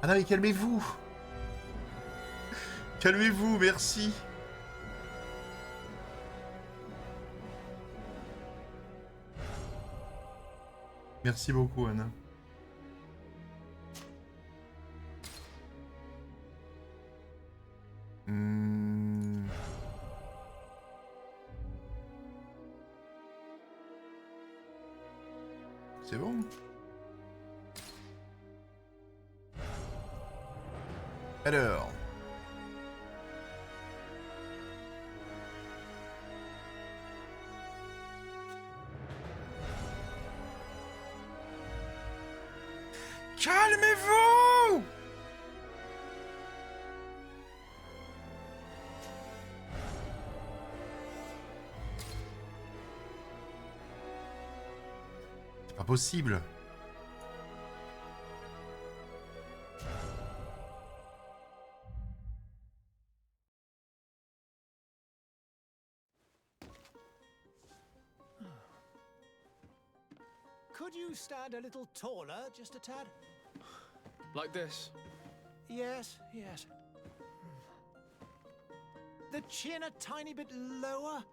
Ah non mais calmez-vous. Calmez-vous, merci. Merci beaucoup, Anna. C'est bon. Alors. Calmez-vous! C'est pas possible. Could you stand a little taller, just a tad? Like this? Yes, yes. The chin a tiny bit lower.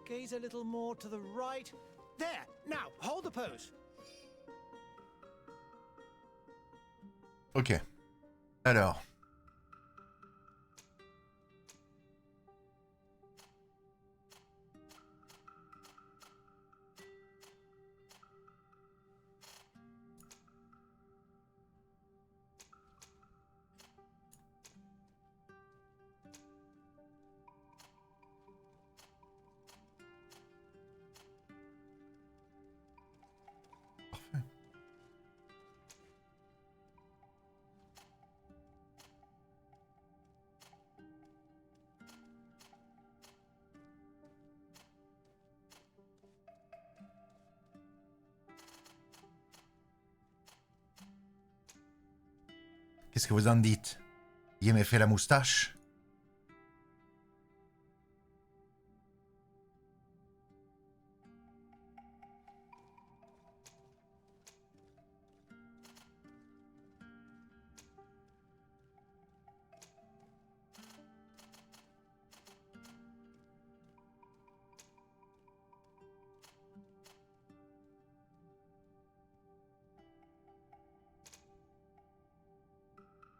Gaze a little more to the right. There! Now, hold the pose. Ok. Alors. Qu'est-ce que vous en dites? Il me fait la moustache?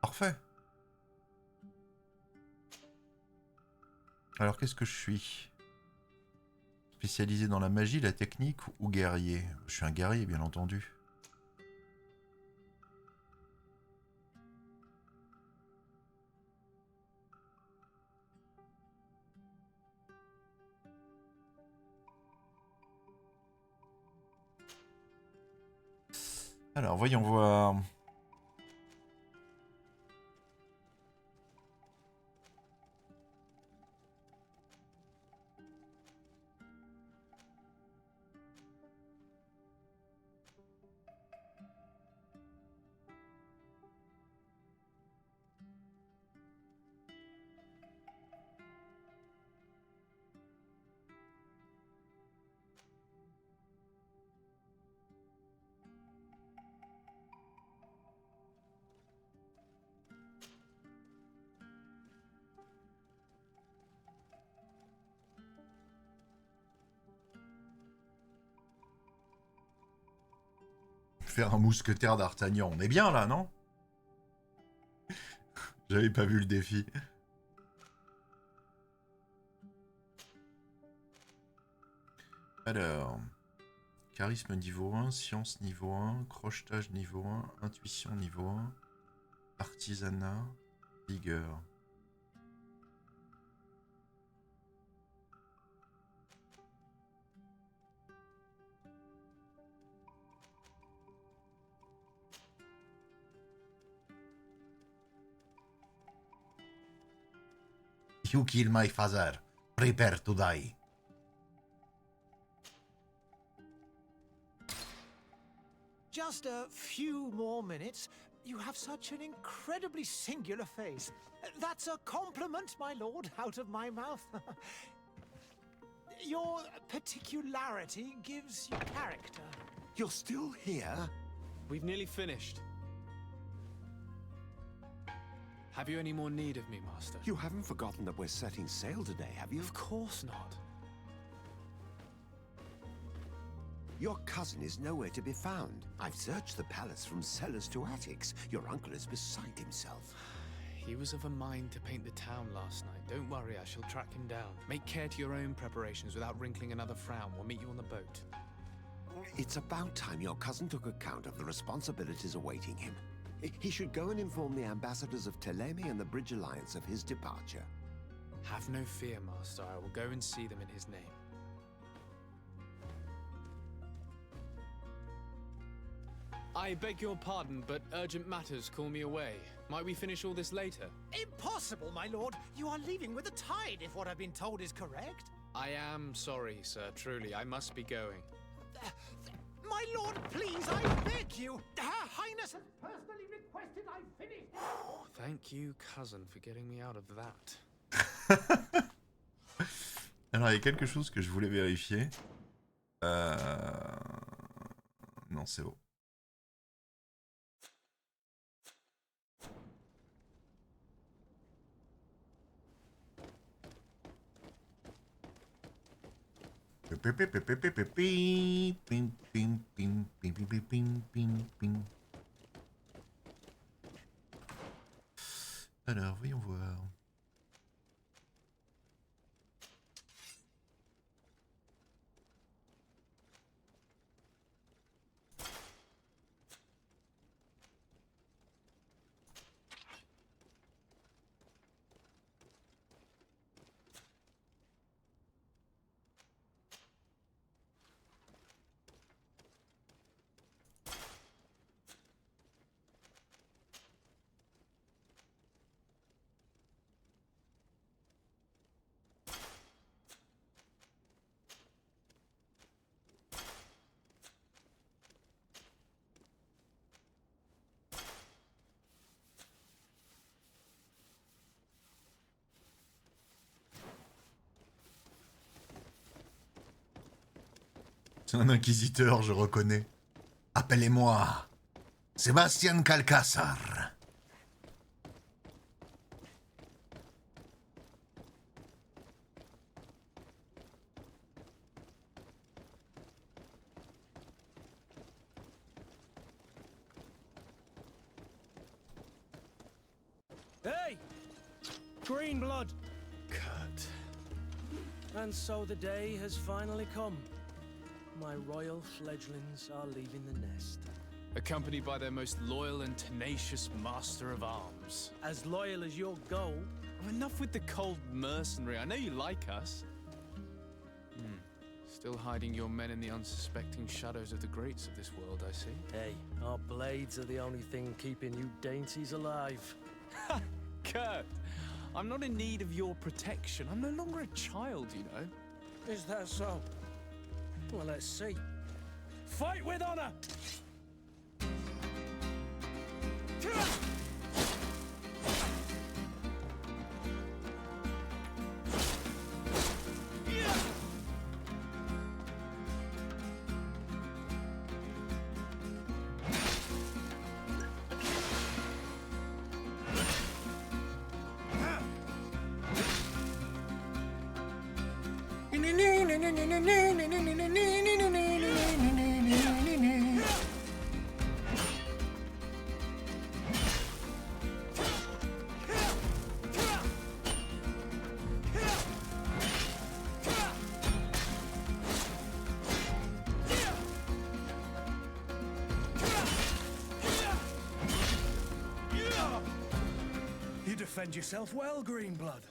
Parfait. Alors qu'est-ce que je suis? Spécialisé dans la magie, la technique ou guerrier? Je suis un guerrier, bien entendu. Alors, voyons voir. Faire un mousquetaire d'Artagnan. On est bien là, non? J'avais pas vu le défi. Alors... Charisme niveau 1, science niveau 1, crochetage niveau 1, intuition niveau 1, artisanat, vigueur. You kill my father. Prepare to die. Just a few more minutes. You have such an incredibly singular face. That's a compliment, my lord, out of my mouth. Your particularity gives you character. You're still here? We've nearly finished. Have you any more need of me, Master? You haven't forgotten that we're setting sail today, have you? Of course not. Your cousin is nowhere to be found. I've searched the palace from cellars to attics. Your uncle is beside himself. He was of a mind to paint the town last night. Don't worry, I shall track him down. Make care to your own preparations without wrinkling another frown. We'll meet you on the boat. It's about time your cousin took account of the responsibilities awaiting him. He should go and inform the ambassadors of Telemi and the Bridge Alliance of his departure. Have no fear, Master. I will go and see them in his name. I beg your pardon, but urgent matters call me away. Might we finish all this later? Impossible, my lord. You are leaving with the tide, if what I've been told is correct. I am sorry, sir. Truly, I must be going. My lord, please, I beg you. Her Highness has personally requested I finish. Thank you, cousin, for getting me out of that. Alors, il y a quelque chose que je voulais vérifier. Non, c'est bon. Alors, voyons voir. C'est un inquisiteur, je reconnais. Appelez-moi Sébastien Calcásar. Hey! Green blood! Kurt. And so the day has finally come. My royal fledglings are leaving the nest. Accompanied by their most loyal and tenacious master of arms. As loyal as your goal. Oh, enough with the cold mercenary. I know you like us. Still hiding your men in the unsuspecting shadows of the greats of this world, I see. Hey, our blades are the only thing keeping you dainties alive. Ha! Kurt! I'm not in need of your protection. I'm no longer a child, you know. Is that so? Well, let's see. Fight with honor! You defend yourself well, Greenblood.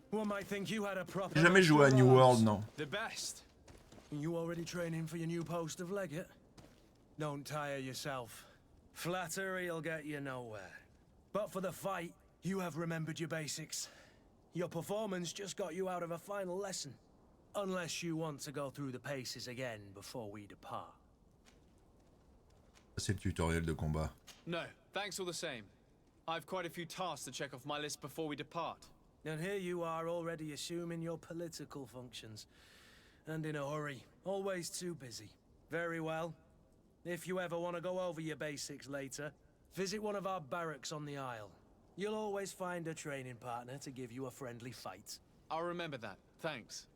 One might think you had a proper... J'ai jamais joué à New World, non. The best. You already training for your new post of legate? Don't tire yourself. Flattery'll get you nowhere. But for the fight, you have remembered your basics. Your performance just got you out of a final lesson. Unless you want to go through the paces again before we depart. C'est le tutoriel de combat. No, thanks all the same. I've quite a few tasks to check off my list before we depart. And here you are already assuming your political functions. And in a hurry. Always too busy. Very well. If you ever want to go over your basics later, visit one of our barracks on the Isle. You'll always find a training partner to give you a friendly fight. I'll remember that. Thanks.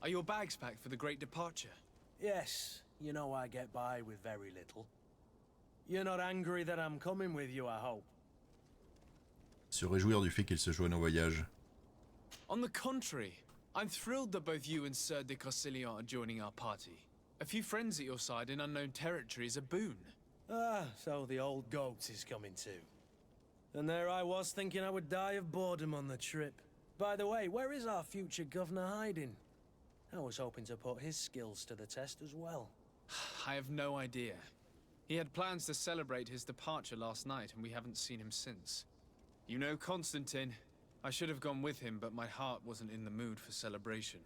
Are your bags packed for the great departure? Yes, you know I get by with very little. You're not angry that I'm coming with you, I hope. Se réjouir du fait qu'il se joigne au voyage. On the contrary, I'm thrilled that both you and Sir de Corsilion are joining our party. A few friends at your side in unknown territory is a boon. Ah, so the old goat is coming too. And there I was thinking I would die of boredom on the trip. By the way, where is our future governor hiding? I was hoping to put his skills to the test as well. I have no idea. He had plans to celebrate his departure last night, and we haven't seen him since. You know Constantine. I should have gone with him, but my heart wasn't in the mood for celebration.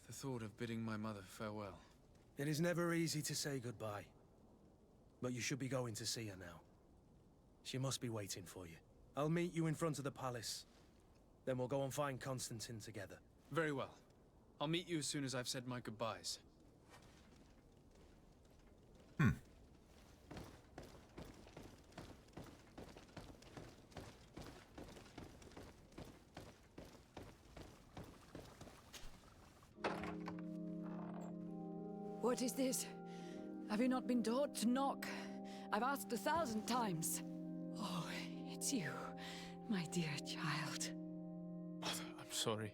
The thought of bidding my mother farewell. It is never easy to say goodbye. But you should be going to see her now. She must be waiting for you. I'll meet you in front of the palace. Then we'll go and find Constantine together. Very well. I'll meet you as soon as I've said my goodbyes. What is this? Have you not been taught to knock? I've asked 1,000 times. Oh, it's you, my dear child. Mother, I'm sorry.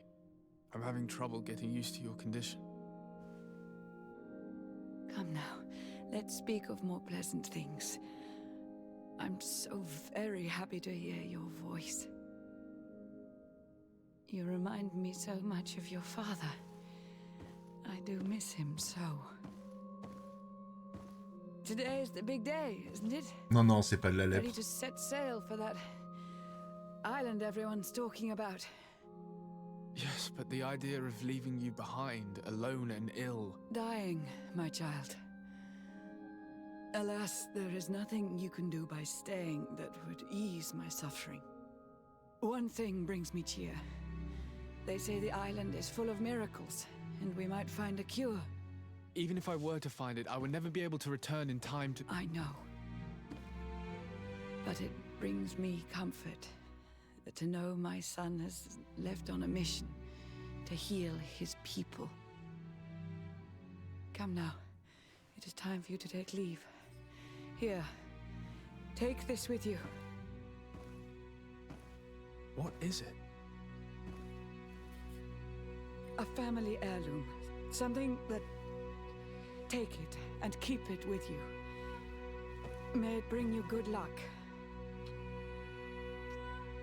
I'm having trouble getting used to your condition. Come now, let's speak of more pleasant things. I'm so very happy to hear your voice. You remind me so much of your father. I do miss him so. Today is the big day, isn't it? Non, non, c'est pas de la Ready lèpre. to set sail for that island everyone's talking about. Yes, but the idea of leaving you behind, alone and ill. Dying, my child. Alas, there is nothing you can do by staying that would ease my suffering. One thing brings me cheer. They say the island is full of miracles, and we might find a cure. Even if I were to find it, I would never be able to return in time to... I know. But it brings me comfort to know my son has left on a mission to heal his people. Come now. It is time for you to take leave. Here, take this with you. What is it? A family heirloom. Something that... Take it and keep it with you. May it bring you good luck.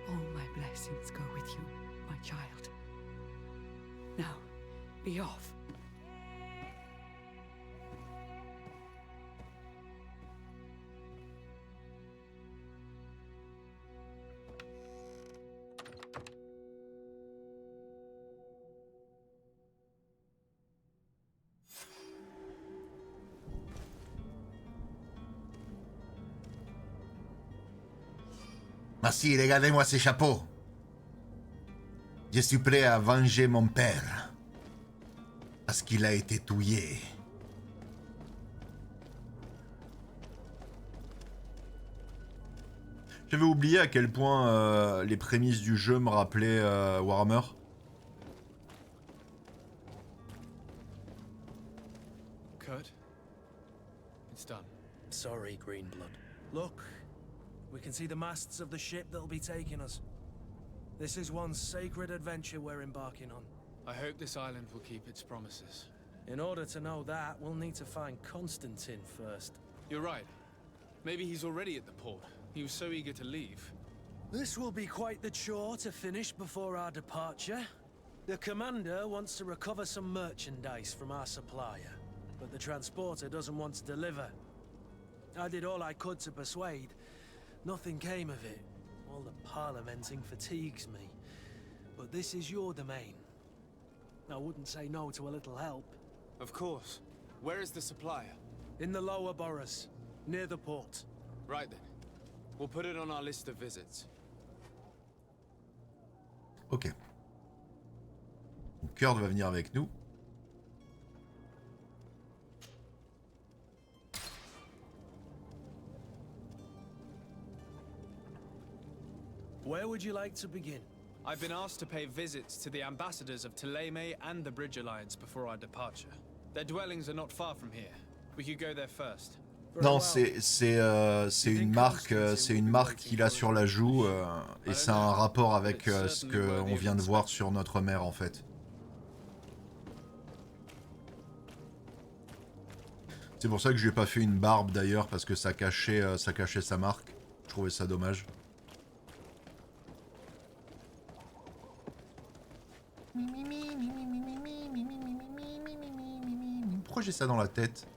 All my blessings go with you, my child. Now, be off. Merci, regardez-moi ces chapeaux. Je suis prêt à venger mon père. Parce qu'il a été tué. J'avais oublié à quel point les prémices du jeu me rappelaient Warhammer. Kurt? It's done. Sorry, Greenblood. Look, we can see the masts of the ship that'll be taking us. This is one sacred adventure we're embarking on. I hope this island will keep its promises. In order to know that, we'll need to find Constantine first. You're right. Maybe he's already at the port. He was so eager to leave. This will be quite the chore to finish before our departure. The commander wants to recover some merchandise from our supplier, but the transporter doesn't want to deliver. I did all I could to persuade. Nothing came of it. All the parliamenting fatigues me. But this is your domain. I wouldn't say no to a little help. Of course. Where is the supplier? In the lower boroughs, near the port. Right then. We'll put it on our list of visits. Ok. Donc, Kurt va venir avec nous. Where would you like to begin? I've been asked to pay visits to the ambassadors of Thélème and the Bridge Alliance before our departure. Their dwellings are not far from here. We could go there first. Non, c'est une marque qu'il a sur la joue et ça a un rapport avec ce qu'on vient de voir sur notre mère en fait. C'est pour ça que je lui ai pas fait une barbe d'ailleurs parce que ça cachait sa marque. Je trouvais ça dommage. Pourquoi j'ai ça dans la tête?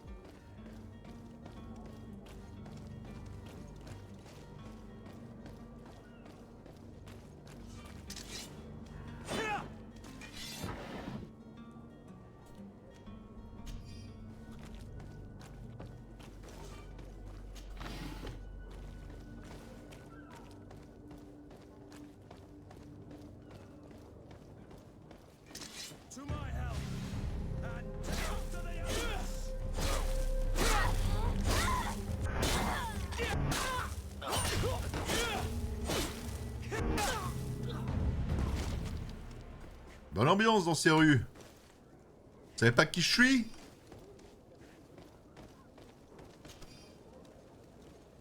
Bonne ambiance dans ces rues. Vous savez pas qui je suis?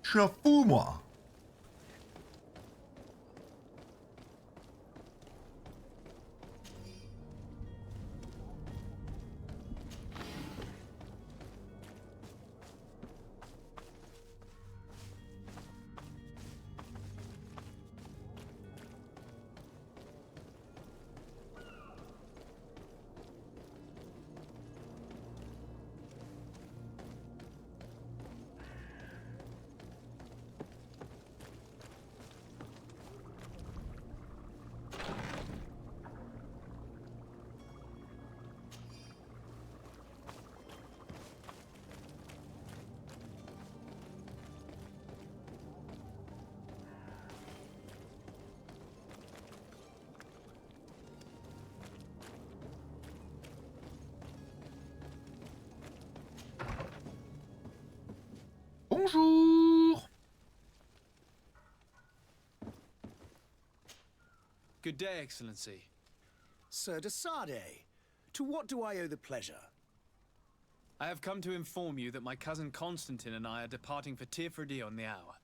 Je suis un fou, moi. Bonjour. Good day, Excellency. Sir de Sade, to what do I owe the pleasure? I have come to inform you that my cousin Constantine and I are departing for Tirfredi on the hour.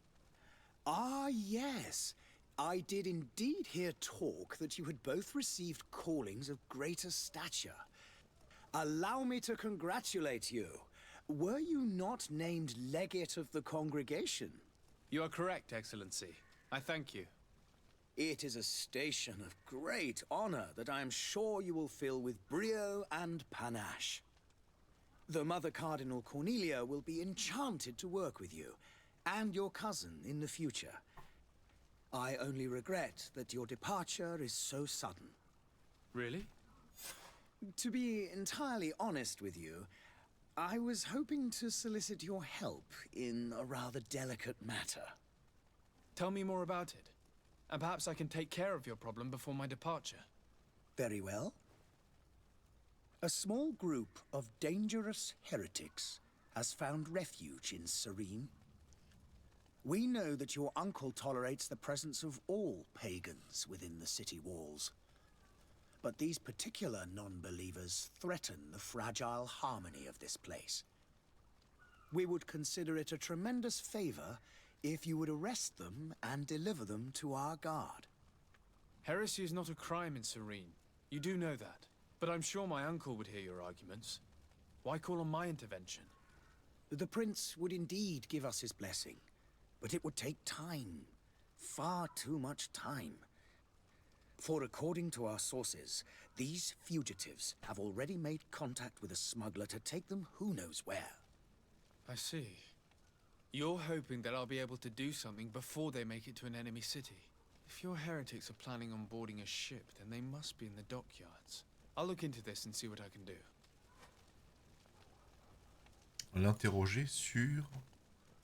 Ah, yes. I did indeed hear talk that you had both received callings of greater stature. Allow me to congratulate you. Were you not named legate of the congregation? You are correct, Excellency. I thank you. It is a station of great honor that I am sure you will fill with brio and panache. The Mother Cardinal Cornelia will be enchanted to work with you, and your cousin in the future. I only regret that your departure is so sudden. Really? To be entirely honest with you, I was hoping to solicit your help in a rather delicate matter. Tell me more about it, and perhaps I can take care of your problem before my departure. Very well. A small group of dangerous heretics has found refuge in Serene. We know that your uncle tolerates the presence of all pagans within the city walls. But these particular non-believers threaten the fragile harmony of this place. We would consider it a tremendous favor if you would arrest them and deliver them to our guard. Heresy is not a crime in Serene. You do know that. But I'm sure my uncle would hear your arguments. Why call on my intervention? The prince would indeed give us his blessing, but it would take time. Far too much time. For according to our sources, these fugitives have already made contact with a smuggler to take them who knows where. I see. You're hoping that I'll be able to do something before they make it to an enemy city. If your heretics are planning on boarding a ship, then they must be in the dockyards. I'll look into this and see what I can do. L'interroger sur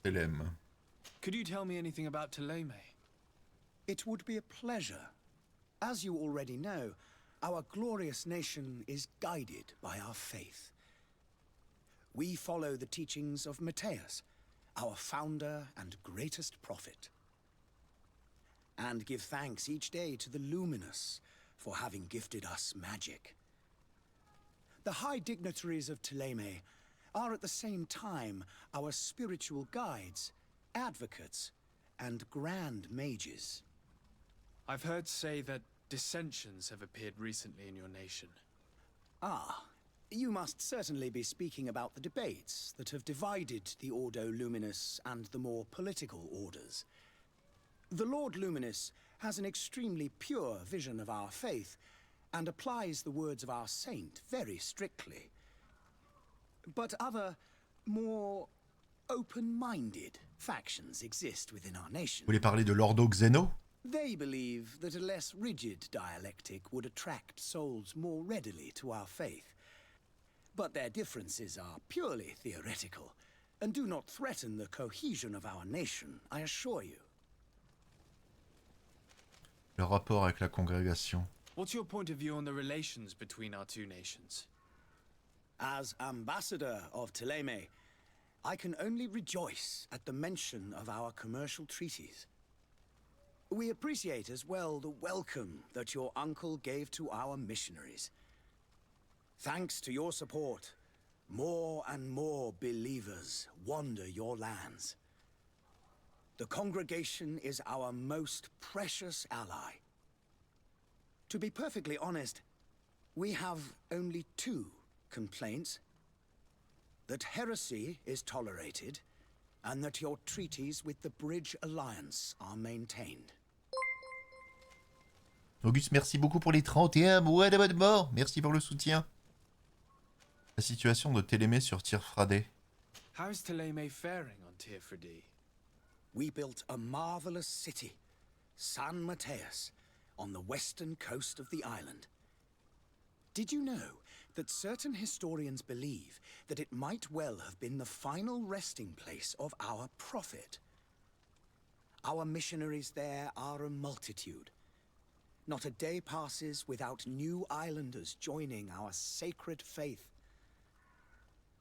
Thélème. Could you tell me anything about Thélème? It would be a pleasure. As you already know, our glorious nation is guided by our faith. We follow the teachings of Matthias, our founder and greatest prophet. and give thanks each day to the Luminous for having gifted us magic. The high dignitaries of Thélème are at the same time our spiritual guides, advocates, and grand mages. I've heard say that dissensions have appeared recently in your nation. Ah, you must certainly be speaking about the debates that have divided the Ordo Luminous and the more political orders. The Lord Luminous has an extremely pure vision of our faith and applies the words of our saint very strictly. But other, more open-minded factions exist within our nation. Vous voulez parler de l'Ordo Xeno? They believe that a less rigid dialectic would attract souls more readily to our faith. But their differences are purely theoretical, and do not threaten the cohesion of our nation, I assure you. Le rapport avec la congrégation. What's your point of view on the relations between our two nations? As ambassador of Thélème, I can only rejoice at the mention of our commercial treaties. We appreciate as well the welcome that your uncle gave to our missionaries. Thanks to your support, more and more believers wander your lands. The congregation is our most precious ally. To be perfectly honest, we have only two complaints. That heresy is tolerated, and that your treaties with the Bridge Alliance are maintained. Auguste, merci beaucoup pour les 31 mois d'abonnement. Merci pour le soutien. La situation de Thélème sur Tirfradé. How is Thélème faring on Tirfradé? We built a marvelous city, San Mateus, on the western coast of the island. Did you know that certain historians believe that it might well have been the final resting place of our prophet? Our missionaries there are a multitude. Not a day passes without new islanders joining our sacred faith.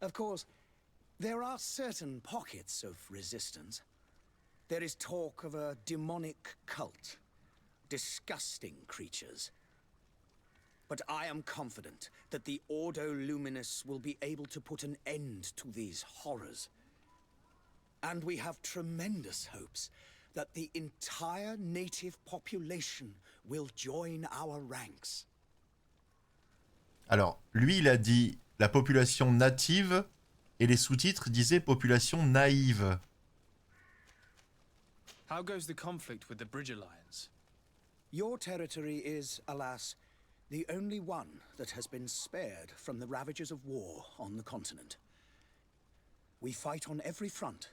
Of course, there are certain pockets of resistance. There is talk of a demonic cult, disgusting creatures. But I am confident that the Ordo Luminous will be able to put an end to these horrors. And we have tremendous hopes that the entire native population will join our ranks. Alors, lui, il a dit la population native et les sous-titres disaient population naïve. How goes the conflict with the Bridge Alliance? Your territory is, alas, the only one that has been spared from the ravages of war on the continent. We fight on every front.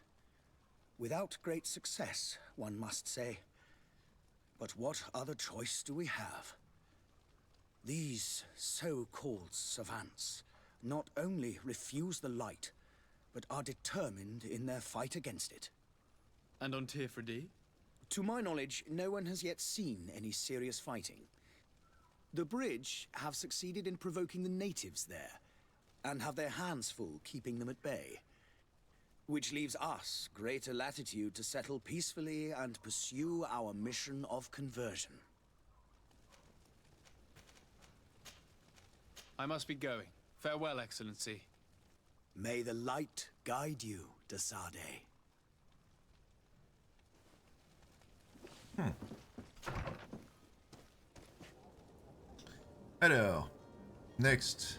Without great success, one must say. But what other choice do we have? These so-called savants not only refuse the light, but are determined in their fight against it. And on Tirfradé? To my knowledge, no one has yet seen any serious fighting. The Bridge have succeeded in provoking the natives there, and have their hands full keeping them at bay. Which leaves us greater latitude to settle peacefully and pursue our mission of conversion. I must be going. Farewell, Excellency. May the light guide you, de Sade. Alors, next.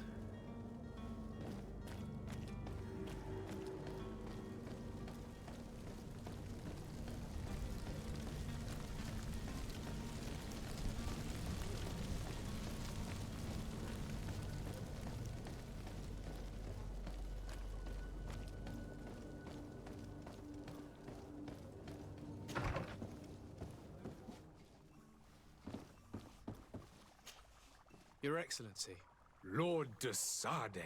Your Excellency. Lord de Sade,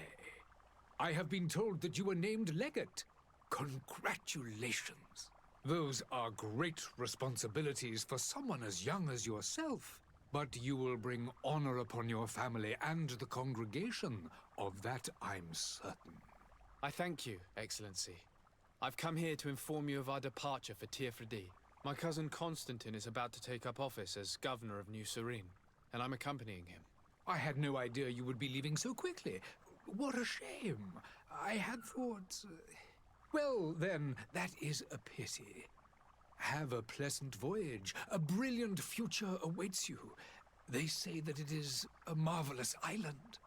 I have been told that you were named legate. Congratulations. Those are great responsibilities for someone as young as yourself. But you will bring honor upon your family and the congregation. Of that I'm certain. I thank you, Excellency. I've come here to inform you of our departure for Tirfradé. My cousin Constantine is about to take up office as governor of New Serene, and I'm accompanying him. I had no idea you would be leaving so quickly. What a shame. I had thought... Well, then, that is a pity. Have a pleasant voyage. A brilliant future awaits you. They say that it is a marvelous island.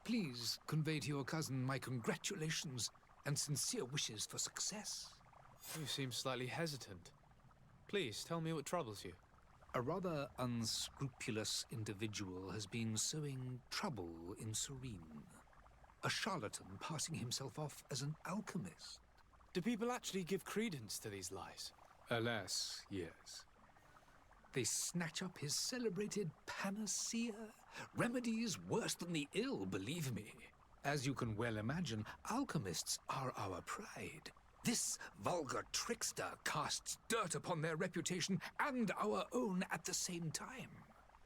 Please convey to your cousin my congratulations and sincere wishes for success. You seem slightly hesitant. Please, tell me what troubles you. A rather unscrupulous individual has been sowing trouble in Serene. A charlatan passing himself off as an alchemist. Do people actually give credence to these lies? Alas, yes. They snatch up his celebrated panacea. Remedies worse than the ill, believe me. As you can well imagine, alchemists are our pride. This vulgar trickster casts dirt upon their reputation and our own at the same time.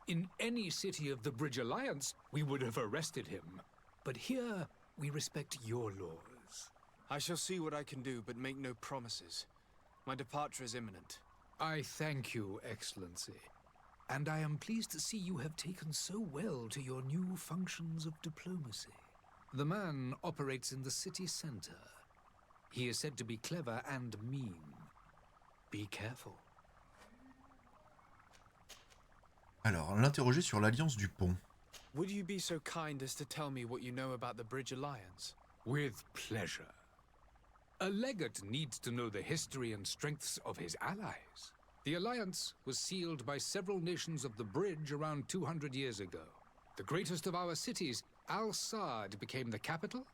In any city of the Bridge Alliance, we would have arrested him. But here, we respect your laws. I shall see what I can do, but make no promises. My departure is imminent. I thank you, Excellency. And I am pleased to see you have taken so well to your new functions of diplomacy. The man operates in the city center. He is said to be clever and mean. Be careful. Alors, l'interroger sur l'alliance du pont. Would you be so kind as to tell me what you know about the Bridge Alliance? With pleasure. A legate needs to know the history and strengths of his allies. The alliance was sealed by several nations of the Bridge around 200 years ago. The greatest of our cities, Al-Sad, became the capital,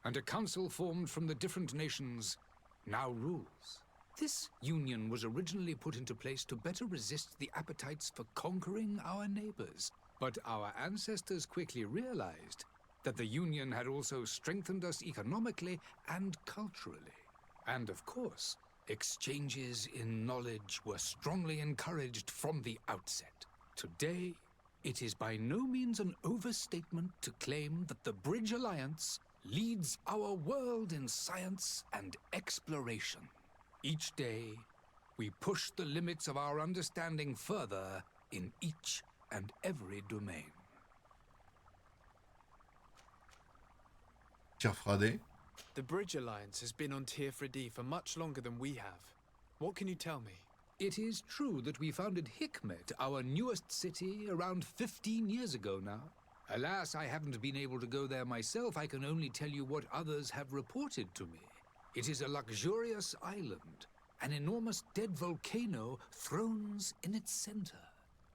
and a council formed from the different nations now rules. This union was originally put into place to better resist the appetites for conquering our neighbors. But our ancestors quickly realized that the union had also strengthened us economically and culturally. And of course, exchanges in knowledge were strongly encouraged from the outset. Today, it is by no means an overstatement to claim that the Bridge Alliance leads our world in science and exploration. Each day, we push the limits of our understanding further in each and every domain. Tirfradé. The Bridge Alliance has been on Tirfradé for much longer than we have. What can you tell me? It is true that we founded Hikmet, our newest city, around 15 years ago now. Alas, I haven't been able to go there myself. I can only tell you what others have reported to me. It is a luxurious island. An enormous dead volcano thrones in its center.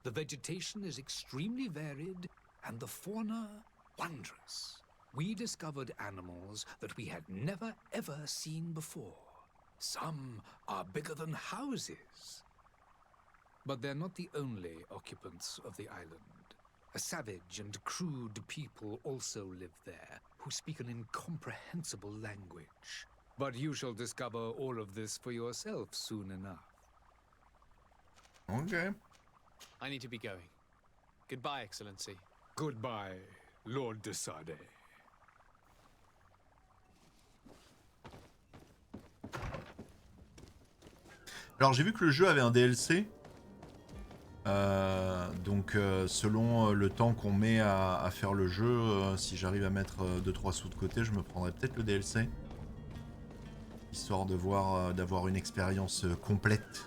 The vegetation is extremely varied, and the fauna wondrous. We discovered animals that we had never ever seen before. Some are bigger than houses. But they're not the only occupants of the island. A savage and crude people also live there, who speak an incomprehensible language. But you shall discover all of this for yourself soon enough. Ok. I need to be going. Goodbye, Excellency. Goodbye, Lord de Sade. Alors j'ai vu que le jeu avait un DLC. Donc selon le temps qu'on met à faire le jeu, si j'arrive à mettre 2-3 sous de côté, je me prendrai peut-être le DLC. Histoire de voir, d'avoir une expérience complète.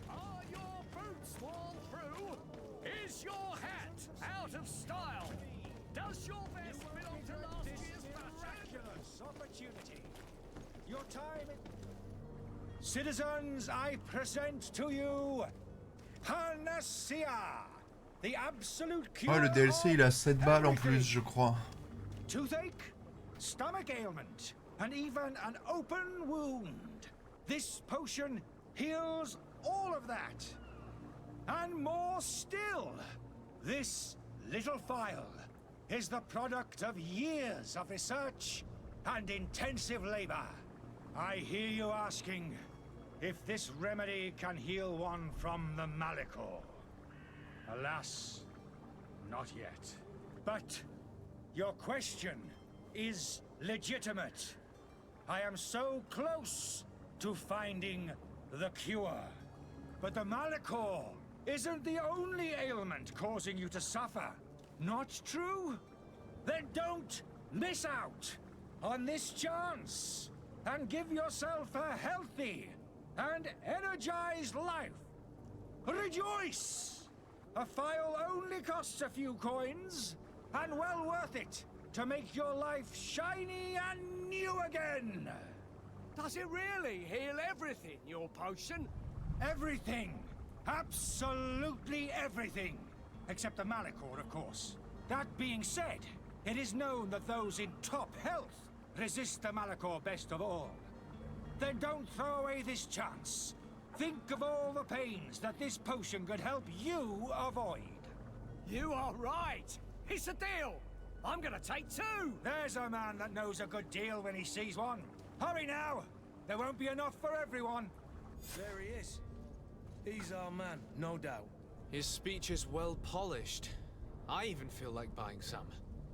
Are your boots worn through? Is your hat out of style? Does your vest belong to last year's miraculous opportunity? Your time... Citizens, I present to you... Panacea! The absolute cure Ouais, le DLC il a 7 balles en plus, everything. je crois. Toothache, stomach ailment, and even an open wound. This potion heals all of that. And more still. This little phial is the product of years of research and intensive labor. I hear you asking if this remedy can heal one from the Malachor. Alas, not yet. But your question is legitimate. I am so close to finding the cure. But the Malachor isn't the only ailment causing you to suffer. Not true? Then don't miss out on this chance and give yourself a healthy and energized life. Rejoice! A phial only costs a few coins, and well worth it to make your life shiny and new again. Does it really heal everything, your potion? Everything. Absolutely everything. Except the Malachor, of course. That being said, it is known that those in top health resist the Malachor best of all. Then don't throw away this chance. Think of all the pains that this potion could help you avoid. You are right. It's a deal. I'm gonna take 2. There's a man that knows a good deal when he sees one. Hurry now. There won't be enough for everyone. There he is. He's our man, no doubt. His speech is well polished. I even feel like buying some.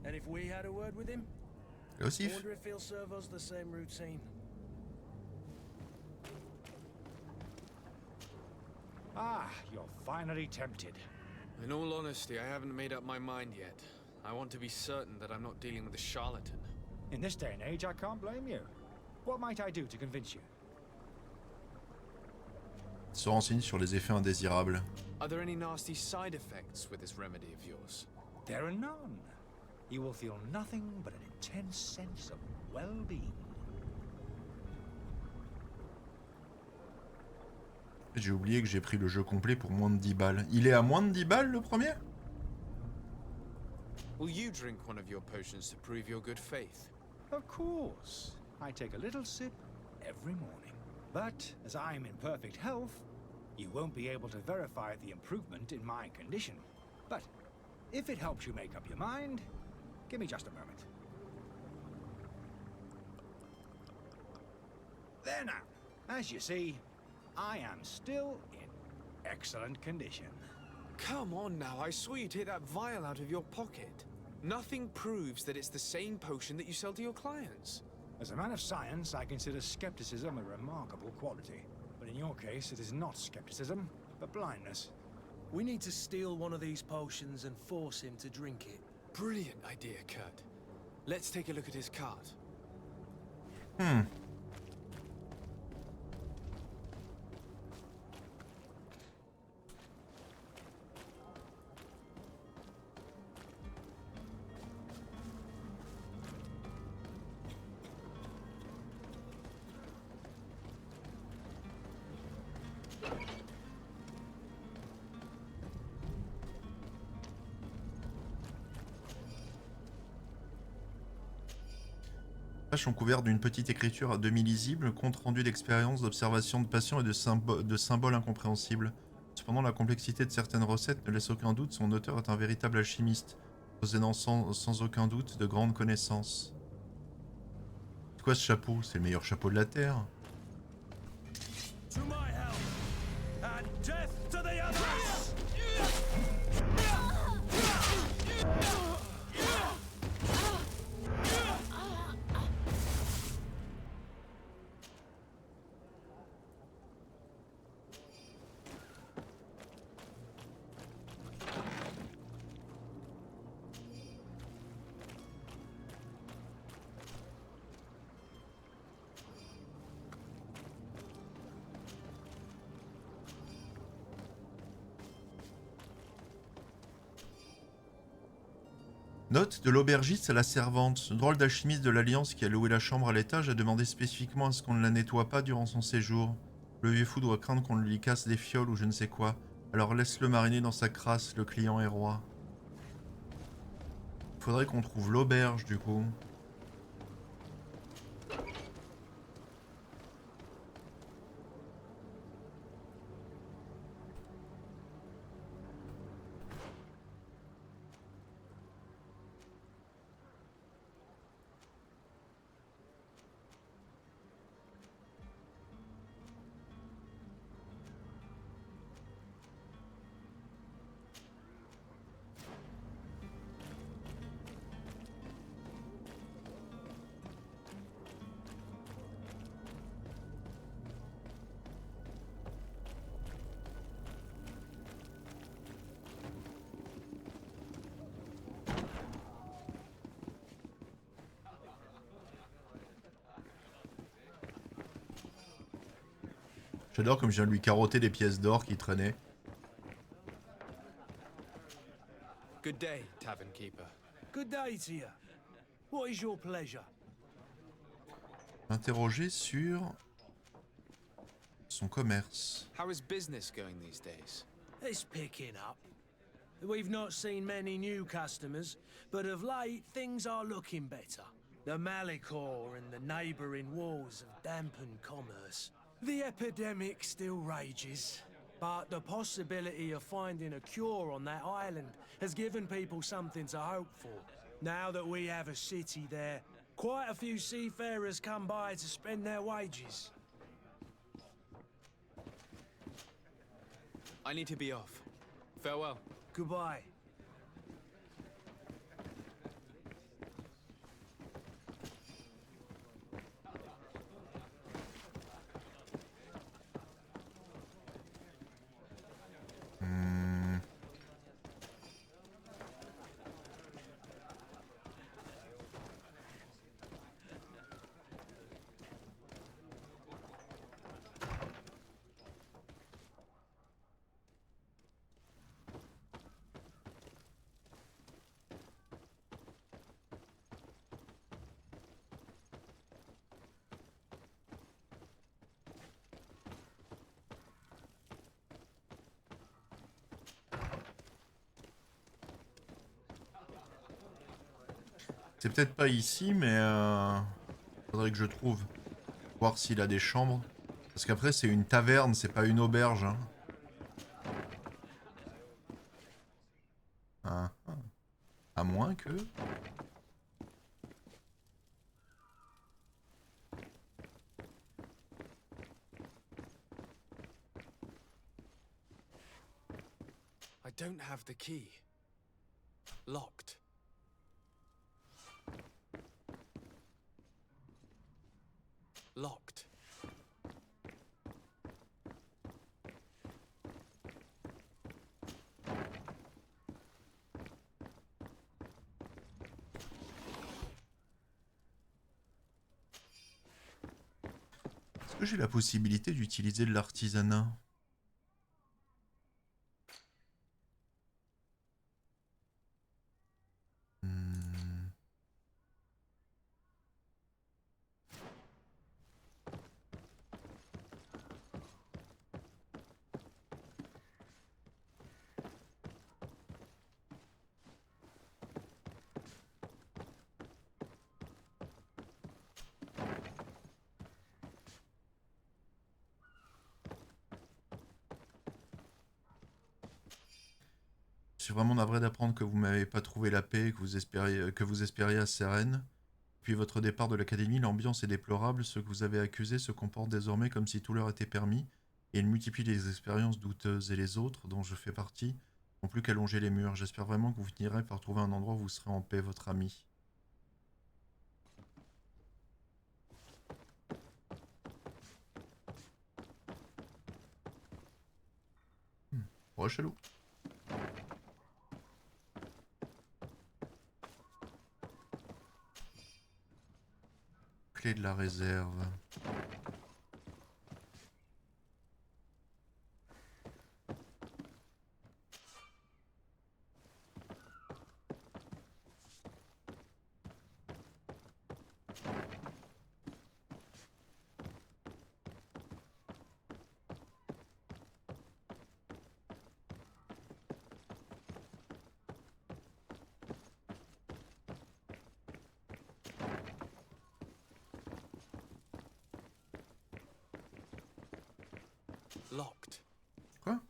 And if we had a word with him, I Joseph. wonder if he'll serve us the same routine. Ah, you're finally tempted. In all honesty, I haven't made up my mind yet. I want to be certain that I'm not dealing with a charlatan. In this day and age, I can't blame you. What might I do to convince you? Se renseigne sur les effets indésirables. Are there any nasty side effects with this remedy of yours? There are none. You will feel nothing but an intense sense of well-being. J'ai oublié que j'ai pris le jeu complet pour moins de 10 balles. Il est à moins de 10 balles le premier? Will you drink one of your potions to prove your good faith? Of course. I take a little sip every morning. But as I'm in perfect health, you won't be able to verify the improvement in my condition. But if it helps you make up your mind, give me just a moment. There now. As you see, I am still in excellent condition. Come on now, I saw you take that vial out of your pocket. Nothing proves that it's the same potion that you sell to your clients. As a man of science, I consider skepticism a remarkable quality. But in your case, it is not skepticism, but blindness. We need to steal one of these potions and force him to drink it. Brilliant idea, Kurt. Let's take a look at his cart. Pages sont couvertes d'une petite écriture à demi lisible, compte rendu d'expériences, d'observations de patients et de symboles incompréhensibles. Cependant, la complexité de certaines recettes ne laisse aucun doute, son auteur est un véritable alchimiste, possédant sans aucun doute de grandes connaissances. C'est quoi ce chapeau? C'est le meilleur chapeau de la Terre. To my health, and death to the others! Note de l'aubergiste à la servante. Ce drôle d'alchimiste de l'Alliance qui a loué la chambre à l'étage a demandé spécifiquement à ce qu'on ne la nettoie pas durant son séjour. Le vieux fou doit craindre qu'on lui casse des fioles ou je ne sais quoi. Alors laisse-le mariner dans sa crasse, le client est roi. Faudrait qu'on trouve l'auberge du coup. J'adore comme je viens de lui carotter des pièces d'or qui traînaient. Good day, tavern keeper. Good day to you. What is your pleasure? Interroger sur son commerce. How is business going these days? It's picking up. We've not seen many new customers, but of late things are looking better. The Malicor and the neighboring wars have dampened commerce. The epidemic still rages, but the possibility of finding a cure on that island has given people something to hope for. Now that we have a city there, quite a few seafarers come by to spend their wages. I need to be off. Farewell. Goodbye. C'est peut-être pas ici, mais faudrait que je trouve. Voir s'il a des chambres. Parce qu'après, c'est une taverne, c'est pas une auberge. Hein. Ah, ah. À moins que... I don't have the key. Locked. Locked. Est-ce que j'ai la possibilité d'utiliser de l'artisanat? Je suis vraiment navré d'apprendre que vous m'avez pas trouvé la paix que vous espériez à Sérène. Depuis votre départ de l'académie, l'ambiance est déplorable. Ceux que vous avez accusés se comportent désormais comme si tout leur était permis, et ils multiplient les expériences douteuses, et les autres, dont je fais partie, n'ont plus qu'à longer les murs. J'espère vraiment que vous finirez par trouver un endroit où vous serez en paix, votre ami. Ouais, chelou. Clé de la réserve. Locked. Quoi?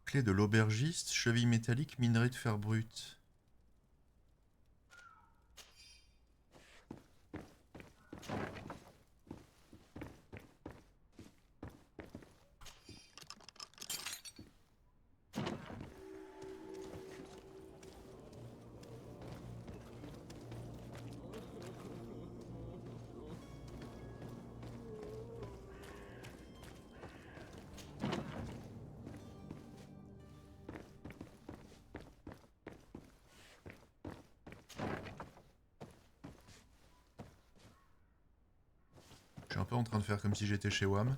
Clé de l'aubergiste, cheville métallique, minerai de fer brut. un peu en train de faire comme si j'étais chez WAM.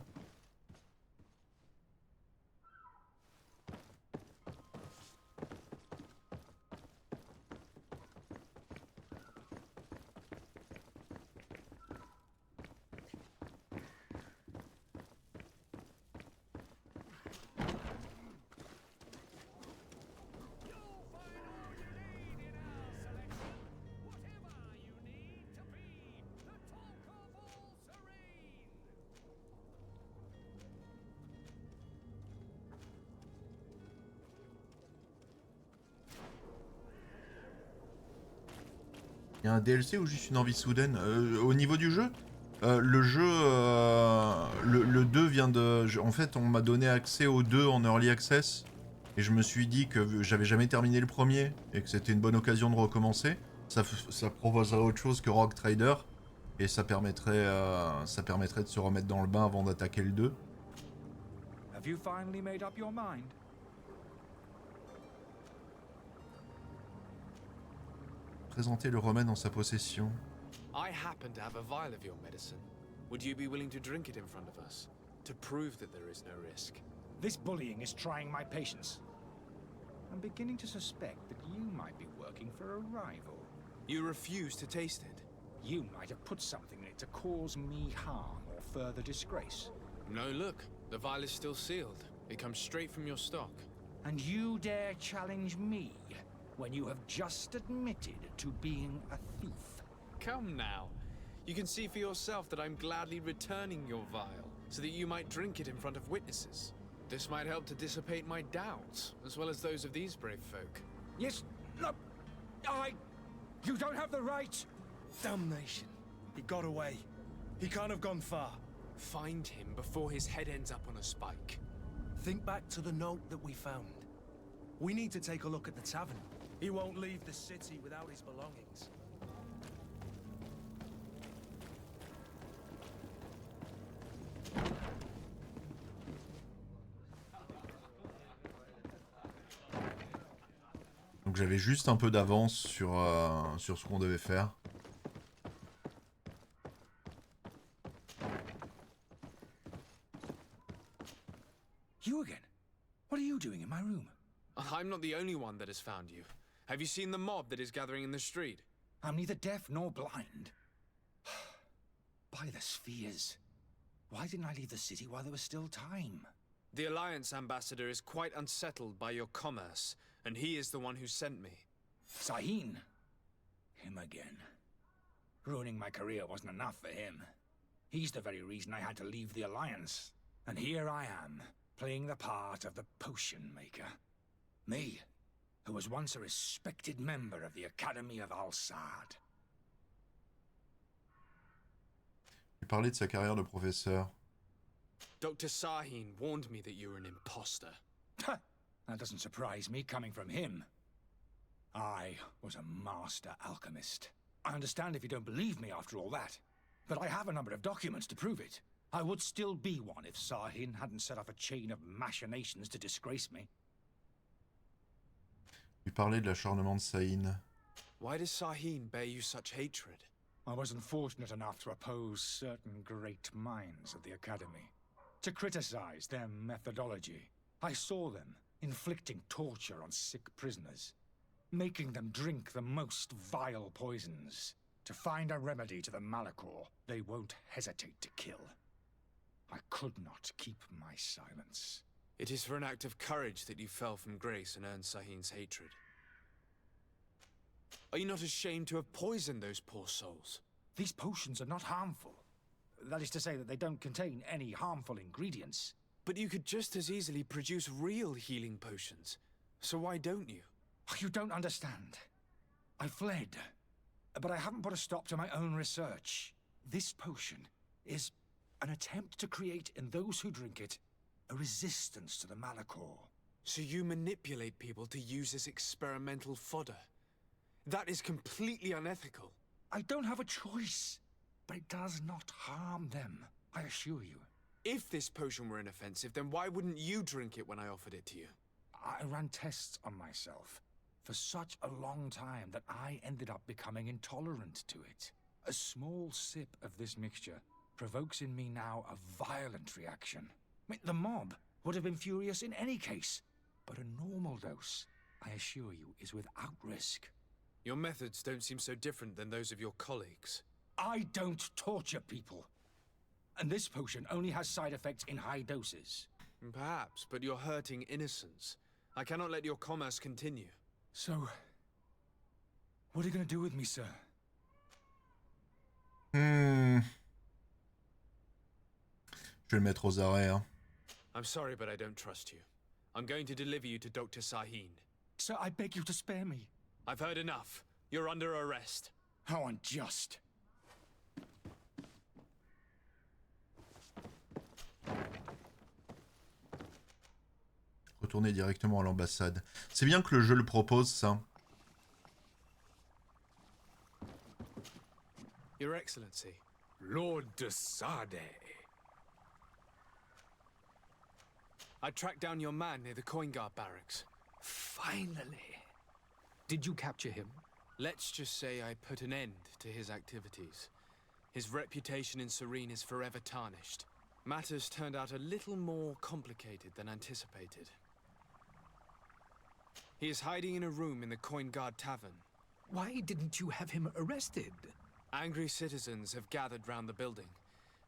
Il y a un DLC ou juste une envie soudaine au niveau du jeu, le jeu, le 2 vient de... En fait, on m'a donné accès au 2 en Early Access. Et je me suis dit que j'avais jamais terminé le premier. Et que c'était une bonne occasion de recommencer. Ça proposerait autre chose que Rogue Trader. Et ça permettrait de se remettre dans le bain avant d'attaquer le 2. Have you finally made up your mind? Présenter le remède en sa possession. I happen to have a vial of your medicine. Would you be willing to drink it in front of us? To prove that there is no risk? This bullying is trying my patience. I'm beginning to suspect that you might be working for a rival. You refuse to taste it? You might have put something in it to cause me harm or further disgrace. No, look. The vial is still sealed. It comes straight from your stock. And you dare challenge me when you have just admitted to being a thief? Come now. You can see for yourself that I'm gladly returning your vial, so that you might drink it in front of witnesses. This might help to dissipate my doubts, as well as those of these brave folk. Yes, no, you don't have the right! Damnation. He got away. He can't have gone far. Find him before his head ends up on a spike. Think back to the note that we found. We need to take a look at the tavern. He won't leave the city without his belongings. Donc j'avais juste un peu d'avance sur ce qu'on devait faire. You again? What are you doing in my room? I'm not the only one that has found you. Have you seen the mob that is gathering in the street? I'm neither deaf nor blind. By the spheres. Why didn't I leave the city while there was still time? The Alliance ambassador is quite unsettled by your commerce, and he is the one who sent me. Sahin. Him again. Ruining my career wasn't enough for him. He's the very reason I had to leave the Alliance. And here I am, playing the part of the potion maker. Me, who was once a respected member of the Academy of Al-Sad. Il parlait de sa carrière de professeur. Dr. Sahin warned me that you were an imposter. That doesn't surprise me, coming from him. I was a master alchemist. I understand if you don't believe me after all that, but I have a number of documents to prove it. I would still be one if Sahin hadn't set off a chain of machinations to disgrace me. Il parlait de l'acharnement de Sahin. Why does Sahin bear you such hatred? I wasn't fortunate enough to oppose certain great minds of the Academy, to criticize their methodology. I saw them inflicting torture on sick prisoners, making them drink the most vile poisons. To find a remedy to the Malachor, they won't hesitate to kill. I could not keep my silence. It is for an act of courage that you fell from grace and earned Sahin's hatred. Are you not ashamed to have poisoned those poor souls? These potions are not harmful. That is to say that they don't contain any harmful ingredients. But you could just as easily produce real healing potions. So why don't you? You don't understand. I fled, but I haven't put a stop to my own research. This potion is an attempt to create in those who drink it a resistance to the Malachor. So you manipulate people to use as experimental fodder? That is completely unethical. I don't have a choice, but it does not harm them, I assure you. If this potion were inoffensive, then why wouldn't you drink it when I offered it to you? I ran tests on myself for such a long time that I ended up becoming intolerant to it. A small sip of this mixture provokes in me now a violent reaction. I mean, the mob would have been furious in any case, but a normal dose, I assure you, is without risk. Your methods don't seem so different than those of your colleagues. I don't torture people. And this potion only has side effects in high doses. Perhaps, but you're hurting innocents. I cannot let your commerce continue. So, what are you going to do with me, sir? Je vais le mettre aux arrêts, hein. I'm sorry, but I don't trust you. I'm going to deliver you to Dr. Sahin. Sir, I beg you to spare me. I've heard enough. You're under arrest. How unjust. Retourner directement à l'ambassade. C'est bien que le jeu le propose, ça. Your Excellency. Lord de Sade. I tracked down your man near the Coin Guard barracks. Finally. Did you capture him? Let's just say I put an end to his activities. His reputation in Serene is forever tarnished. Matters turned out a little more complicated than anticipated. He is hiding in a room in the Coin Guard Tavern. Why didn't you have him arrested? Angry citizens have gathered round the building.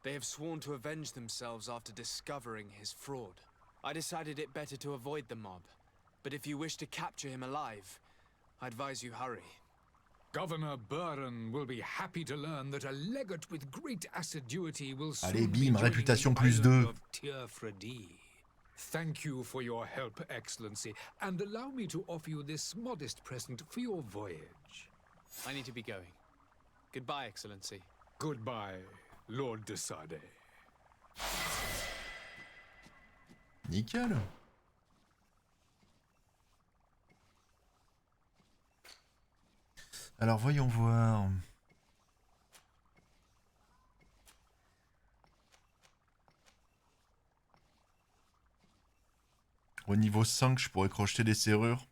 They have sworn to avenge themselves after discovering his fraud. I decided it better to avoid the mob. But if you wish to capture him alive, I advise you hurry. Governor Buren will be happy to learn that a legate with great assiduity will soon Allez, be bim, joining réputation the plus island 2. of Tearfredi. Thank you for your help, Excellency, and allow me to offer you this modest present for your voyage. I need to be going. Goodbye, Excellency. Goodbye, Lord de Sade. Nickel. Alors voyons voir. Au niveau 5, je pourrais crocheter des serrures.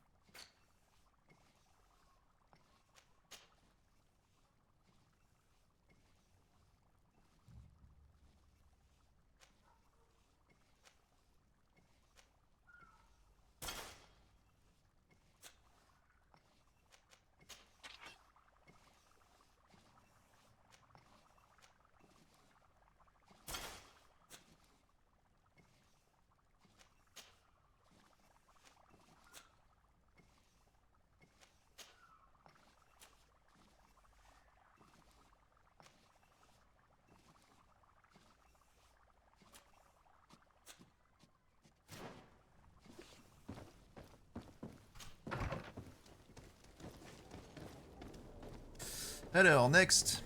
Alors, next.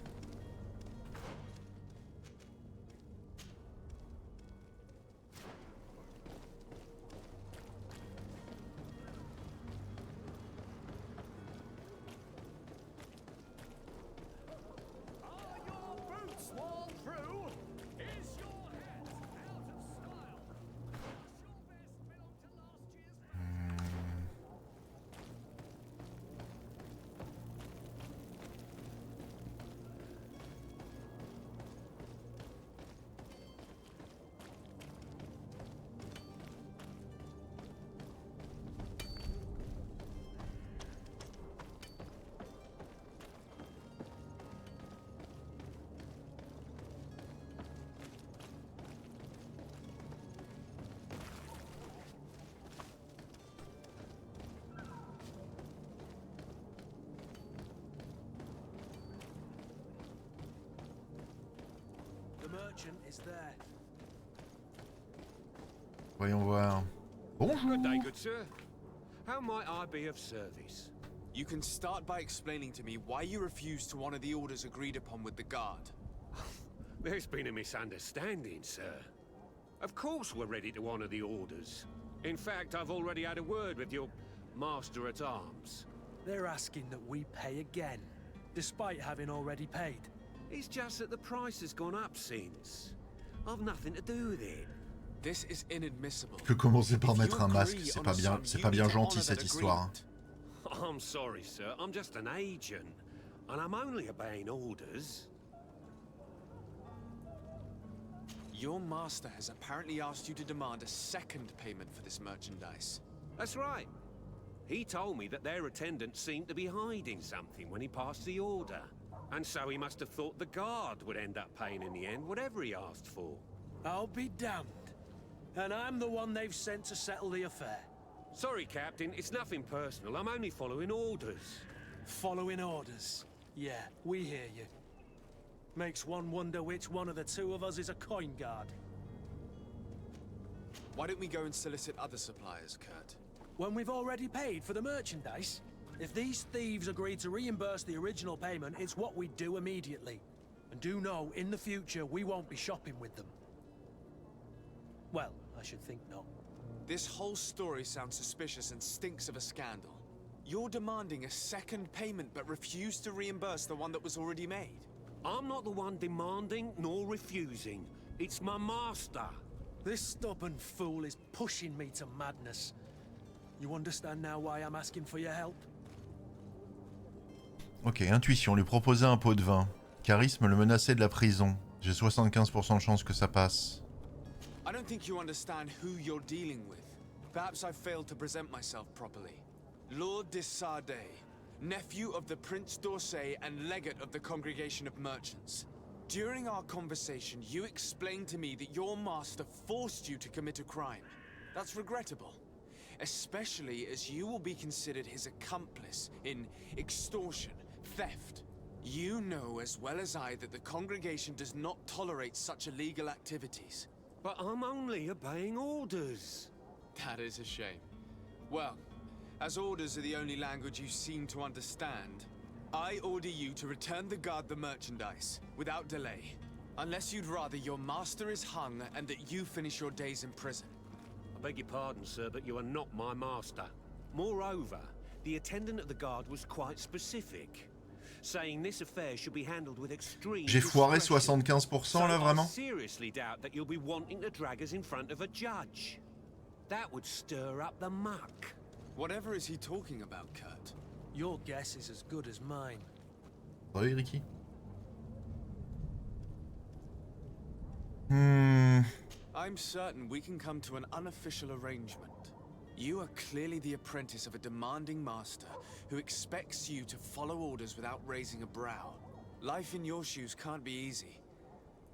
The merchant is there. Voyons voir. Bonjour. Good day, good sir. How might I be of service? You can start by explaining to me why you refused to honor the orders agreed upon with the guard. There's been a misunderstanding, sir. Of course we're ready to honor the orders. In fact, I've already had a word with your master-at-arms. They're asking that we pay again, despite having already paid. It's just that the price has gone up since. I've nothing to do with it. This is inadmissible. Que commencer par If you mettre un masque, agree c'est on pas a bien, sum, c'est you pas need bien to gentil honor cette that histoire. hein. agreement. I'm sorry, sir. I'm just an agent. And I'm only obeying orders. Your master has apparently asked you to demand a second payment for this merchandise. That's right. He told me that their attendant seemed to be hiding something when he passed the order. And so he must have thought the guard would end up paying in the end, whatever he asked for. I'll be damned. And I'm the one they've sent to settle the affair. Sorry, Captain, it's nothing personal. I'm only following orders. Following orders. Yeah, we hear you. Makes one wonder which one of the two of us is a coin guard. Why don't we go and solicit other suppliers, Kurt? When we've already paid for the merchandise? If these thieves agree to reimburse the original payment, it's what we do immediately. And do know, in the future, we won't be shopping with them. Well, I should think not. This whole story sounds suspicious and stinks of a scandal. You're demanding a second payment but refuse to reimburse the one that was already made. I'm not the one demanding nor refusing. It's my master. This stubborn fool is pushing me to madness. You understand now why I'm asking for your help? Ok, intuition, lui proposer un pot de vin. Charisme, le menacer de la prison. J'ai 75% de chance que ça passe. I don't think you understand who you're dealing with. Perhaps I failed to present myself properly. Lord de Sardet, nephew of the Prince d'Orsay and legate of the Congregation of Merchants. During our conversation, you explained to me that your master forced you to commit a crime. That's regrettable, especially as you will be considered his accomplice in extortion, theft. You know as well as I that the Congregation does not tolerate such illegal activities. But I'm only obeying orders. That is a shame. Well, as orders are the only language you seem to understand, I order you to return the guard the merchandise, without delay. Unless you'd rather your master is hung and that you finish your days in prison. I beg your pardon, sir, but you are not my master. Moreover, the attendant at the guard was quite specific, saying this affair should be handled with extreme J'ai foiré discretion. 75% là, vraiment? I seriously doubt that you'll be wanting to drag us in front of a judge. That would stir up the muck. Whatever is he talking about, Kurt? Your guess is as good as mine. Oui, Ricky. I'm certain we can come to an unofficial arrangement. You are clearly the apprentice of a demanding master who expects you to follow orders without raising a brow. Life in your shoes can't be easy.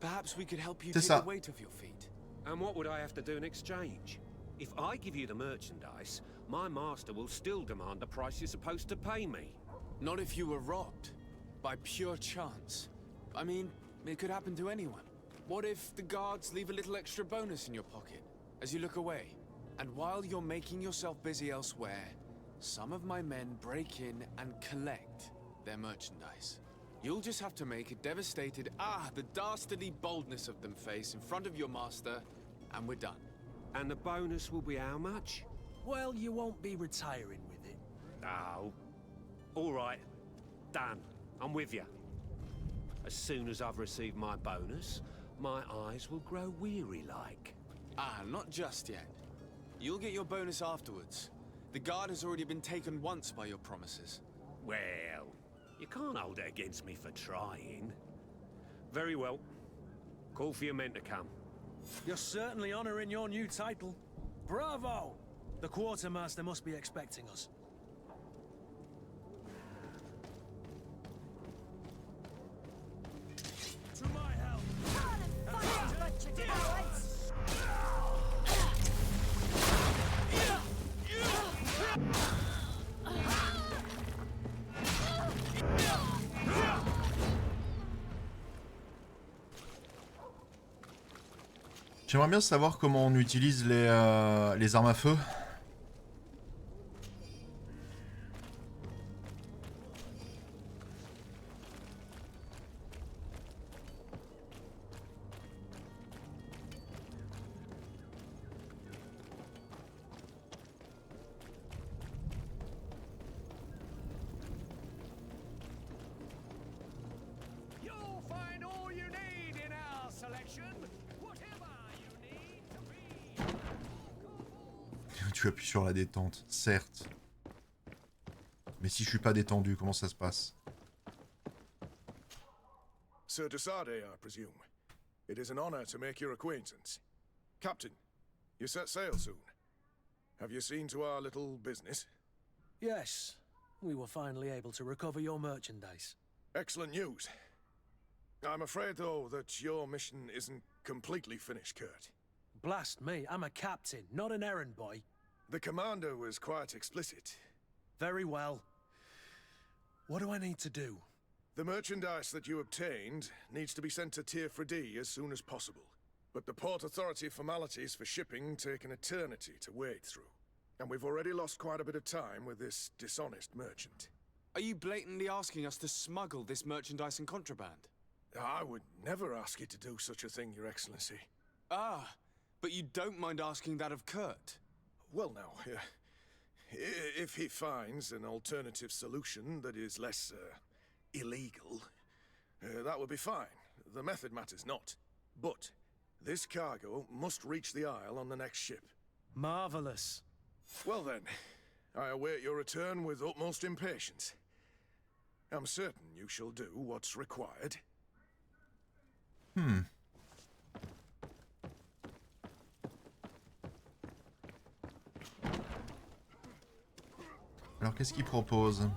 Perhaps we could help you take the weight off your feet. And what would I have to do in exchange? If I give you the merchandise, my master will still demand the price you're supposed to pay me. Not if you were robbed. By pure chance. I mean, it could happen to anyone. What if the guards leave a little extra bonus in your pocket as you look away? And while you're making yourself busy elsewhere, some of my men break in and collect their merchandise. You'll just have to make a devastated, the dastardly boldness of them face in front of your master, and we're done. And the bonus will be how much? Well, you won't be retiring with it. Oh. All right. Done. I'm with you. As soon as I've received my bonus, my eyes will grow weary-like. Not just yet. You'll get your bonus afterwards. The guard has already been taken once by your promises. Well, you can't hold it against me for trying. Very well. Call for your men to come. You're certainly honoring your new title. Bravo! The quartermaster must be expecting us. To my help! J'aimerais bien savoir comment on utilise les armes à feu. You'll find all you need in our selection. Whatever you need to be. Tu appuies sur la détente, certes. Mais si je suis pas détendu, comment ça se passe? Sir de Sardet, I presume. It is an honor to make your acquaintance. Captain, you set sail soon. Have you seen to our little business? Yes, we were finally able to recover your merchandise. Excellent news. I'm afraid, though, that your mission isn't completely finished, Kurt. Blast me, I'm a captain, not an errand boy. The commander was quite explicit. Very well. What do I need to do? The merchandise that you obtained needs to be sent to Tier 4D as soon as possible. But the Port Authority formalities for shipping take an eternity to wade through. And we've already lost quite a bit of time with this dishonest merchant. Are you blatantly asking us to smuggle this merchandise and contraband? I would never ask you to do such a thing, Your Excellency. Ah, but you don't mind asking that of Kurt? Well, now, if he finds an alternative solution that is less, illegal, that would be fine. The method matters not. But this cargo must reach the Isle on the next ship. Marvelous. Well then, I await your return with utmost impatience. I'm certain you shall do what's required. Alors qu'est-ce qu'il propose?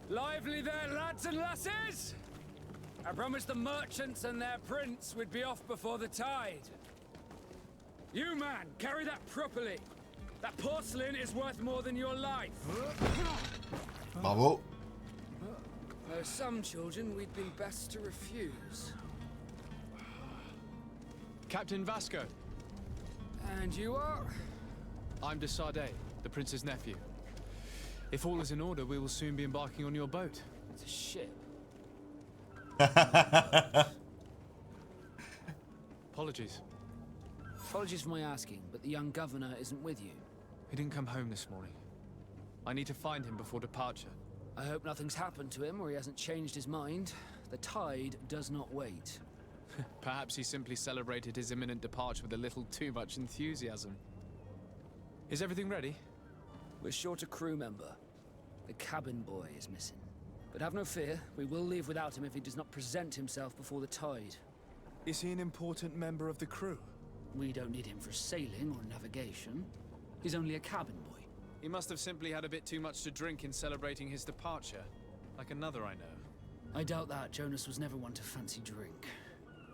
Lively there, lads and lasses! I promised the merchants and their prince we'd be off before the tide. You, man, carry that properly. That porcelain is worth more than your life. Bravo. There are some children we'd be best to refuse. Captain Vasco. And you are? I'm de Sardet, the prince's nephew. If all is in order, we will soon be embarking on your boat. It's a ship. Apologies. Apologies for my asking, but the young governor isn't with you. He didn't come home this morning. I need to find him before departure. I hope nothing's happened to him or he hasn't changed his mind. The tide does not wait. Perhaps he simply celebrated his imminent departure with a little too much enthusiasm. Is everything ready? We're short a crew member. The cabin boy is missing. But have no fear, we will leave without him if he does not present himself before the tide. Is he an important member of the crew? We don't need him for sailing or navigation. He's only a cabin boy. He must have simply had a bit too much to drink in celebrating his departure. Like another I know. I doubt that. Jonas was never one to fancy drink.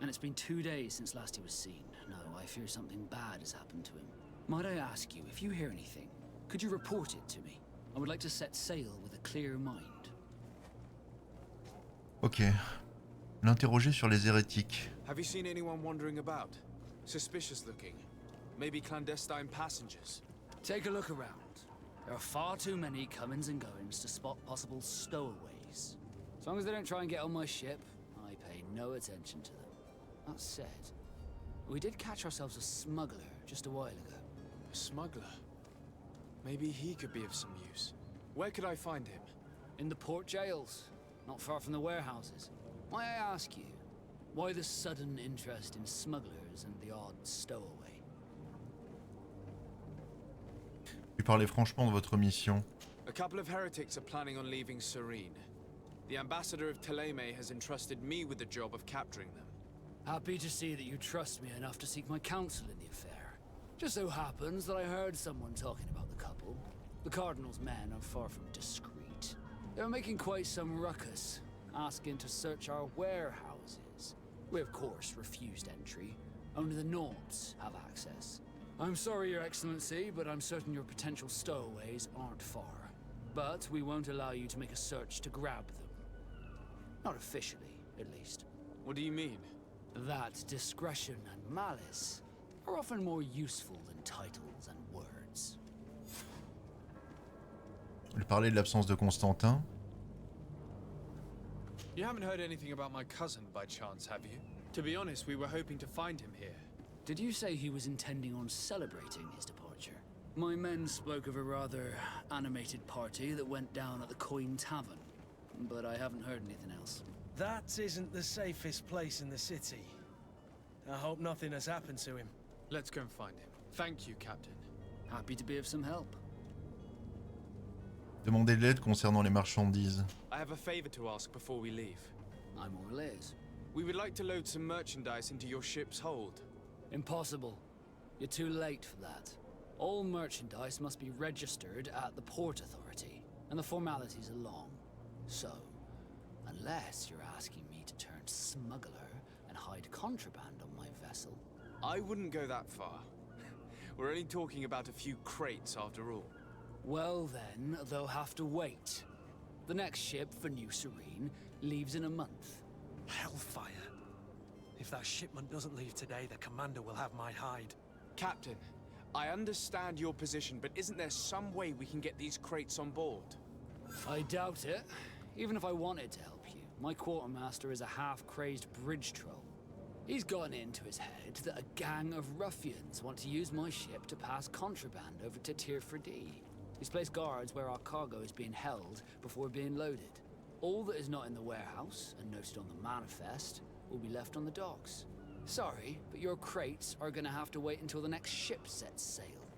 And it's been 2 days since last he was seen. No, I fear something bad has happened to him. Might I ask you, if you hear anything, could you report it to me? I would like to set sail with a clear mind. Ok. L'interroger sur les hérétiques. Have you seen anyone wandering about? Suspicious looking. Maybe clandestine passengers. Take a look around. There are far too many comings and goings to spot possible stowaways. As long as they don't try and get on my ship, I pay no attention to them. That said, we did catch ourselves a smuggler just a while ago. A smuggler? Maybe he could be of some use. Where could I find him? In the port jails, not far from the warehouses. May I ask you, why the sudden interest in smugglers and the odd stowaway? Puis parlez franchement de votre mission. A couple of heretics are planning on leaving Serene. The ambassador of Thélème has entrusted me with the job of capturing them. Happy to see that you trust me enough to seek my counsel in the affair. Just so happens that I heard someone talking about the couple. The Cardinal's men are far from discreet. They're making quite some ruckus, asking to search our warehouses. We, of course, refused entry. Only the Nords have access. I'm sorry, Your Excellency, but I'm certain your potential stowaways aren't far. But we won't allow you to make a search to grab them. Not officially, at least. What do you mean? that discretion and malice are often more useful than titles and words. Il parlait de l'absence de Constantin. You haven't heard anything about my cousin by chance, have you? To be honest, we were hoping to find him here. Did you say he was intending on celebrating his departure? My men spoke of a rather animated party that went down at the Coin Tavern, but I haven't heard anything else. That isn't the safest place in the city. I hope nothing has happened to him. Let's go and find him. Thank you, Captain. Happy to be of some help. Demandez de l'aide concernant les marchandises. I have a favor to ask before we leave. I'm all ears. We would like to load some merchandise into your ship's hold. Impossible. You're too late for that. All merchandise must be registered at the Port Authority, and the formalities are long. So, unless you're asking me to turn smuggler and hide contraband on my vessel. I wouldn't go that far. We're only talking about a few crates after all. Well then, they'll have to wait. The next ship for New Serene leaves in a month. Hellfire. If that shipment doesn't leave today, the commander will have my hide. Captain, I understand your position, but isn't there some way we can get these crates on board? I doubt it. Even if I wanted to help you, my quartermaster is a half-crazed bridge troll. He's gotten into his head that a gang of ruffians want to use my ship to pass contraband over to Tier 4D. He's placed guards where our cargo is being held before being loaded. All that is not in the warehouse and noted on the manifest will be left on the docks. Sorry, but your crates are gonna have to wait until the next ship sets sail.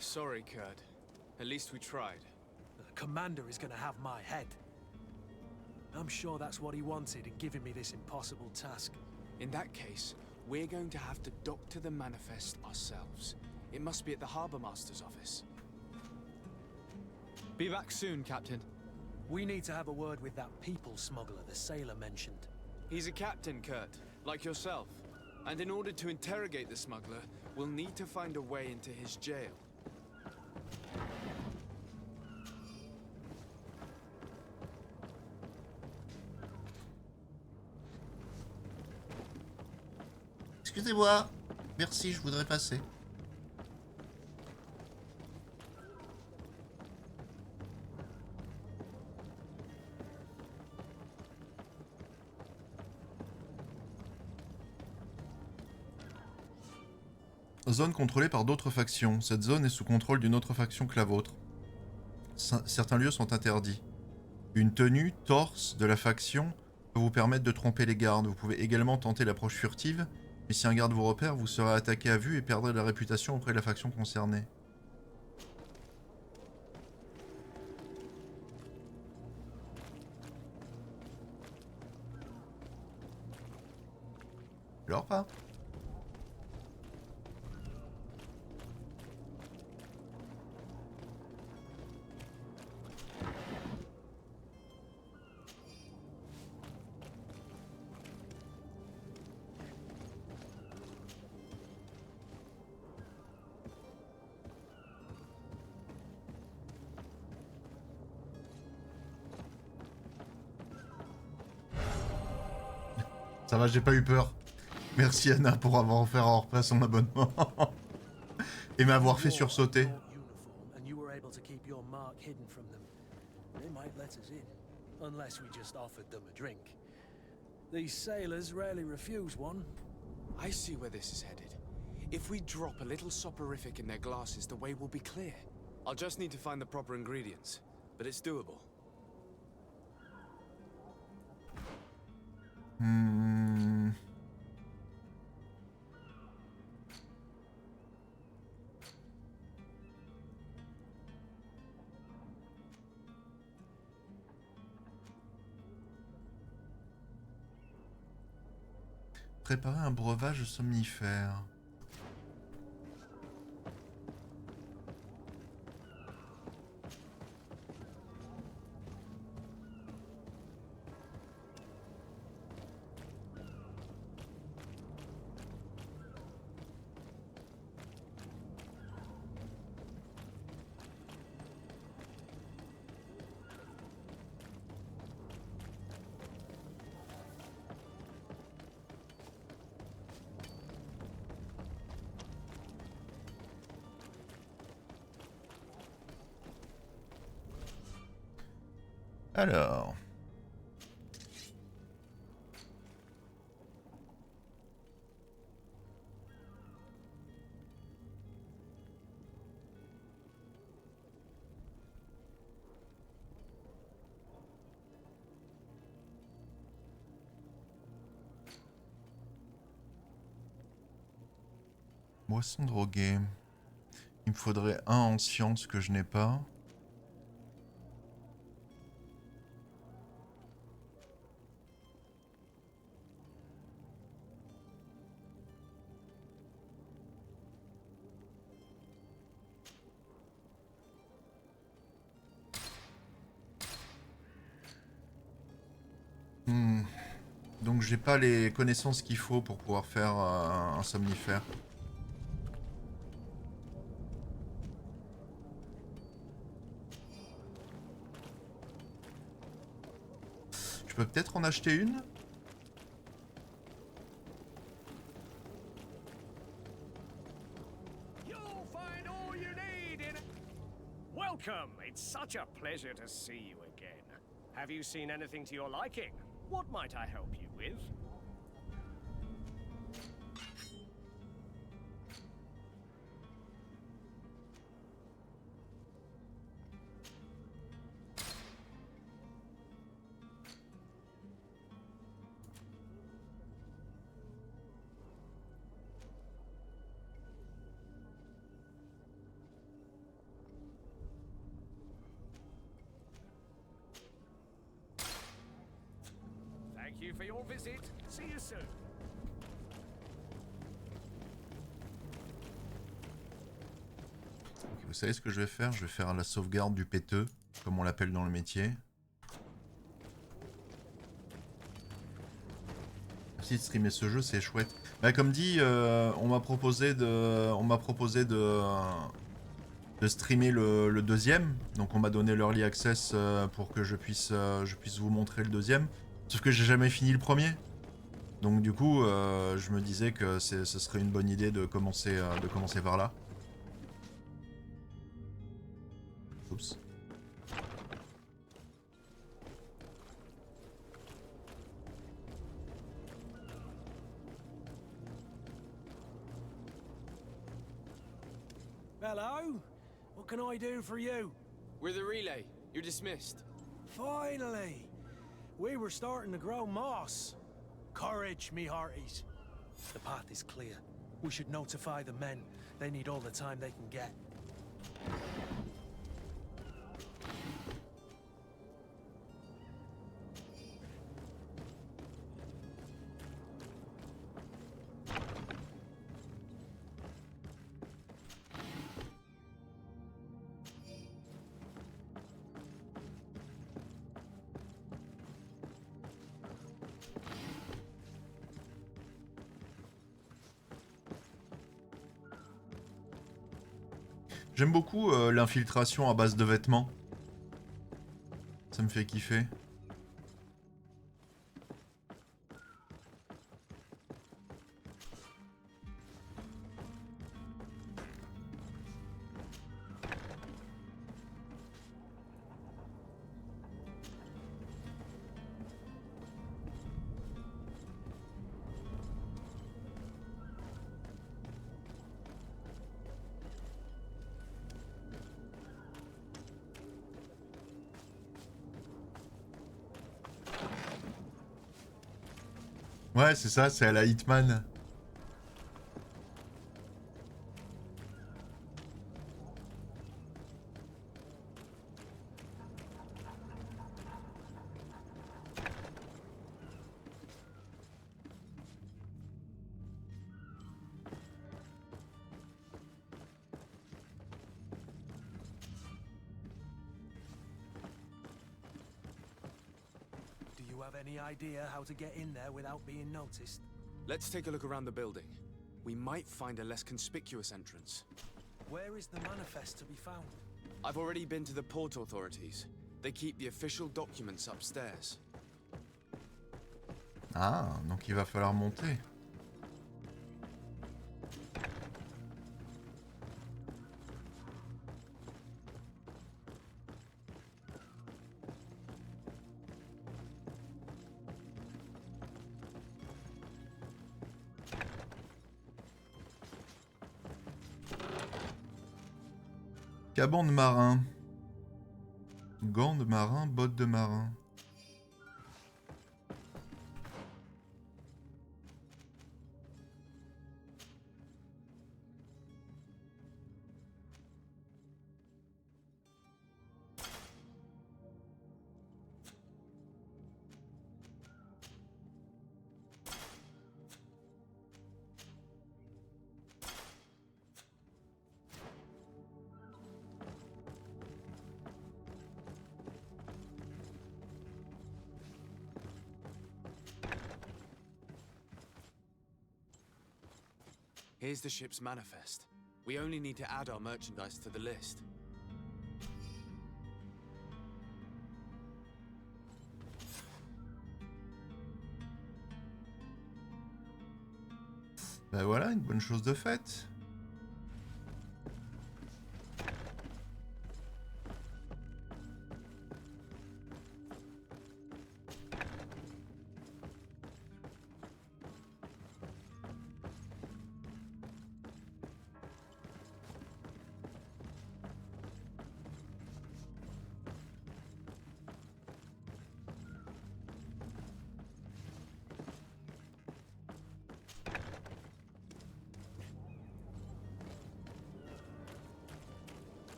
Sorry, Kurt. At least we tried. The commander is gonna have my head. I'm sure that's what he wanted in giving me this impossible task. In that case, we're going to have to dock to the manifest ourselves. It must be at the Harbour Master's office. Be back soon, Captain. We need to have a word with that people smuggler the sailor mentioned. He's a captain, Kurt, like yourself. And in order to interrogate the smuggler, we'll need to find a way into his jail. Excusez-moi. Merci, je voudrais passer. Zone contrôlée par d'autres factions. Cette zone est sous contrôle d'une autre faction que la vôtre. Certains lieux sont interdits. Une tenue, torse de la faction peut vous permettre de tromper les gardes. Vous pouvez également tenter l'approche furtive, mais si un garde vous repère, vous serez attaqué à vue et perdrez la réputation auprès de la faction concernée. Alors pas. Ça va, j'ai pas eu peur. Merci Anna pour avoir offert en repas son abonnement. Et m'avoir fait sursauter. Unless we just offered them a drink. These sailors rarely refuse one. I see where this is headed. If we drop a little soporific in their glasses, the way will be clear. I'll just need to find the proper ingredients, but it's doable. Préparer un breuvage somnifère. Alors. Boisson droguée. Il me faudrait un en science que je n'ai pas. Donc j'ai pas les connaissances qu'il faut pour pouvoir faire un somnifère. Je peux peut-être en acheter une? You'll find all you need in. Welcome. It's such a pleasure to see you again. Have you seen anything to your liking? What might I help you with? Thank you for your visit. See you soon. Ok, vous savez ce que je vais faire? Je vais faire la sauvegarde du péteux, comme on l'appelle dans le métier. Merci de streamer ce jeu, c'est chouette. Bah, comme dit, on m'a proposé de streamer le deuxième. Donc on m'a donné l'early access pour que je puisse vous montrer le deuxième. Sauf que j'ai jamais fini le premier. Donc du coup, je me disais que ce serait une bonne idée de commencer par là. Oups. Hello? What can I do for you? We're the relay. You're dismissed. Finally! We were starting to grow moss. Courage, me hearties. The path is clear. We should notify the men. They need all the time they can get. J'aime beaucoup l'infiltration à base de vêtements. Ça me fait kiffer. Ouais, c'est ça, c'est à la Hitman. Do you have any idea how to get in there without being noticed? Let's take a look around the building. We might find a less conspicuous entrance. Where is the manifest to be found? I've already been to the port authorities. They keep the official documents upstairs. Ah, donc il va falloir monter. Caban de marin. Gants de marin, bottes de marin. Here's the ship's manifest. We only need to add our merchandise to the list. Ben voilà, une bonne chose de faite.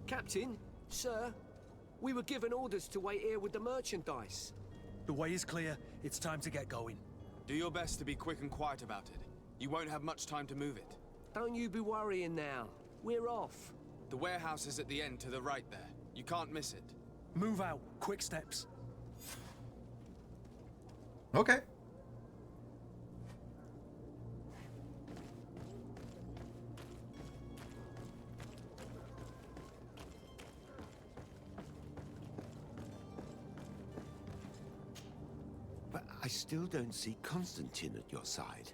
Captain, sir, we were given orders to wait here with the merchandise. The way is clear. It's time to get going. Do your best to be quick and quiet about it. You won't have much time to move it. Don't you be worrying now. We're off. The warehouse is at the end to the right there. You can't miss it. Move out. Quick steps. Ok. But I still don't see Constantine at your side.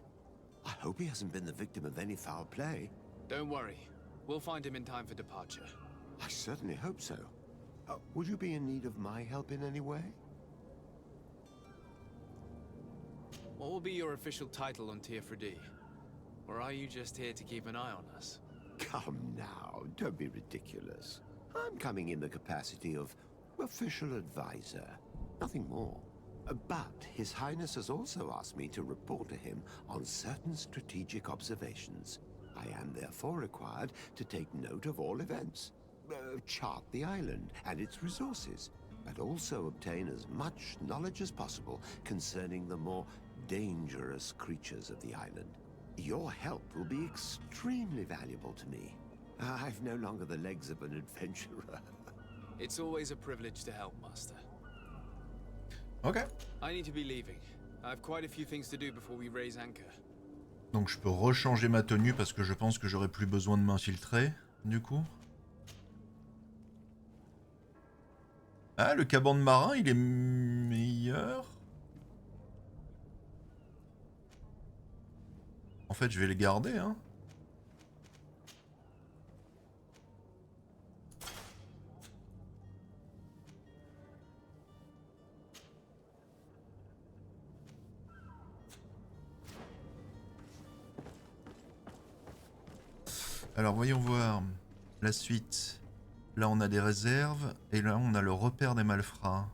I hope he hasn't been the victim of any foul play. Don't worry. We'll find him in time for departure. I certainly hope so. Would you be in need of my help in any way? What will be your official title on Tier 4D? Or are you just here to keep an eye on us? Come now, don't be ridiculous. I'm coming in the capacity of official advisor, nothing more. But His Highness has also asked me to report to him on certain strategic observations. I am therefore required to take note of all events, chart the island and its resources, but also obtain as much knowledge as possible concerning the more dangerous creatures of the island. Your help will be extremely valuable to me. I've no longer the legs of an adventurer. It's always a privilege to help, Master. Ok. I need to be leaving. I have quite a few things to do before we raise anchor. Donc je peux rechanger ma tenue parce que je pense que j'aurai plus besoin de m'infiltrer, du coup. Ah, le caban de marin, il est meilleur. En fait, je vais les garder, hein. Alors voyons voir la suite. Là on a des réserves et là on a le repère des malfrats.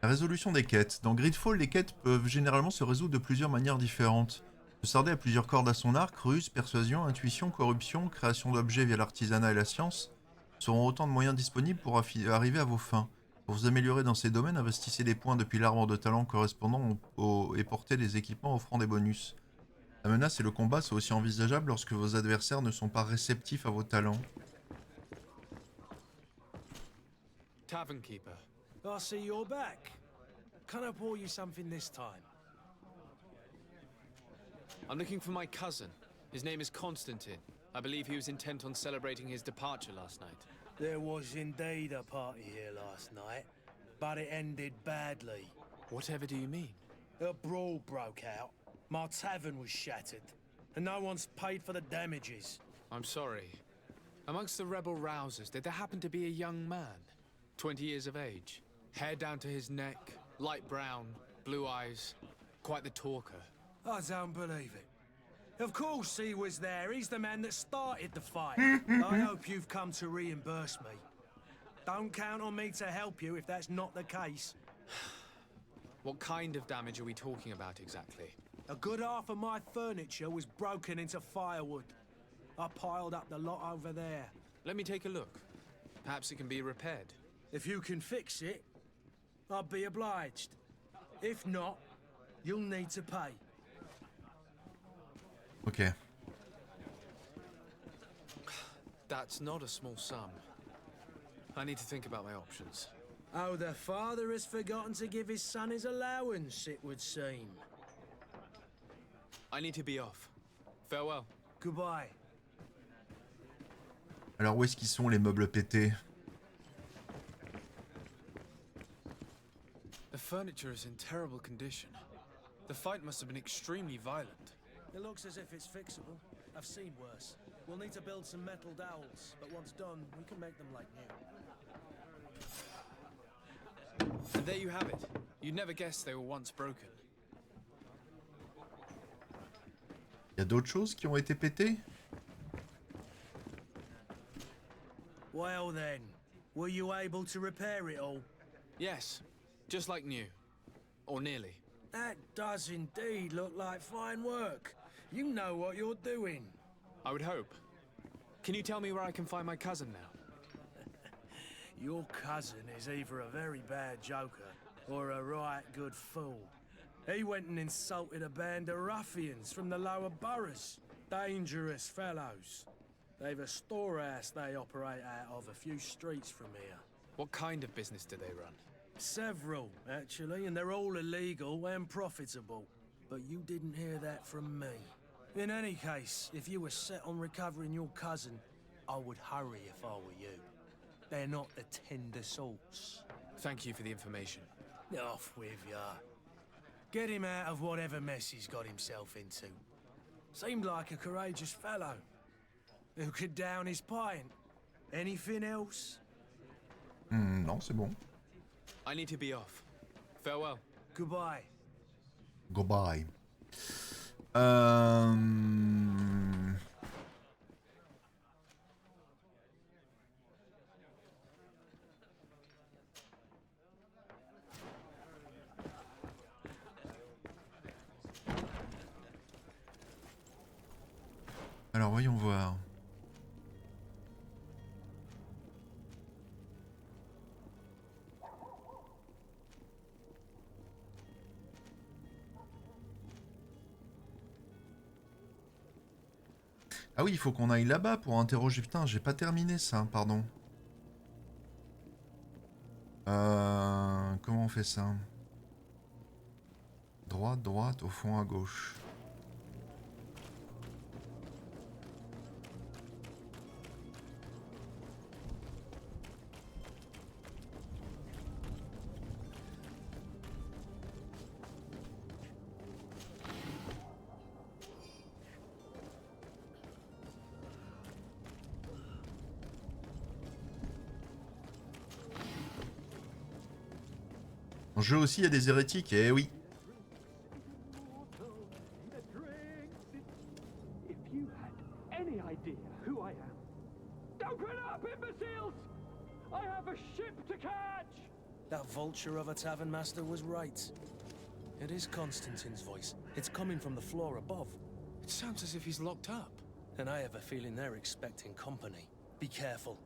La résolution des quêtes. Dans Greedfall, les quêtes peuvent généralement se résoudre de plusieurs manières différentes. Se sarder à plusieurs cordes à son arc, ruse, persuasion, intuition, corruption, création d'objets via l'artisanat et la science seront autant de moyens disponibles pour arriver à vos fins. Pour vous améliorer dans ces domaines, investissez des points depuis l'arbre de talent correspondant et portez des équipements offrant des bonus. La menace et le combat sont aussi envisageables lorsque vos adversaires ne sont pas réceptifs à vos talents. Tavern keeper. I see you're back. Can I pour you something this time? I'm looking for my cousin. His name is Constantine. I believe he was intent on celebrating his departure last night. There was indeed a party here last night, but it ended badly. Whatever do you mean? A brawl broke out. My tavern was shattered, and no one's paid for the damages. I'm sorry. Amongst the rebel rousers, did there happen to be a young man? 20 years of age. Hair down to his neck, light brown, blue eyes. Quite the talker. I don't believe it. Of course he was there. He's the man that started the fight. I hope you've come to reimburse me. Don't count on me to help you if that's not the case. What kind of damage are we talking about exactly? A good half of my furniture was broken into firewood. I piled up the lot over there. Let me take a look. Perhaps it can be repaired. If you can fix it, I'll be obliged. If not, you'll need to pay. Ok. That's not a small sum. I need to think about my options. Oh, the father has forgotten to give his son his allowance, it would seem. I need to be off. Farewell. Goodbye. Alors où est-ce qu'ils sont les meubles pétés? The furniture is in terrible condition. The fight must have been extremely violent. It looks as if it's fixable. I've seen worse. We'll need to build some metal dowels, but once done, we can make them like new. And there you have it. You'd never guess they were once broken. Il y a d'autres choses qui ont été pétées? Well then, were you able to repair it all? Yes, just like new. Or nearly. That does indeed look like fine work. You know what you're doing. I would hope. Can you tell me where I can find my cousin now? Your cousin is either a very bad joker or a right good fool. He went and insulted a band of ruffians from the lower boroughs. Dangerous fellows. They've a storehouse they operate out of a few streets from here. What kind of business do they run? Several, actually, and they're all illegal and profitable. But you didn't hear that from me. In any case, if you were set on recovering your cousin, I would hurry if I were you. They're not the tender sorts. Thank you for the information. Off with ya. Get him out of whatever mess he's got himself into. Seemed like a courageous fellow. Who could down his pint. Anything else? Non, c'est bon. I need to be off. Farewell. Goodbye. Goodbye. Alors voyons voir. Ah oui, il faut qu'on aille là-bas pour interroger... Putain, j'ai pas terminé ça, pardon. Comment on fait ça? Droite, droite, au fond à gauche. En jeu aussi, il y a des hérétiques, eh oui. That vulture of a tavern master was right. It is Constantine's voice. It's coming from the floor above. It sounds as if he's locked up. And I have a feeling they're expecting company. Be careful.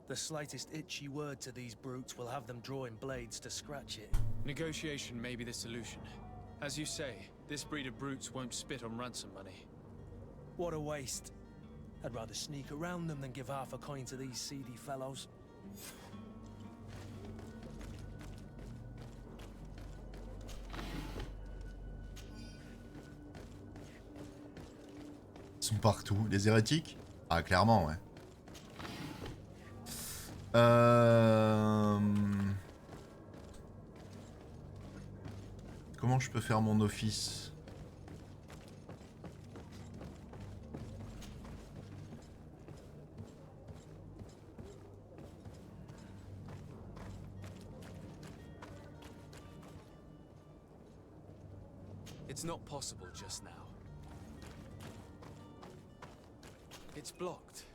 The slightest itchy word to these brutes will have them drawing blades to scratch it. Negotiation may be the solution. As you say, this breed of brutes won't spit on ransom money. What a waste. I'd rather sneak around them than give half a coin to these seedy fellows. Ils sont partout. Les hérétiques? Ah, clairement, ouais. Comment je peux faire mon office? It's not possible just now. It's blocked.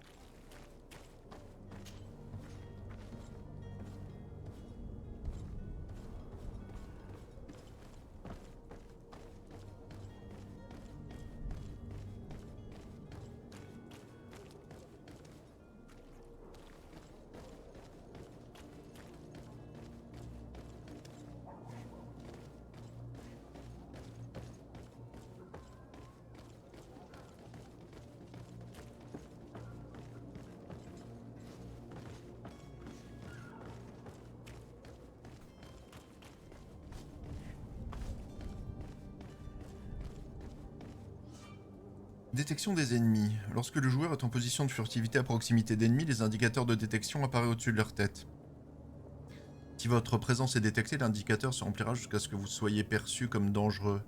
Détection des ennemis. Lorsque le joueur est en position de furtivité à proximité d'ennemis, les indicateurs de détection apparaissent au-dessus de leur tête. Si votre présence est détectée, l'indicateur se remplira jusqu'à ce que vous soyez perçu comme dangereux,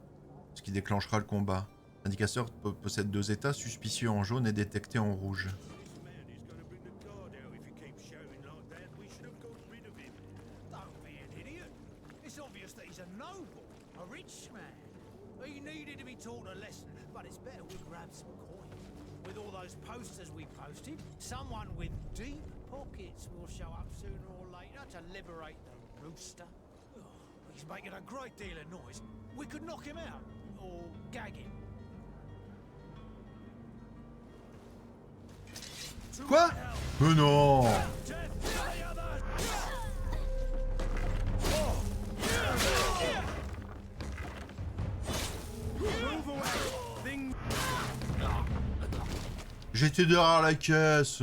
ce qui déclenchera le combat. L'indicateur possède 2 états, suspicieux en jaune et détecté en rouge. Posters we posted, someone with deep pockets will show up sooner or later to liberate the rooster. Oh, he's making a great deal of noise. We could knock him out, or gag him. Quoi? Mais non! J'étais derrière la caisse.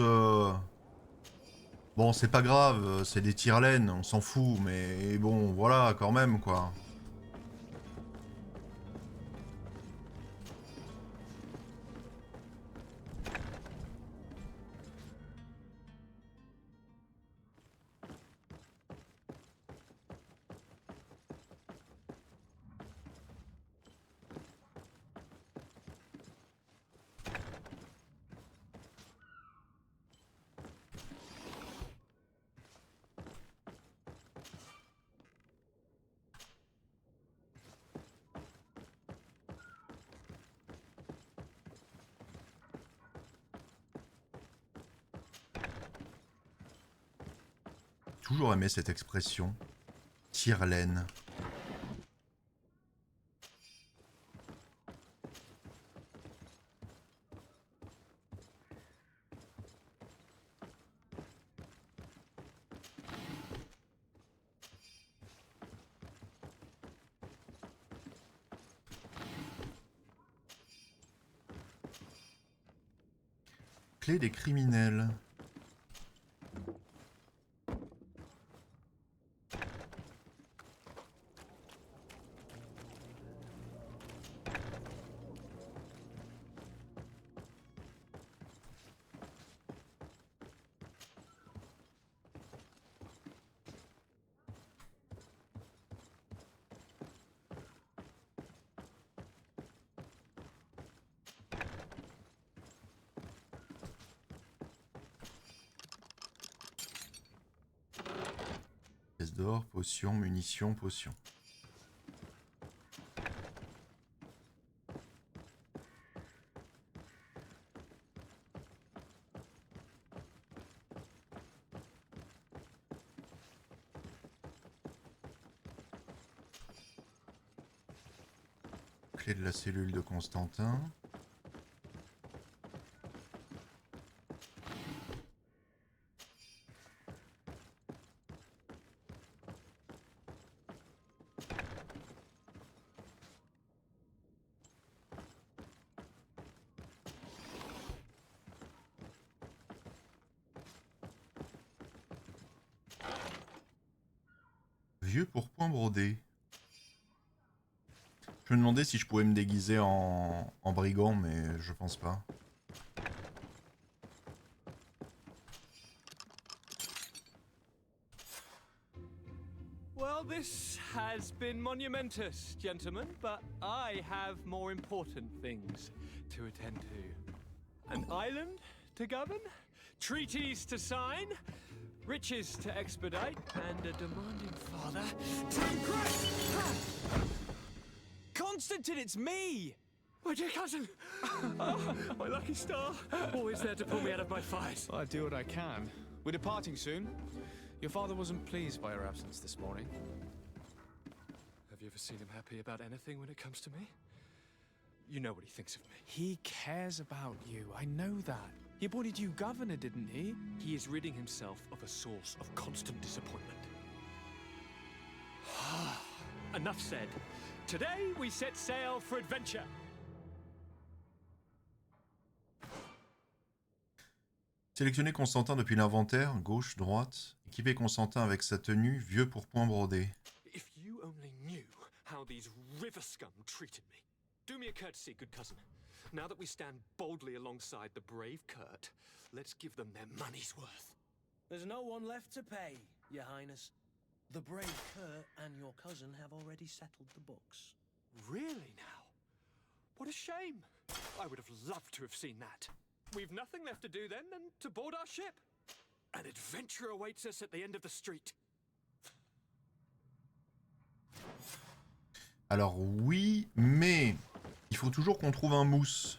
Bon, c'est pas grave, c'est des tire-laines, on s'en fout, mais bon, voilà, quand même, quoi. Toujours aimé cette expression. Tire-laine. Clé des criminels. Pièce d'or, potion, munitions, potion. Clé de la cellule de Constantin. vieux pourpoint brodé. Je me demandais si je pouvais me déguiser en brigand, mais je pense pas. Well, this has been monumentous, gentlemen, but I have more important things to attend to. An island to govern, treaties to sign, riches to expedite, and a demanding father to impress. Constantine, it's me! My dear cousin! Oh, my lucky star! Always there to pull me out of my fight. I do what I can. We're departing soon. Your father wasn't pleased by our absence this morning. Have you ever seen him happy about anything when it comes to me? You know what he thinks of me. He cares about you, I know that. He appointed you governor, didn't he? He is ridding himself of a source of constant disappointment. Enough said. Today we set sail for adventure. Sélectionnez Constantin depuis l'inventaire, gauche, droite. Équipez Constantin avec sa tenue, vieux pourpoint brodé. If you only knew how these river scum treated me. Do me a courtesy, good cousin. Now that we stand boldly alongside the brave Kurt, let's give them their money's worth. There's no one left to pay, Your Highness. The brave Kurt and your cousin have already settled the books. Really now? What a shame. I would have loved to have seen that. We've nothing left to do then than to board our ship. An adventure awaits us at the end of the street. Alors oui, mais il faut toujours qu'on trouve un mousse.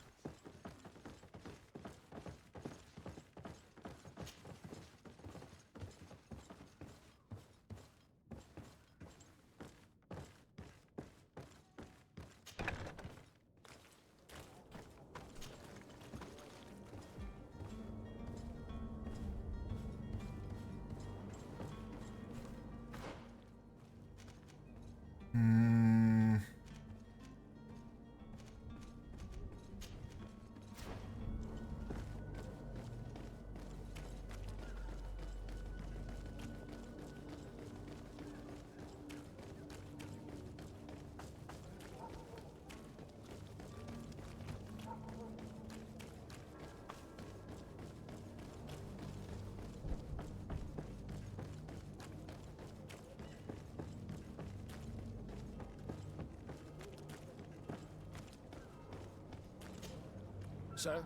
Sir?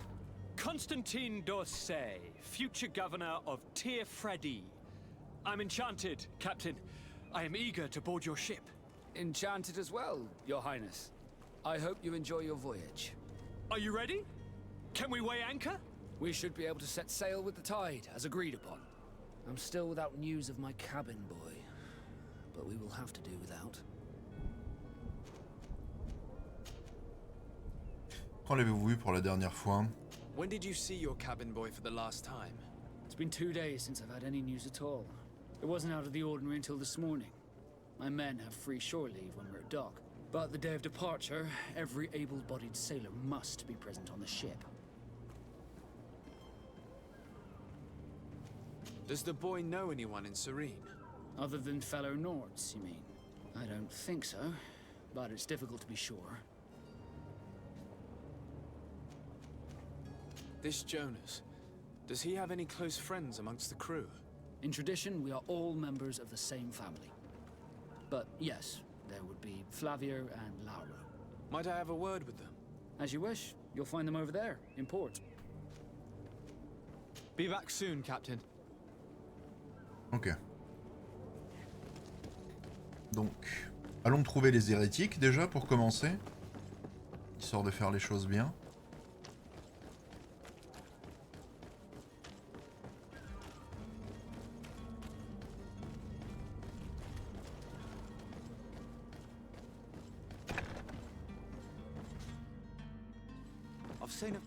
Constantine d'Orsay, future governor of Tir Freddy. I'm enchanted, Captain. I am eager to board your ship. Enchanted as well, Your Highness. I hope you enjoy your voyage. Are you ready? Can we weigh anchor? We should be able to set sail with the tide, as agreed upon. I'm still without news of my cabin boy, but we will have to do without. Quand l'avez-vous vu pour la dernière fois? When did you see your cabin boy for the last time? It's been 2 days since I've had any news at all. It wasn't out of the ordinary until this morning. My men have free shore leave when we're at dock. But the day of departure, every able-bodied sailor must be present on the ship. Does the boy know anyone in Serene? Other than fellow Nords, you mean? I don't think so, but it's difficult to be sure. This Jonas, does he have any close friends amongst the crew? In tradition, we are all members of the same family. But yes, there would be Flavier and Lauro. Might I have a word with them? As you wish. You'll find them over there, in port. Be back soon, Captain. Ok. Donc, allons trouver les hérétiques déjà pour commencer. Histoire de faire les choses bien. I've seen him.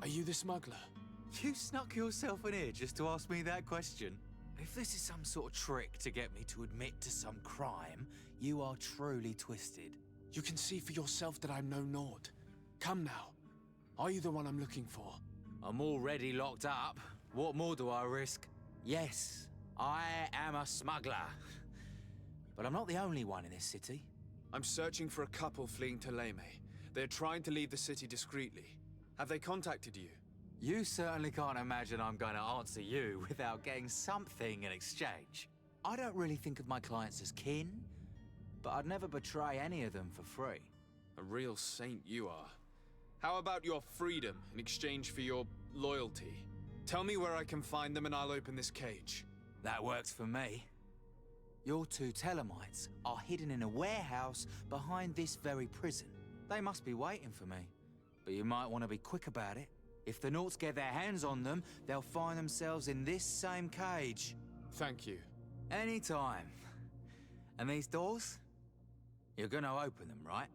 Are you the smuggler? You snuck yourself in here just to ask me that question? If this is some sort of trick to get me to admit to some crime, you are truly twisted. You can see for yourself that I'm no Nord. Come now. Are you the one I'm looking for? I'm already locked up. What more do I risk? Yes, I am a smuggler. but I'm not the only one in this city. I'm searching for a couple fleeing to Leme. They're trying to leave the city discreetly. Have they contacted you? You certainly can't imagine I'm going to answer you without getting something in exchange. I don't really think of my clients as kin, but I'd never betray any of them for free. A real saint you are. How about your freedom in exchange for your loyalty? Tell me where I can find them and I'll open this cage. That works for me. Your two Telemites are hidden in a warehouse behind this very prison. They must be waiting for me, but you might want to be quick about it. If the Nauts get their hands on them, they'll find themselves in this same cage. Thank you. Anytime. And these doors? You're gonna open them, right?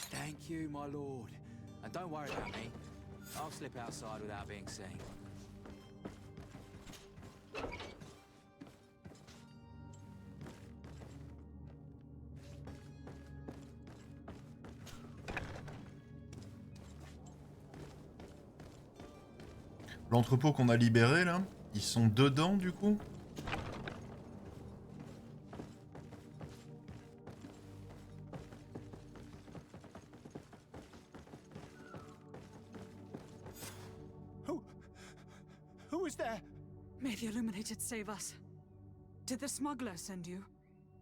Thank you, my lord. And don't worry about me. I'll slip outside without being seen. L'entrepôt qu'on a libéré là, ils sont dedans du coup? Who is there? May the Illuminated save us. Did the smuggler send you?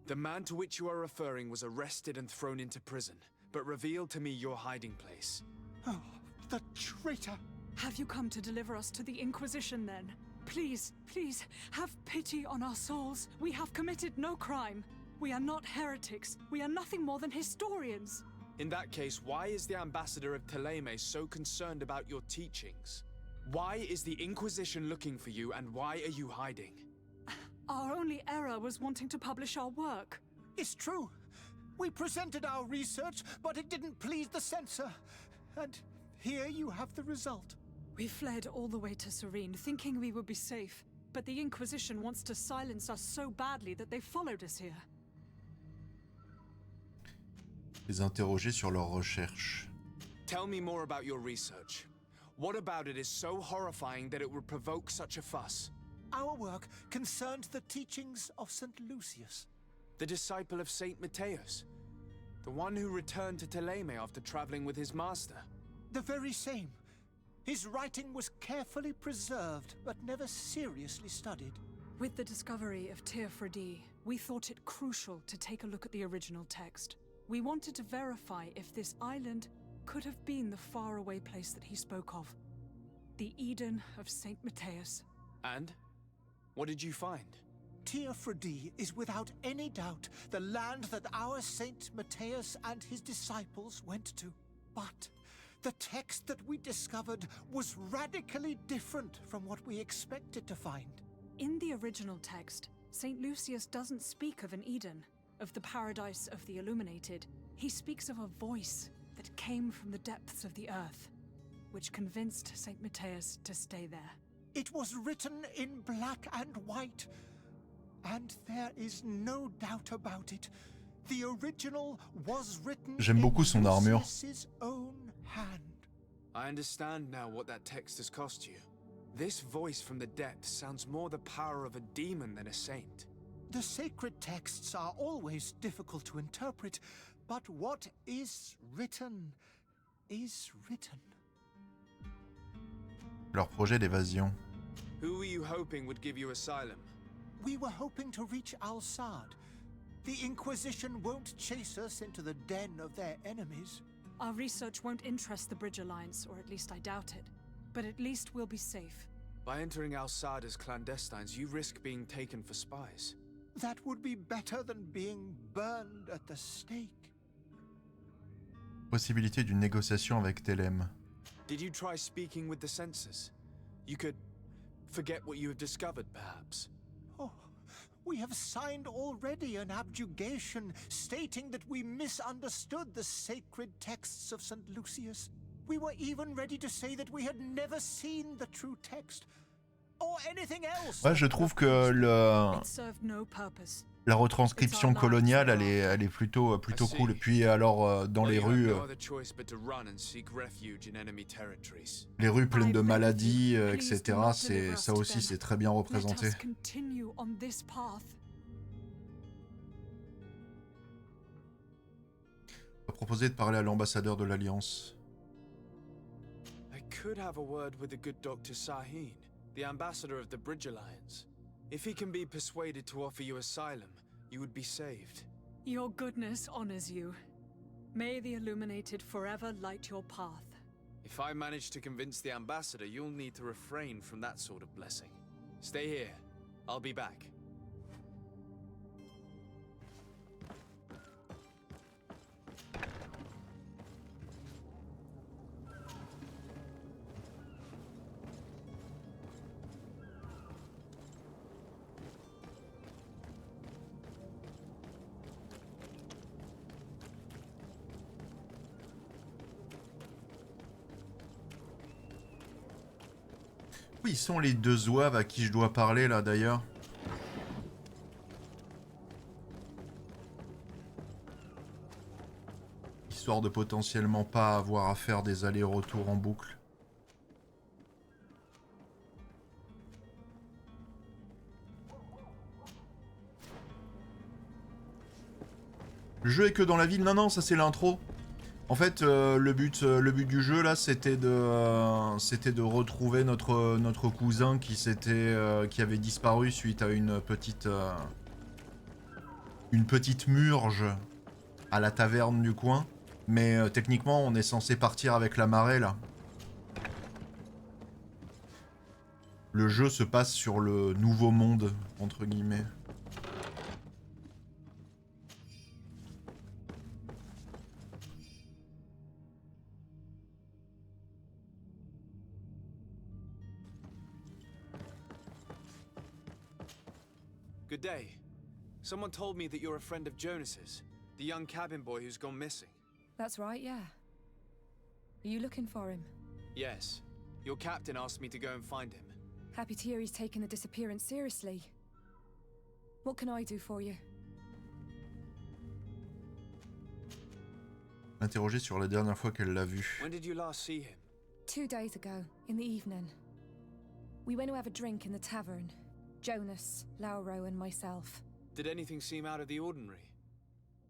The man to which you are referring was arrested and thrown into prison, but revealed to me your hiding place. Oh, the traitor! Have you come to deliver us to the Inquisition then? Please, please, have pity on our souls. We have committed no crime. We are not heretics. We are nothing more than historians. In that case, why is the ambassador of Teleme so concerned about your teachings? Why is the Inquisition looking for you, and why are you hiding? Our only error was wanting to publish our work. It's true. We presented our research, but it didn't please the censor. And here you have the result. We fled all the way to Serene, thinking we would be safe. But the Inquisition wants to silence us so badly that they followed us here. Les interroger sur leurs recherches. Tell me more about your research. What about it is so horrifying that it would provoke such a fuss? Our work concerned the teachings of St. Lucius. The disciple of Saint Matthias? The one who returned to Teleme after traveling with his master? The very same. His writing was carefully preserved, but never seriously studied. With the discovery of Teofredi, we thought it crucial to take a look at the original text. We wanted to verify if this island could have been the faraway place that he spoke of. The Eden of Saint Matthias. And? What did you find? Teofredi is without any doubt the land that our Saint Matthias and his disciples went to. But the text that we discovered was radically different from what we expected to find. In the original text, St. Lucius doesn't speak of an Eden, of the paradise of the Illuminated. He speaks of a voice that came from the depths of the earth, which convinced St. Matthias to stay there. It was written in black and white, and there is no doubt about it. The original was written J'aime beaucoup son armure. Lucius's own hand. I understand now what that text has cost you. This voice from the depths sounds more the power of a demon than a saint. The sacred texts are always difficult to interpret, but what is written is written. Leur projet d'évasion. Who were you hoping would give you asylum? We were hoping to reach Al-Sad. The Inquisition won't chase us into the den of their enemies. Our research won't interest the Bridge Alliance, or at least I doubt it. But at least we'll be safe. By entering Al-Sad as clandestines, you risk being taken for spies. That would be better than being burned at the stake. Possibilité d'une négociation avec Telem. Did you try speaking with the censors? You could forget what you have discovered, perhaps. Oh, we have signed already an abjugation stating that we misunderstood the sacred texts of St. Lucius. We were even ready to say that we had never seen the true text, or anything else. Ouais, je trouve que le... It served no purpose. La retranscription coloniale, elle est plutôt cool. Et puis alors, dans les rues pleines de maladies, etc., ça aussi, c'est très bien représenté. On va proposer de parler à l'ambassadeur de l'Alliance. I could have a word with the good Dr. Sahin, the ambassador of the Bridge Alliance. If he can be persuaded to offer you asylum, you would be saved. Your goodness honors you. May the Illuminated forever light your path. If I manage to convince the ambassador, you'll need to refrain from that sort of blessing. Stay here. I'll be back. Où ils sont les deux zouaves à qui je dois parler là d'ailleurs? Histoire de potentiellement pas avoir à faire des allers-retours en boucle. Le jeu est que dans la ville? Non, non, ça c'est l'intro. En fait, le but du jeu là, c'était de retrouver notre cousin qui avait disparu suite à une petite murge à la taverne du coin. Mais techniquement, on est censé partir avec la marée là. Le jeu se passe sur le nouveau monde entre guillemets. Good day. Someone told me that you're a friend of Jonas's, the young cabin boy who's gone missing. That's right, yeah. Are you looking for him? Yes. Your captain asked me to go and find him. Happy to hear he's taken the disappearance seriously. What can I do for you? Interrogé sur la dernière fois qu'elle l'a vu. When did you last see him? 2 days ago, in the evening. We went to have a drink in the tavern. Jonas, Lauro, and myself. Did anything seem out of the ordinary?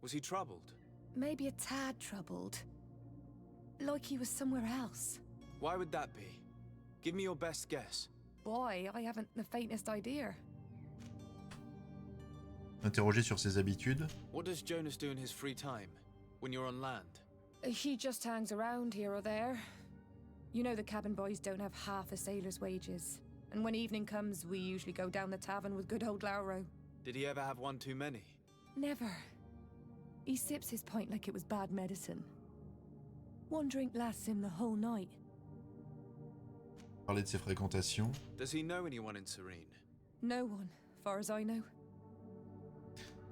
Was he troubled? Maybe a tad troubled. Like he was somewhere else. Why would that be? Give me your best guess. Boy, I haven't the faintest idea. Interrogé sur ses habitudes. What does Jonas do in his free time, when you're on land? He just hangs around here or there. You know the cabin boys don't have half a sailor's wages. And when evening comes, we usually go down the tavern with good old Lauro. Did he ever have one too many? Never. He sips his pint like it was bad medicine. One drink lasts him the whole night. Parler de ses fréquentations. Does he know anyone in Serene? No one, far as I know.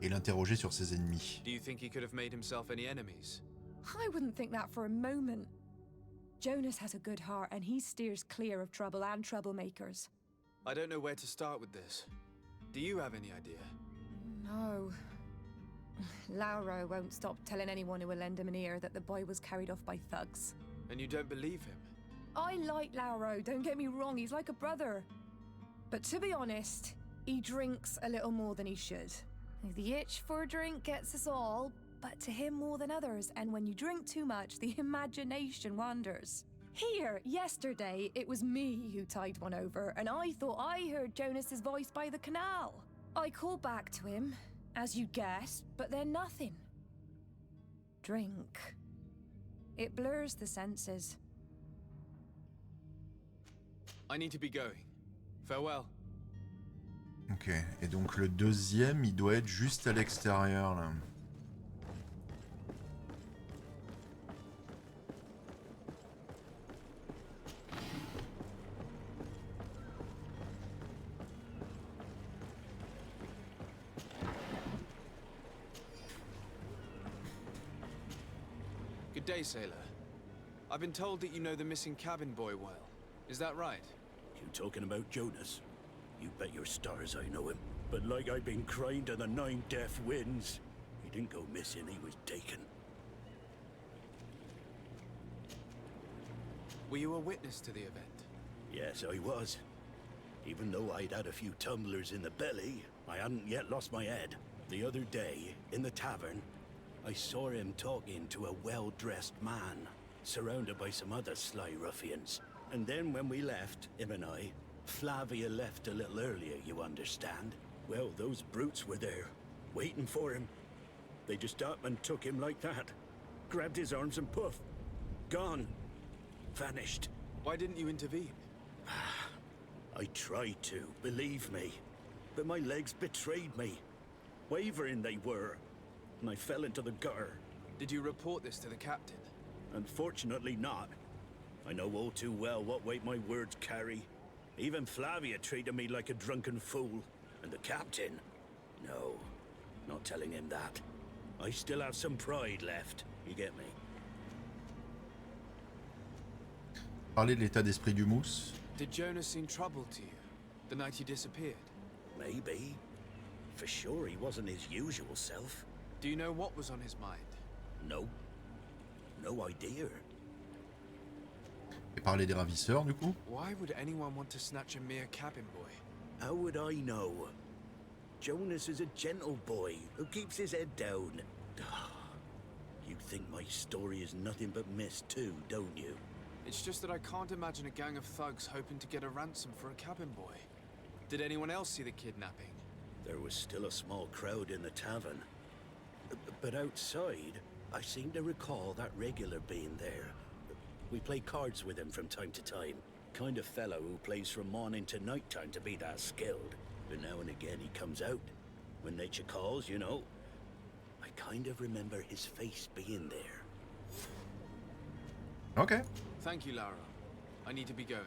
Et l'interroger sur ses ennemis. Do you think he could have made himself any enemies? I wouldn't think that for a moment. Jonas has a good heart and he steers clear of trouble and troublemakers. I don't know where to start with this. Do you have any idea? No. Lauro won't stop telling anyone who will lend him an ear that the boy was carried off by thugs. And you don't believe him? I like Lauro, don't get me wrong, he's like a brother. But to be honest, he drinks a little more than he should. The itch for a drink gets us all, but to him more than others, and when you drink too much, the imagination wanders. Here, yesterday, it was me who tied one over, and I thought I heard Jonas's voice by the canal. I called back to him, as you guessed, but then nothing. Drink. It blurs the senses. I need to be going. Farewell. Ok, et donc le deuxième, il doit être juste à l'extérieur là. Good day, sailor. I've been told that you know the missing cabin boy well. Is that right? You talking about Jonas? You bet your stars I know him. But like I've been crying to the 9 deaf winds, he didn't go missing, he was taken. Were you a witness to the event? Yes, I was. Even though I'd had a few tumblers in the belly, I hadn't yet lost my head. The other day, in the tavern, I saw him talking to a well-dressed man, surrounded by some other sly ruffians. And then when we left, him and I, Flavia left a little earlier, you understand? Well, those brutes were there, waiting for him. They just up and took him like that. Grabbed his arms and poof. Gone. Vanished. Why didn't you intervene? I tried to, believe me. But my legs betrayed me. Wavering they were. And I fell into the gutter. Did you report this to the captain? Unfortunately not. I know all too well what weight my words carry. Even Flavia treated me like a drunken fool. And the captain? No, not telling him that. I still have some pride left, you get me? Parler de l'état d'esprit du mousse. Did Jonas seem troubled to you, the night he disappeared? Maybe. For sure he wasn't his usual self. Do you know what was on his mind? No. No idea. Et parler des ravisseurs, du coup? Why would anyone want to snatch a mere cabin boy? How would I know? Jonas is a gentle boy who keeps his head down. You think my story is nothing but mist too, don't you? It's just that I can't imagine a gang of thugs hoping to get a ransom for a cabin boy. Did anyone else see the kidnapping? There was still a small crowd in the tavern. But outside, I seem to recall that regular being there. We play cards with him from time to time. Kind of fellow who plays from morning to night time to be that skilled. But now and again he comes out. When nature calls, you know. I kind of remember his face being there. Okay. Thank you, Lara. I need to be going.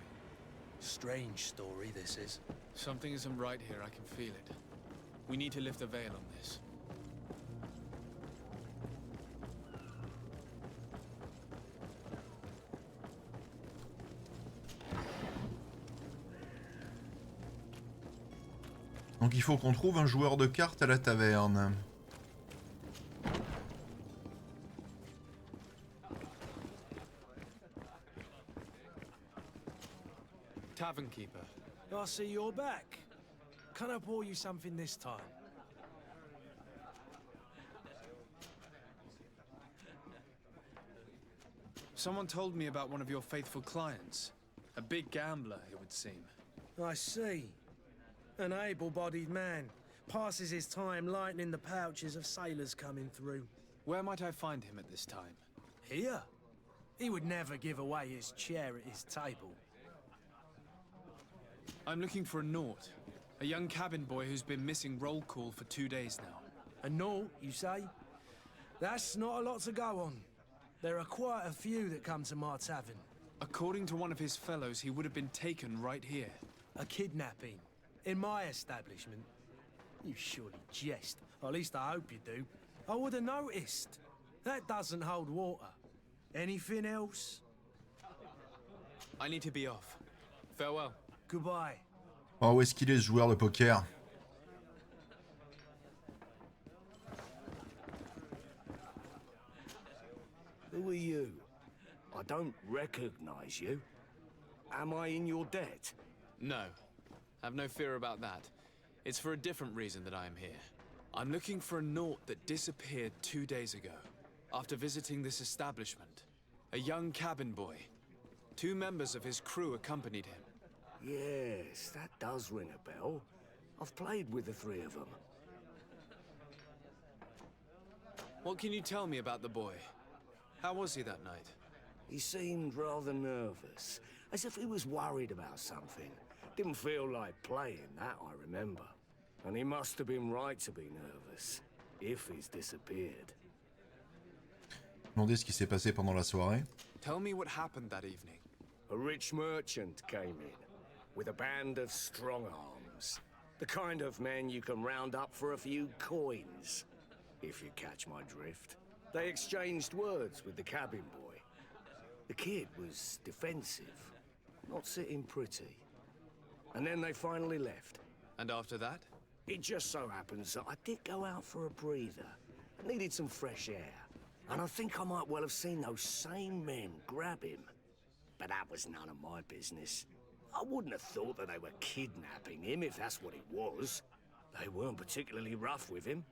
Strange story, this is. Something isn't right here, I can feel it. We need to lift the veil on this. Donc il faut qu'on trouve un joueur de cartes à la taverne. Tavern keeper. I see you're back. Can I pour you something this time? Someone told me about one of your faithful clients. A big gambler, it would seem. I see. An able-bodied man. Passes his time lightening the pouches of sailors coming through. Where might I find him at this time? Here? He would never give away his chair at his table. I'm looking for a Naut. A young cabin boy who's been missing roll call for 2 days now. A Naut, you say? That's not a lot to go on. There are quite a few that come to my tavern. According to one of his fellows, he would have been taken right here. A kidnapping? In my establishment? You surely jest. Or at least I hope you do. I would have noticed. That doesn't hold water. Anything else? I need to be off. Farewell. Goodbye. Oh, où est-ce qu'il est ce joueur de poker? Who are you? I don't recognize you. Am I in your debt? No. Have no fear about that. It's for a different reason that I am here. I'm looking for a Naut that disappeared 2 days ago, after visiting this establishment. A young cabin boy. 2 members of his crew accompanied him. Yes, that does ring a bell. I've played with the 3 of them. What can you tell me about the boy? How was he that night? He seemed rather nervous, as if he was worried about something. Didn't feel like playing, that I remember. And he must have been right to be nervous, if he's disappeared. Demandez ce qui s'est passé pendant la soirée. Tell me what happened that evening. A rich merchant came in, with a band of strong arms. The kind of men you can round up for a few coins, if you catch my drift. They exchanged words with the cabin boy. The kid was defensive, not sitting pretty. And then they finally left. And after that? It just so happens that I did go out for a breather. I needed some fresh air. And I think I might well have seen those same men grab him. But that was none of my business. I wouldn't have thought that they were kidnapping him, if that's what it was. They weren't particularly rough with him.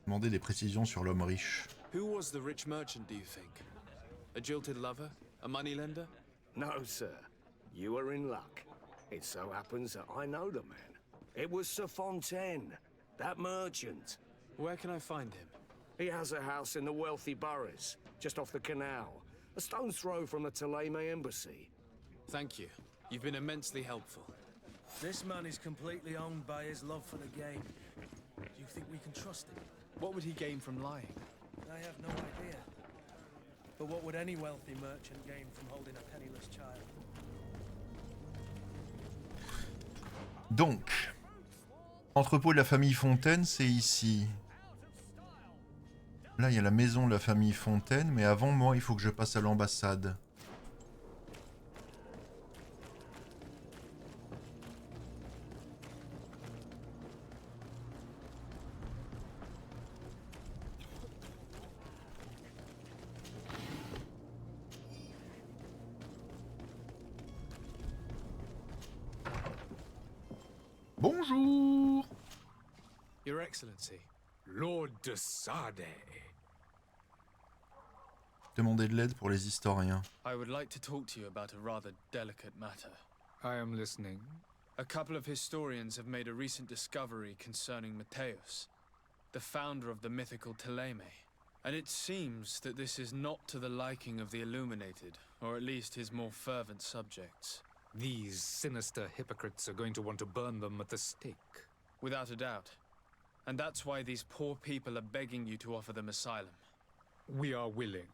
Demander des précisions sur l'homme riche. Who was the rich merchant, do you think? A jilted lover? A moneylender? No, sir. You are in luck. It so happens that I know the man. It was Sir Fontaine, that merchant. Where can I find him? He has a house in the wealthy boroughs, just off the canal. A stone's throw from the Thélème embassy. Thank you. You've been immensely helpful. This man is completely owned by his love for the game. Do you think we can trust him? What would he gain from lying? I have no idea. But what would any wealthy merchant gain from holding a penniless child? Donc, entrepôt de la famille Fontaine, c'est ici. Là, il y a la maison de la famille Fontaine, mais avant, moi, il faut que je passe à l'ambassade. Bonjour. Your Excellency. Lord de Sade. Demandez de l'aide pour les historiens. I would like to talk to you about a rather delicate matter. I am listening. A couple of historians have made a recent discovery concerning Matthäus, the founder of the mythical Thélème. And it seems that this is not to the liking of the Illuminated, or at least his more fervent subjects. These sinister hypocrites are going to want to burn them at the stake. Without a doubt. And that's why these poor people are begging you to offer them asylum. We are willing.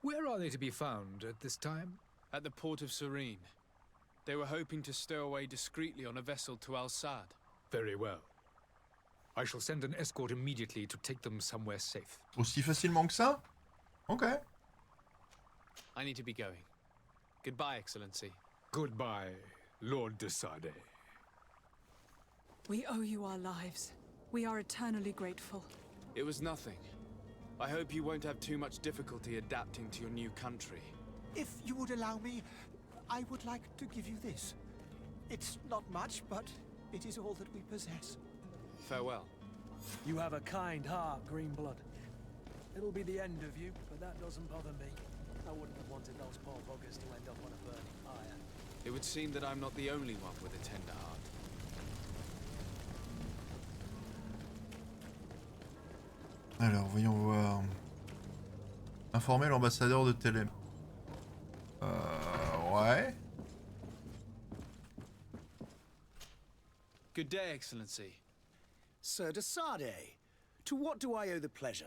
Where are they to be found at this time? At the port of Serene. They were hoping to stow away discreetly on a vessel to Al-Sad. Very well. I shall send an escort immediately to take them somewhere safe. Aussi facilement que ça? Ok. I need to be going. Goodbye, Excellency. Goodbye, Lord de Sade. We owe you our lives. We are eternally grateful. It was nothing. I hope you won't have too much difficulty adapting to your new country. If you would allow me, I would like to give you this. It's not much, but it is all that we possess. Farewell. You have a kind heart, Greenblood. It'll be the end of you, but that doesn't bother me. I wouldn't have wanted those poor buggers to end up on a burning pyre. It would seem that I'm not the only one with a tender heart. Alors, voyons voir. Informer l'ambassadeur de Thélème. Ouais. Good day, Excellency. Sir de Sade, to what do I owe the pleasure?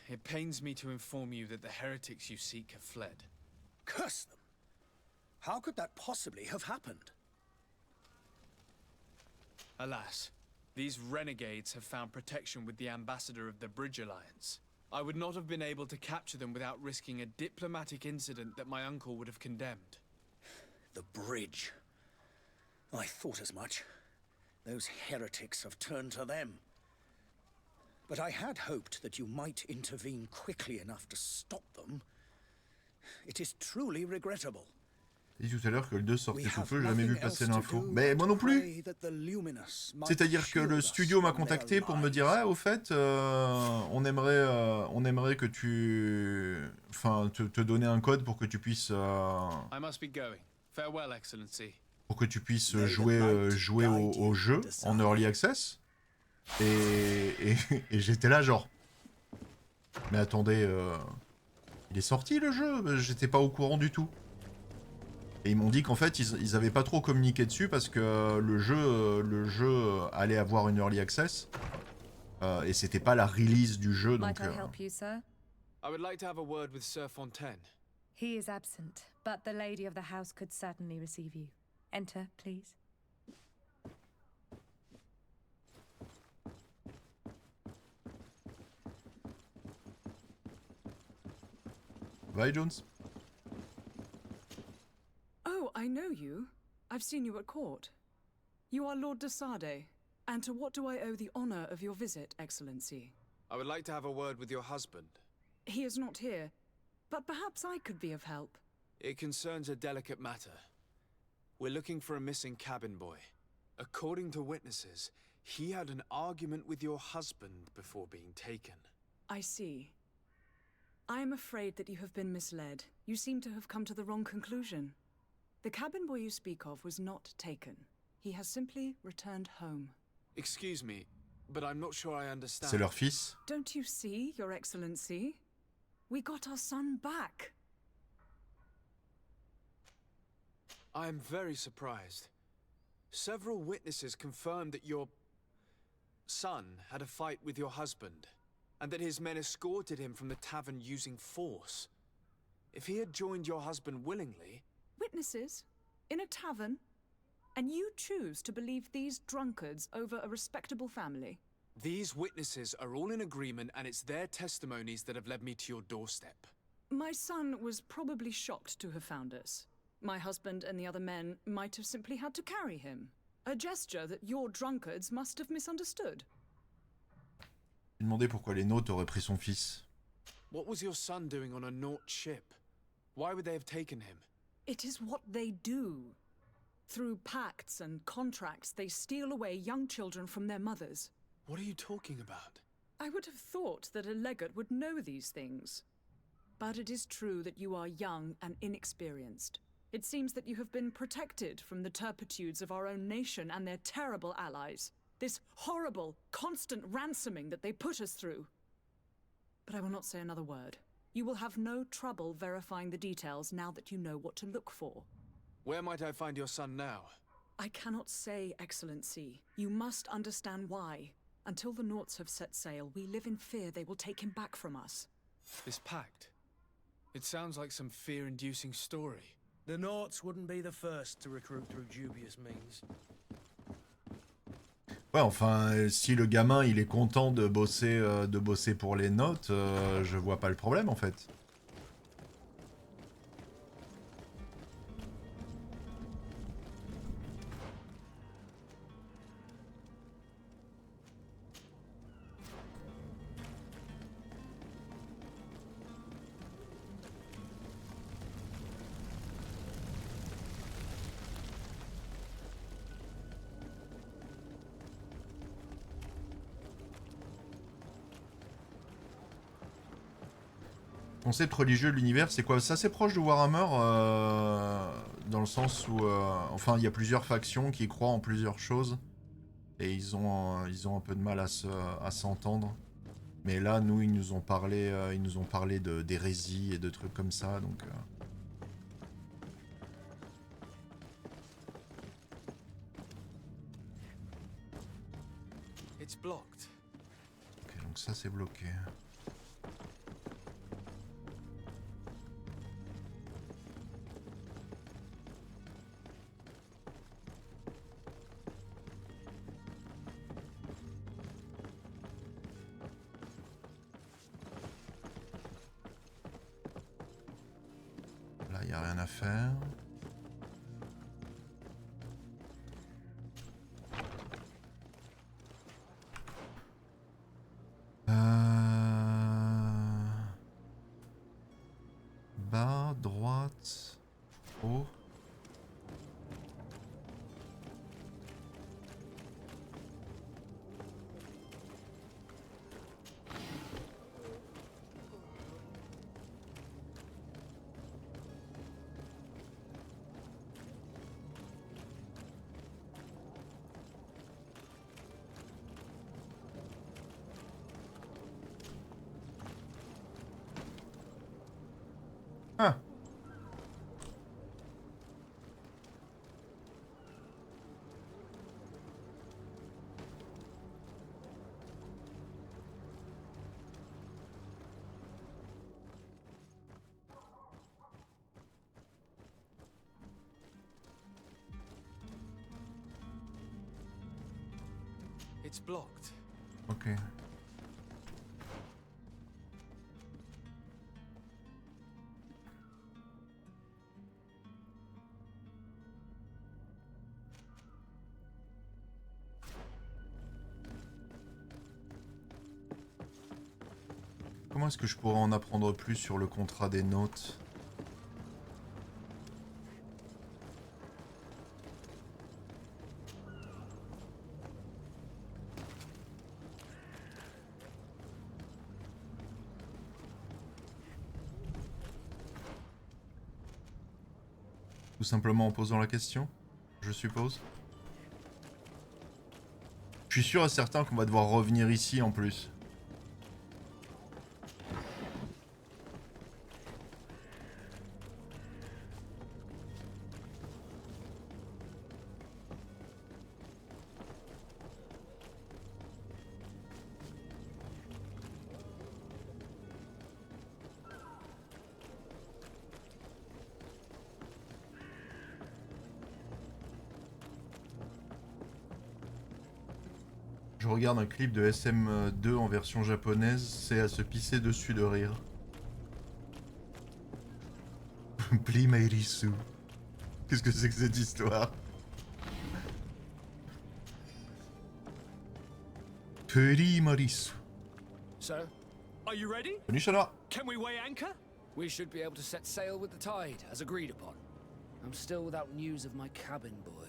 It pains me to inform you that the heretics you seek have fled. Curse them! How could that possibly have happened? Alas, these renegades have found protection with the ambassador of the Bridge Alliance. I would not have been able to capture them without risking a diplomatic incident that my uncle would have condemned. The bridge. I thought as much. Those heretics have turned to them. But I had hoped that you might intervene quickly enough to stop them. It is truly regrettable. J'ai dit tout à l'heure que le 2 sortait sous feu, j'ai jamais vu passer l'info. Mais moi non plus. C'est-à-dire que le studio m'a contacté pour me dire ah au fait on aimerait que tu te donner un code pour que tu puisses I must be going. Farewell, Excellency. pour que tu puisses jouer au jeu en early access. Et j'étais là genre mais attendez il est sorti le jeu, j'étais pas au courant du tout. Et ils m'ont dit qu'en fait ils avaient pas trop communiqué dessus parce que le jeu allait avoir une early access et c'était pas la release du jeu donc. Might I help you, sir? I would like to have a word with Sir Fontaine. He is absent, but the lady of the house could certainly receive you. Enter, please. Bye Jones. you. I've seen you at court. You are Lord de Sade. And to what do I owe the honor of your visit, Excellency? I would like to have a word with your husband. He is not here, but perhaps I could be of help. It concerns a delicate matter. We're looking for a missing cabin boy. According to witnesses, he had an argument with your husband before being taken. I see. I am afraid that you have been misled. You seem to have come to the wrong conclusion. The cabin boy you speak of was not taken. He has simply returned home. Excuse me, but I'm not sure I understand. C'est leur fils? Don't you see, Your Excellency? We got our son back. I am very surprised. Several witnesses confirmed that your son had a fight with your husband, and that his men escorted him from the tavern using force. If he had joined your husband willingly... Witnesses? In a tavern? And you choose to believe these drunkards over a respectable family? These witnesses are all in agreement, and it's their testimonies that have led me to your doorstep. My son was probably shocked to have found us. My husband and the other men might have simply had to carry him. A gesture that your drunkards must have misunderstood. Il demandait pourquoi les Nautes auraient pris son fils. What was your son doing on a Naut ship? Why would they have taken him? It is what they do. Through pacts and contracts, they steal away young children from their mothers. What are you talking about? I would have thought that a legate would know these things. But it is true that you are young and inexperienced. It seems that you have been protected from the turpitudes of our own nation and their terrible allies. This horrible, constant ransoming that they put us through. But I will not say another word. You will have no trouble verifying the details now that you know what to look for. Where might I find your son now? I cannot say, Excellency. You must understand why. Until the Nauts have set sail, we live in fear they will take him back from us. This pact? It sounds like some fear-inducing story. The Nauts wouldn't be the first to recruit through dubious means. Ouais, enfin, si le gamin il est content de bosser pour les Nautes, je vois pas le problème en fait. Concept religieux de l'univers, c'est quoi? C'est assez proche de Warhammer, dans le sens où, enfin, il y a plusieurs factions qui croient en plusieurs choses, et ils ont un peu de mal à s'entendre. Mais là, nous, ils nous ont parlé d'hérésie et de trucs comme ça, donc. It's blocked. Ok, donc ça c'est bloqué. Là, il n'y a rien à faire. Bas, droite, haut. Ah. It's blocked. Ok. Comment est-ce que je pourrais en apprendre plus sur le contrat des notes? Tout simplement en posant la question, je suppose. Je suis sûr et certain qu'on va devoir revenir ici en plus. Je regarde un clip de SM2 en version japonaise, c'est à se pisser dessus de rire. Pli Mairisu. Qu'est-ce que c'est que cette histoire? Pli Mairisu. So, are you ready? Konnichiwa. Can we weigh anchor? We should be able to set sail with the tide, as agreed upon. I'm still without news of my cabin boy,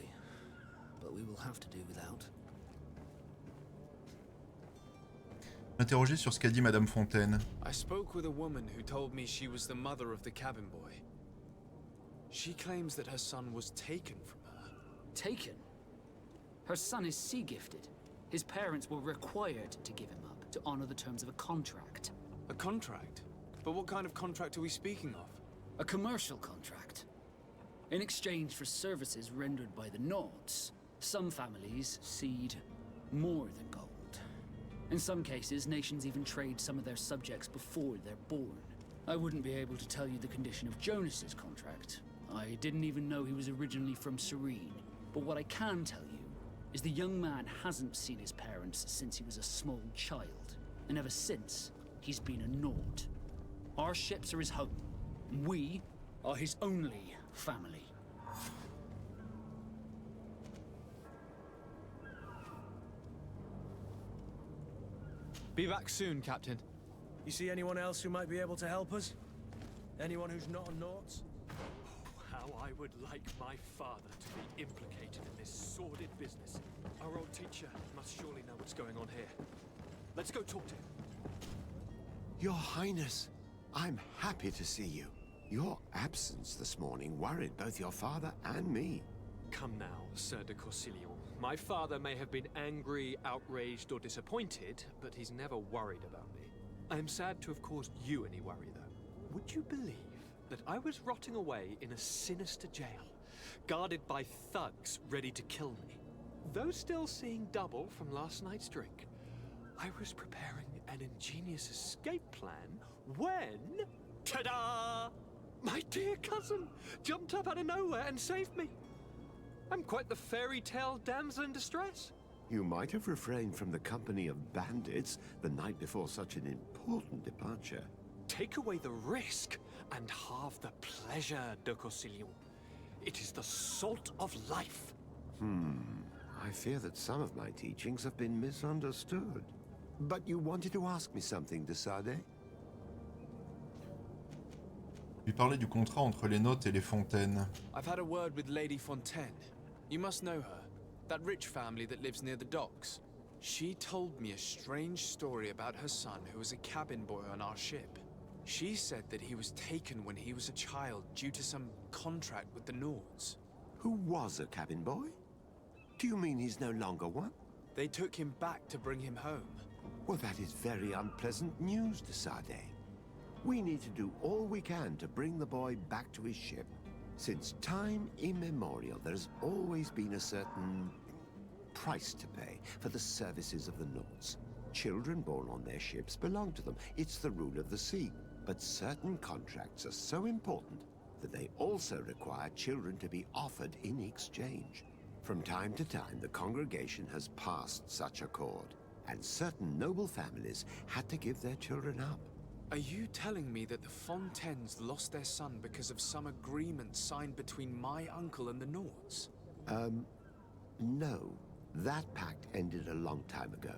but we will have to do without. Interrogé sur ce qu'a dit Madame Fontaine. I spoke with a woman who told me she was the mother of the cabin boy. She claims that her son was taken from her. Taken? Her son is sea gifted. His parents were required to give him up to honor the terms of a contract. A contract? But what kind of contract are we speaking of? A commercial contract. In exchange for services rendered by the Nords, some families cede more than gold. In some cases, nations even trade some of their subjects before they're born. I wouldn't be able to tell you the condition of Jonas's contract. I didn't even know he was originally from Serene. But what I can tell you is the young man hasn't seen his parents since he was a small child. And ever since, he's been a Nord. Our ships are his home. We are his only family. Be back soon, Captain. You see anyone else who might be able to help us? Anyone who's not a Nauts? How I would like my father to be implicated in this sordid business. Our old teacher must surely know what's going on here. Let's go talk to him. Your Highness, I'm happy to see you. Your absence this morning worried both your father and me. Come now, Sir de Corsilion. My father may have been angry, outraged, or disappointed, but he's never worried about me. I am sad to have caused you any worry, though. Would you believe that I was rotting away in a sinister jail, guarded by thugs ready to kill me? Though still seeing double from last night's drink, I was preparing an ingenious escape plan when... ta-da! My dear cousin jumped up out of nowhere and saved me. I'm quite the fairy tale damsel in distress. You might have refrained from the company of bandits the night before such an important departure. Take away the risk and halve the pleasure, de Corsilion. It is the salt of life. I fear that some of my teachings have been misunderstood. But you wanted to ask me something, de Sade? Lui parler du contrat entre les notes et les fontaines. I've had a word with Lady Fontaine. You must know her. That rich family that lives near the docks. She told me a strange story about her son who was a cabin boy on our ship. She said that he was taken when he was a child due to some contract with the Nords. Who was a cabin boy? Do you mean he's no longer one? They took him back to bring him home. Well, that is very unpleasant news, de Sade. We need to do all we can to bring the boy back to his ship. Since time immemorial, there's always been a certain price to pay for the services of the Nords. Children born on their ships belong to them. It's the rule of the sea. But certain contracts are so important that they also require children to be offered in exchange. From time to time, the congregation has passed such accord, and certain noble families had to give their children up. Are you telling me that the Fontaines lost their son because of some agreement signed between my uncle and the Nords? No. That pact ended a long time ago.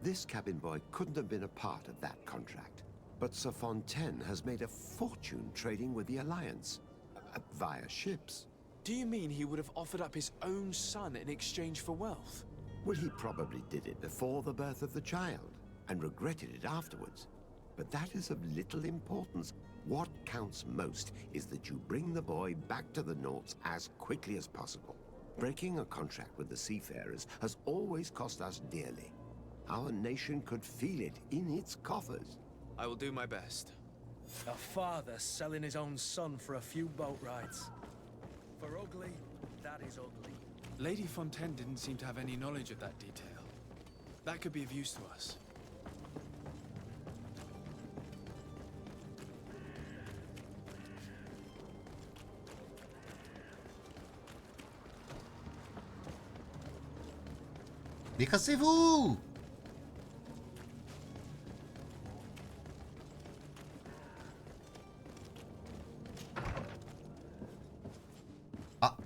This cabin boy couldn't have been a part of that contract. but Sir Fontaine has made a fortune trading with the Alliance, via ships. Do you mean he would have offered up his own son in exchange for wealth? Well, he probably did it before the birth of the child, and regretted it afterwards. But that is of little importance. What counts most is that you bring the boy back to the Nauts as quickly as possible. Breaking a contract with the seafarers has always cost us dearly. Our nation could feel it in its coffers. I will do my best. A father selling his own son for a few boat rides. For ugly, that is ugly. Lady Fontaine didn't seem to have any knowledge of that detail. That could be of use to us. Mais cassez-vous! Ah.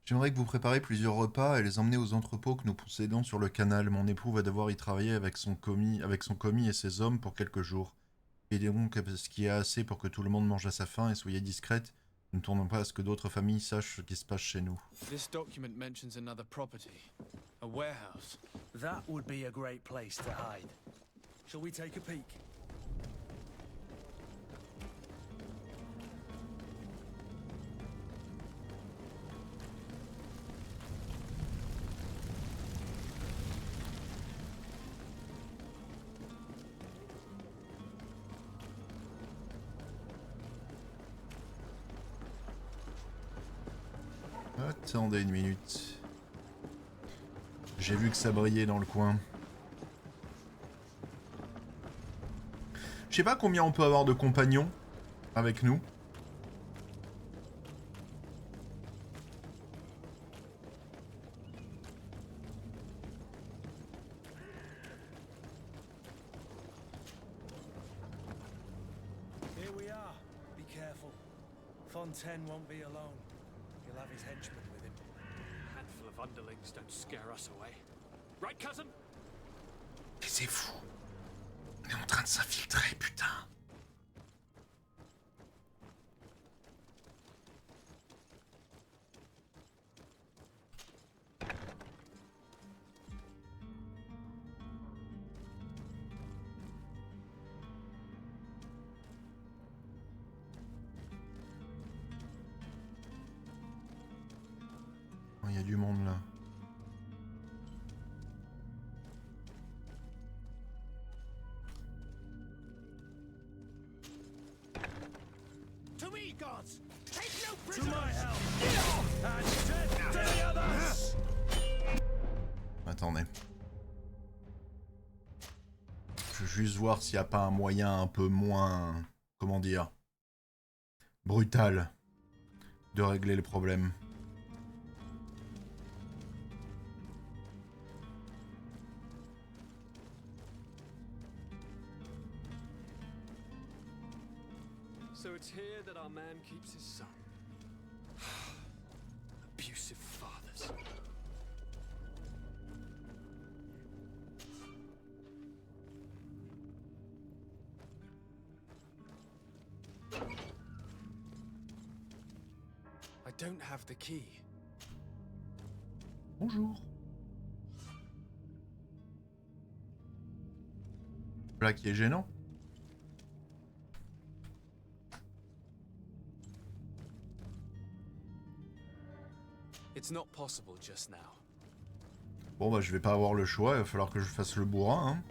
J'aimerais que vous prépariez plusieurs repas et les emmenez aux entrepôts que nous possédons sur le canal. Mon époux va devoir y travailler avec son commis et ses hommes pour quelques jours. Et donc ce qui est assez pour que tout le monde mange à sa faim et soyez discrète. Ne tournons pas à ce que d'autres familles sachent ce qui se passe chez nous. This document mentions another property, a warehouse. That would be a great place to hide. Shall we take a peek? Attendez une minute. J'ai vu que ça brillait dans le coin. Je sais pas combien on peut avoir de compagnons avec nous. Here we are. Be careful. Fontaine won't be alone. He'll have his henchmen with him. Handful of underlings don't scare us away. Right, cousin? Mais c'est fou. On est en train de s'infiltrer, putain. Il y a du monde là. To me, gods! Take no To prisoners! my help! And death to the others! Attendez. Je veux juste voir s'il n'y a pas un moyen un peu moins... Comment dire? Brutal. De régler le problème. So it's here that our man keeps his son. Abusive fathers. I don't have the key. Bonjour. Là qui est gênant. It's not possible just now. Bon bah je vais pas avoir le choix, il va falloir que je fasse le bourrin, hein.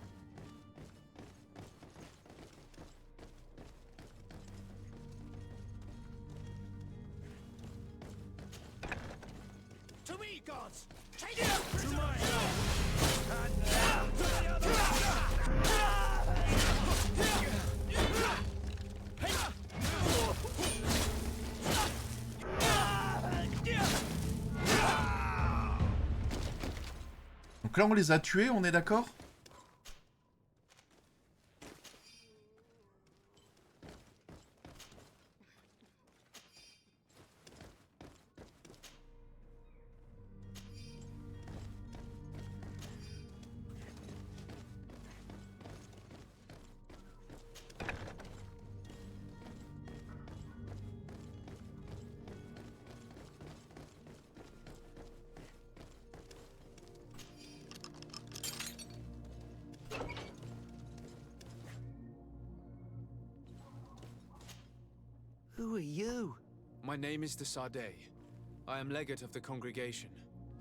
To me, gods! Take no prisoners! Donc là on les a tués, on est d'accord? Who are you? My name is de Sardet. I am legate of the congregation.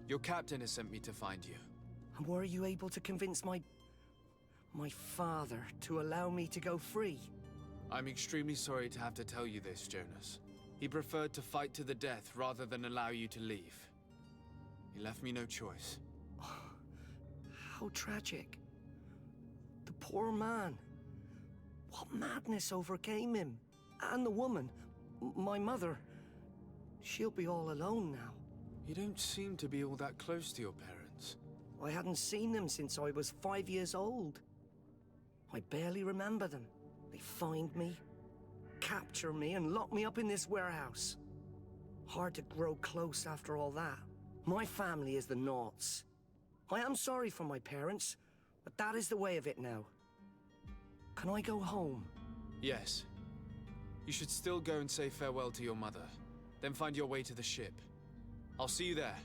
Your captain has sent me to find you. And were you able to convince my father to allow me to go free? I'm extremely sorry to have to tell you this, Jonas. He preferred to fight to the death rather than allow you to leave. He left me no choice. How tragic. The poor man. What madness overcame him? And the woman, my mother. She'll be all alone now. You don't seem to be all that close to your parents. I hadn't seen them since I was 5 years old. I barely remember them. They find me, capture me, and lock me up in this warehouse. Hard to grow close after all that. My family is the Noughts. I am sorry for my parents, but that is the way of it now. Can I go home? Yes. You should still go and say farewell to your mother. Then find your way to the ship. I'll see you there.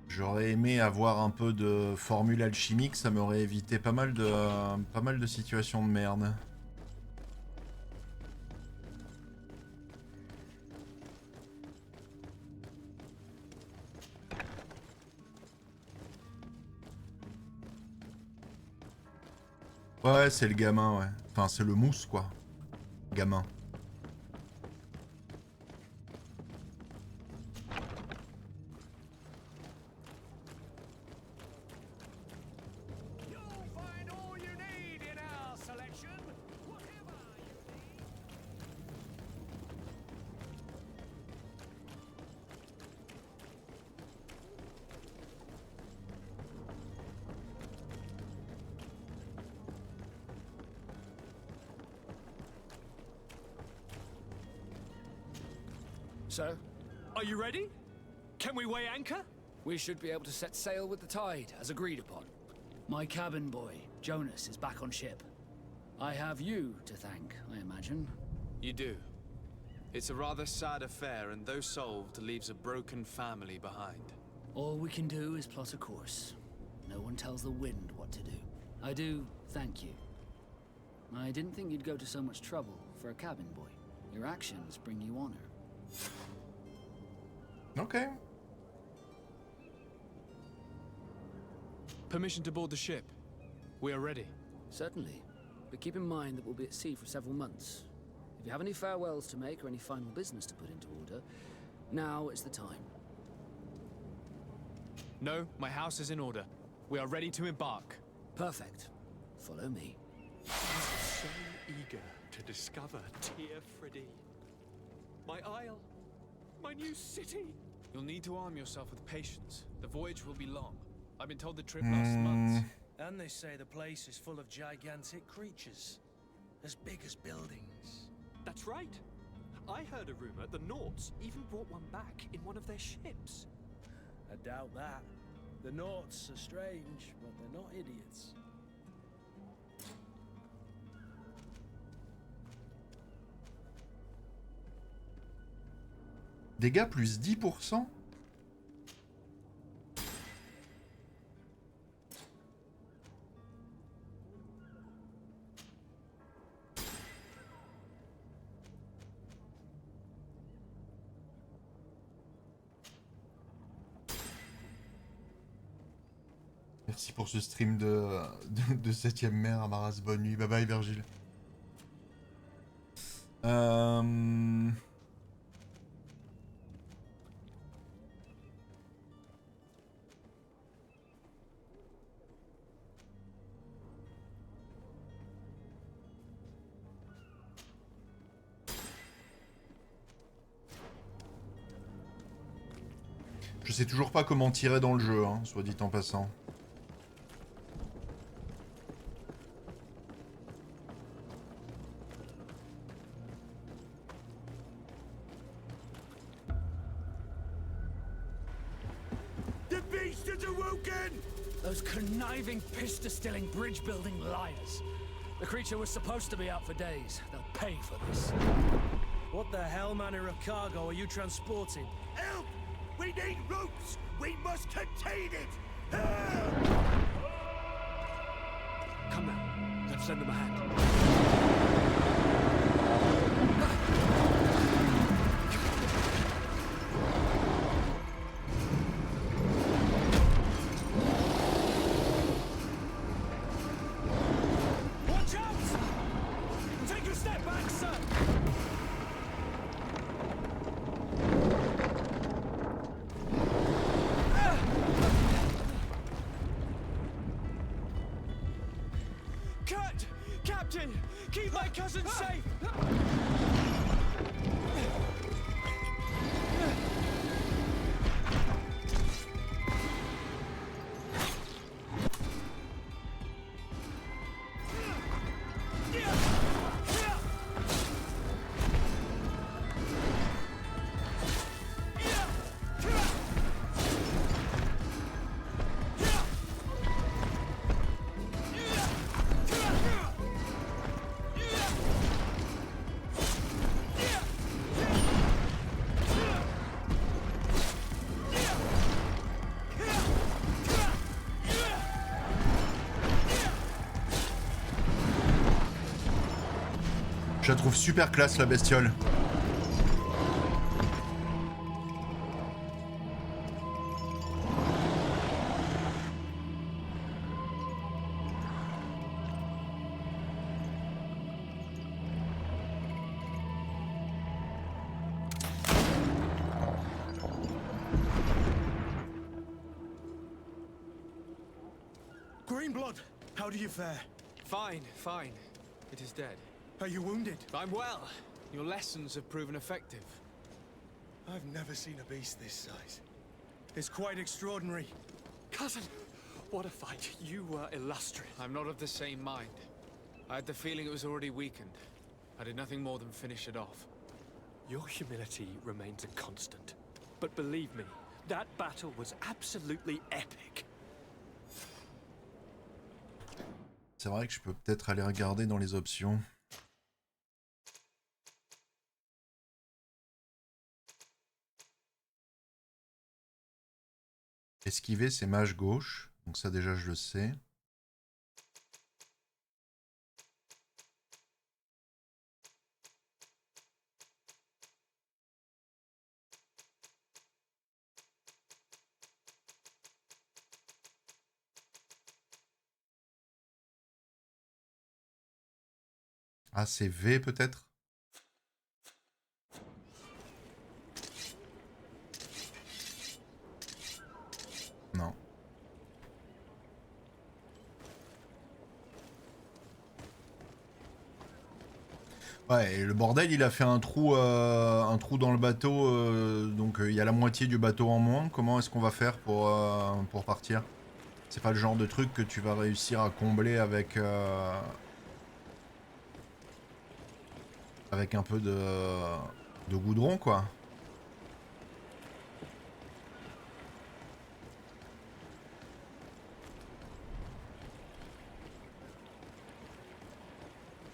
J'aurais aimé avoir un peu de formule alchimique, ça m'aurait évité pas mal de situations de merde. Ouais, c'est le gamin, ouais. Enfin, c'est le mousse, quoi. Gamin. So, are you ready? Can we weigh anchor? We should be able to set sail with the tide, as agreed upon. My cabin boy, Jonas, is back on ship. I have you to thank, I imagine. You do. It's a rather sad affair, and though solved, leaves a broken family behind. All we can do is plot a course. No one tells the wind what to do. I do thank you. I didn't think you'd go to so much trouble for a cabin boy. Your actions bring you honor. Okay. Permission to board the ship. We are ready. Certainly. But keep in mind that we'll be at sea for several months. If you have any farewells to make or any final business to put into order, now is the time. No, my house is in order. We are ready to embark. Perfect. Follow me. So eager to discover Tear Freddy. My isle. My new city. You'll need to arm yourself with patience. The voyage will be long. I've been told the trip lasts months. And they say the place is full of gigantic creatures. As big as buildings. That's right. I heard a rumor the Noughts even brought one back in one of their ships. I doubt that. The Noughts are strange, but they're not idiots. Dégâts plus 10%. Merci pour ce stream de 7ème mer à Maras. Bonne nuit. Bye bye Virgile. Je sais toujours pas comment tirer dans le jeu, hein, soit dit en passant. The beast is awoken! Those conniving, pista-stilling, bridge-building liars. The creature was supposed to be out for days. They'll pay for this. What the hell manner of cargo are you transporting? Help! We need ropes! We must contain it! Come now, let's lend them a hand. Stuart! Captain! Keep my cousin safe! Je la trouve super classe la bestiole. Greenblood, how do you fare? Fine, fine. It is dead. Are you wounded? I'm well. Your lessons have proven effective. I've never seen a beast this size. It's quite extraordinary. Cousin, what a fight. You were illustrious. I'm not of the same mind. I had the feeling it was already weakened. I did nothing more than finish it off. Your humility remains a constant. But believe me, that battle was absolutely epic. C'est vrai que je peux peut-être aller regarder dans les options. Esquiver, c'est mage gauche. Donc ça déjà je le sais. Ah, c'est V peut-être? Non. Ouais, et le bordel, il a fait un trou dans le bateau, donc il y a la moitié du bateau en moins. Comment est-ce qu'on va faire pour partir? C'est pas le genre de truc que tu vas réussir à combler avec un peu de goudron, quoi.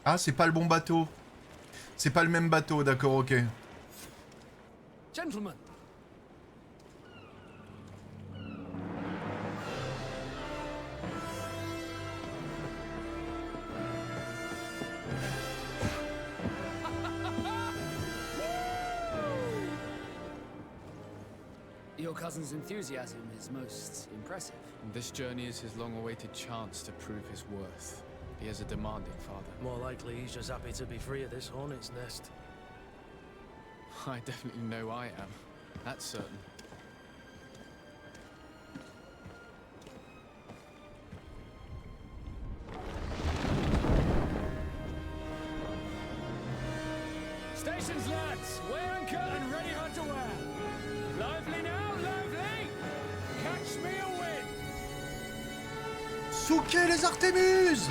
Ah, c'est pas le bon bateau. C'est pas le même bateau, d'accord, ok. Gentlemen. Your cousin's enthusiasm is most impressive. This journey is his long-awaited chance to prove his worth. He has a demanding father. More likely he's just happy to be free of this hornet's nest. I definitely know I am. That's certain. Stations, lads! Weigh anchor and ready hard to wear. Lively now, lively! Catch me a wind! Souquez les Artémuses!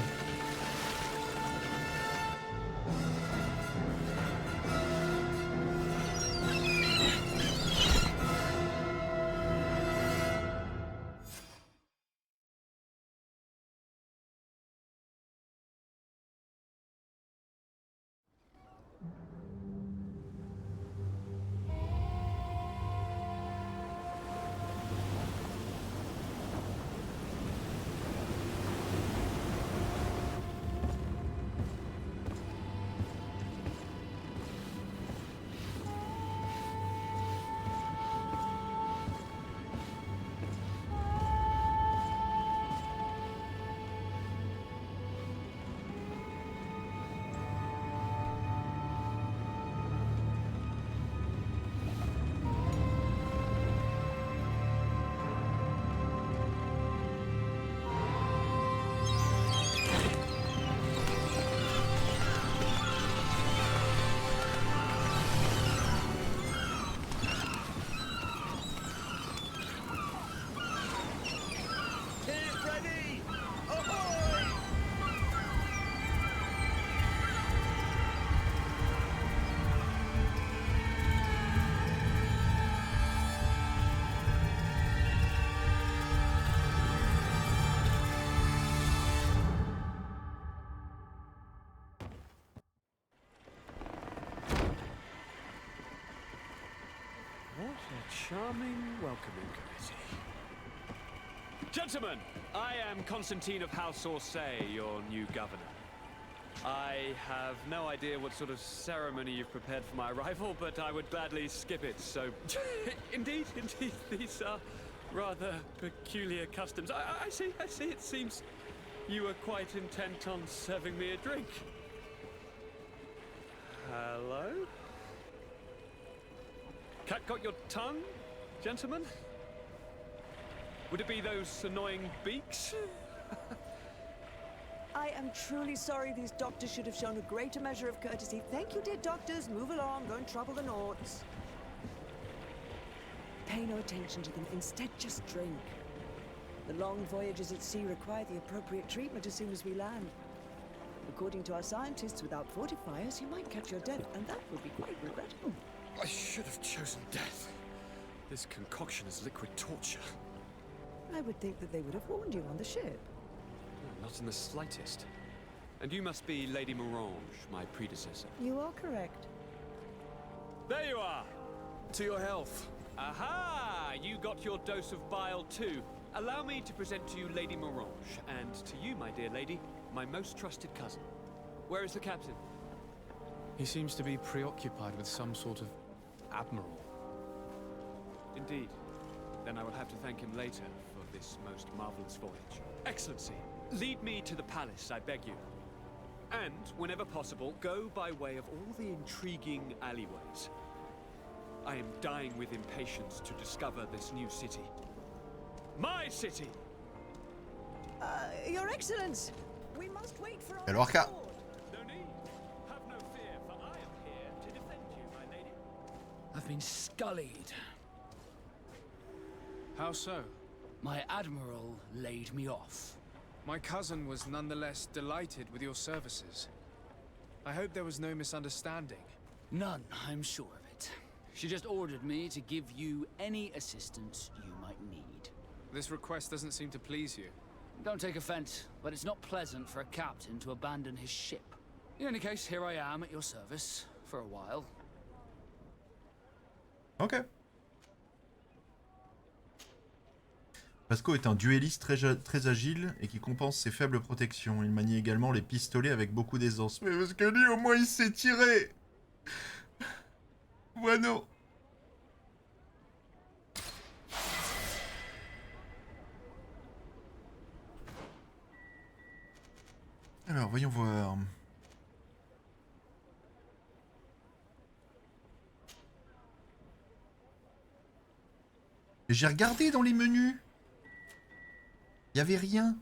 charming welcoming committee. Gentlemen, I am Constantine of House Orsay, your new governor. I have no idea what sort of ceremony you've prepared for my arrival, but I would gladly skip it, so... indeed, these are rather peculiar customs. I see, it seems you are quite intent on serving me a drink. Hello? Cat got your tongue, gentlemen? Would it be those annoying beaks? I am truly sorry these doctors should have shown a greater measure of courtesy. Thank you, dear doctors. Move along, don't trouble the Nords. Pay no attention to them. Instead, just drink. The long voyages at sea require the appropriate treatment as soon as we land. According to our scientists, without fortifiers, you might catch your death, and that would be quite regrettable. I should have chosen death. This concoction is liquid torture. I would think that they would have warned you on the ship. Not in the slightest. And you must be Lady Morange, my predecessor. You are correct. There you are! To your health. Aha! You got your dose of bile too. Allow me to present to you Lady Morange, and to you, my dear lady, my most trusted cousin. Where is the captain? He seems to be preoccupied with some sort of admiral. Indeed. Then I will have to thank him later for this most marvelous voyage. Excellency, lead me to the palace, I beg you. And, whenever possible, go by way of all the intriguing alleyways. I am dying with impatience to discover this new city. My city! Your Excellence! We must wait for our Alors qu'à... No need. Have no fear, for I am here to defend you, my lady. I've been scullied. How so? My admiral laid me off. My cousin was nonetheless delighted with your services. I hope there was no misunderstanding. None, I'm sure of it. She just ordered me to give you any assistance you might need. This request doesn't seem to please you. Don't take offense, but it's not pleasant for a captain to abandon his ship. In any case, here I am at your service, for a while. Ok. Pasco est un duelliste très agile et qui compense ses faibles protections. Il manie également les pistolets avec beaucoup d'aisance. Mais parce que lui, au moins, il sait tirer. Bueno. Alors, voyons voir. Et j'ai regardé dans les menus. Il n'y avait rien.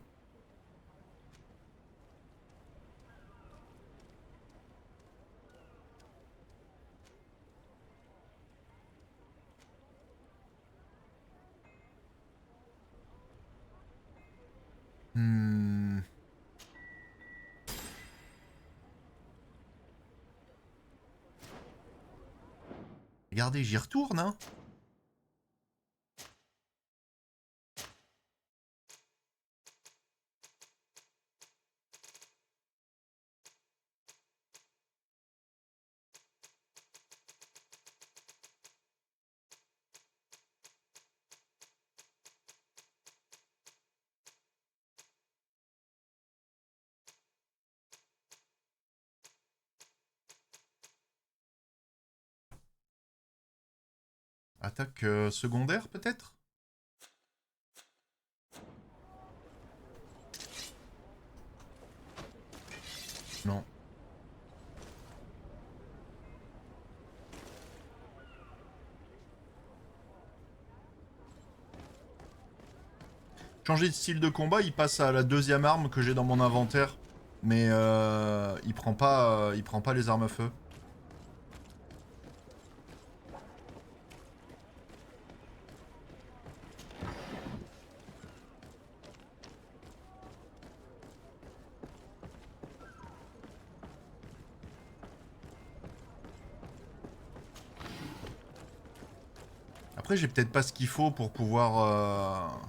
Regardez, j'y retourne, hein. Attaque secondaire, peut-être? Non. Changer de style de combat, il passe à la deuxième arme que j'ai dans mon inventaire. Mais il prend pas les armes à feu. Après, j'ai peut-être pas ce qu'il faut pour pouvoir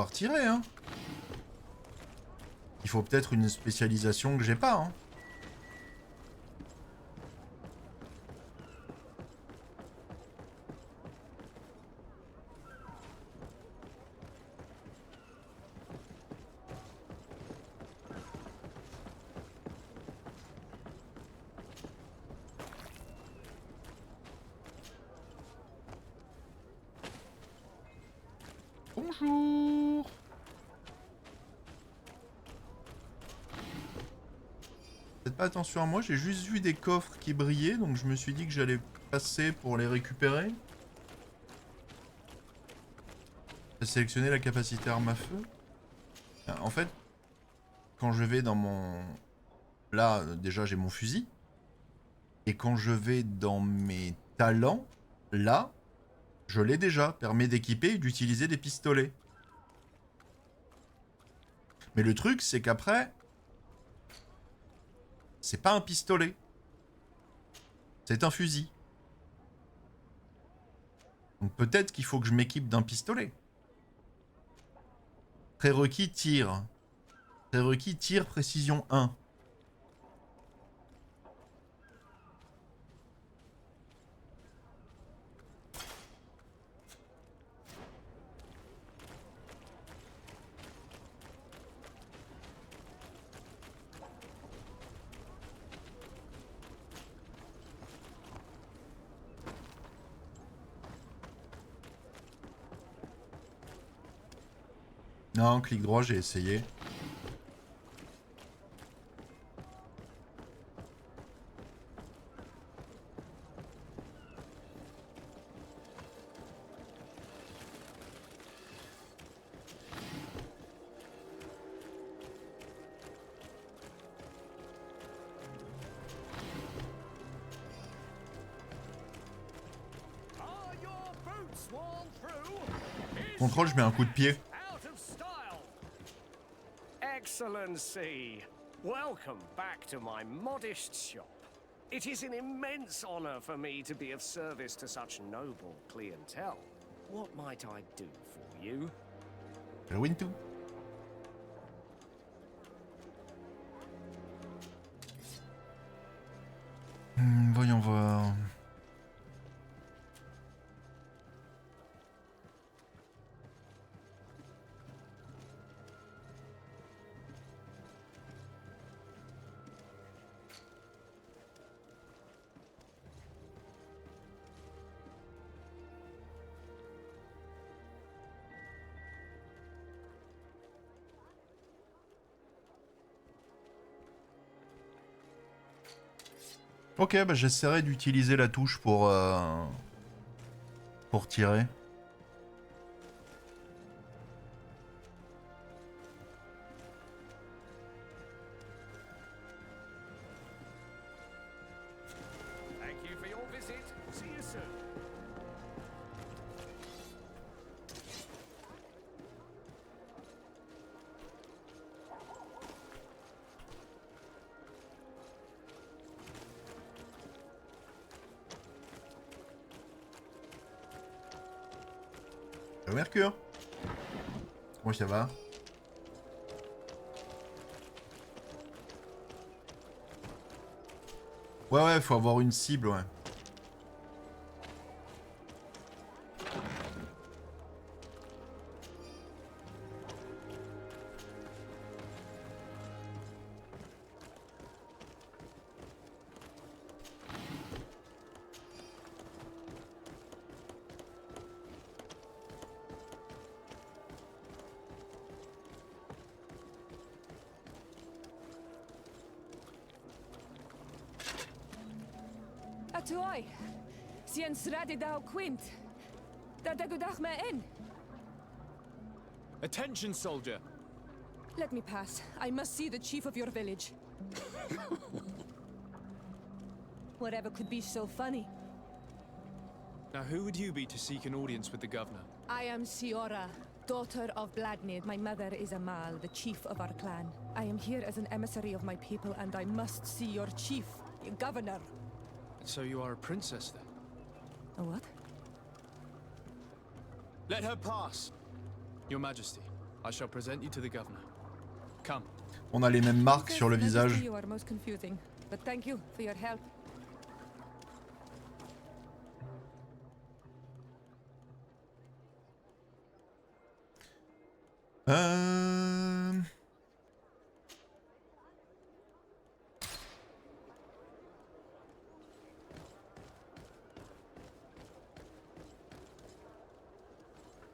tirer, hein. Il faut peut-être une spécialisation que j'ai pas, hein. Faites pas attention à moi, j'ai juste vu des coffres qui brillaient, donc je me suis dit que j'allais passer pour les récupérer. J'ai sélectionné la capacité arme à feu. En fait, quand je vais dans mon... Là, déjà, j'ai mon fusil. Et quand je vais dans mes talents, là, je l'ai déjà. Permet d'équiper et d'utiliser des pistolets. Mais le truc, c'est qu'après... C'est pas un pistolet. C'est un fusil. Donc peut-être qu'il faut que je m'équipe d'un pistolet. Prérequis tir. Prérequis tir précision 1. Non, clic droit, j'ai essayé. Contrôle, je mets un coup de pied. Excellency, welcome back to my modest shop. It is an immense honor for me to be of service to such noble clientele. What might I do for you? Halloween tout. Voyons voir. Ok, bah j'essaierai d'utiliser la touche pour tirer. Thank you for your visit. See you soon. Mercure. Comment ça va? Ouais, faut avoir une cible, ouais. Atuai, sien srade dau quint. Da dagudach me in. Attention, soldier! Let me pass. I must see the chief of your village. Whatever could be so funny? Now, who would you be to seek an audience with the governor? I am Siora, daughter of Vladnid. My mother is Amal, the chief of our clan. I am here as an emissary of my people, and I must see your chief, your governor. So you are a princess, then? A what? Let her pass! Your Majesty, I shall present you to the governor. Come. On a les mêmes marques sur le visage. You are most confusing, but thank you for your help.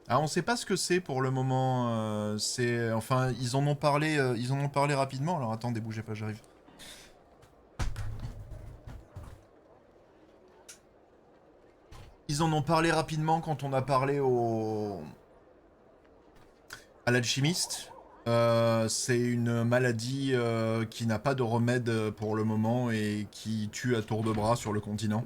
Ah, on sait pas ce que c'est pour le moment. C'est, enfin, ils en ont parlé rapidement. Alors attendez, bougez pas, j'arrive. Ils en ont parlé rapidement quand on a parlé à l'alchimiste. C'est une maladie qui n'a pas de remède pour le moment et qui tue à tour de bras sur le continent.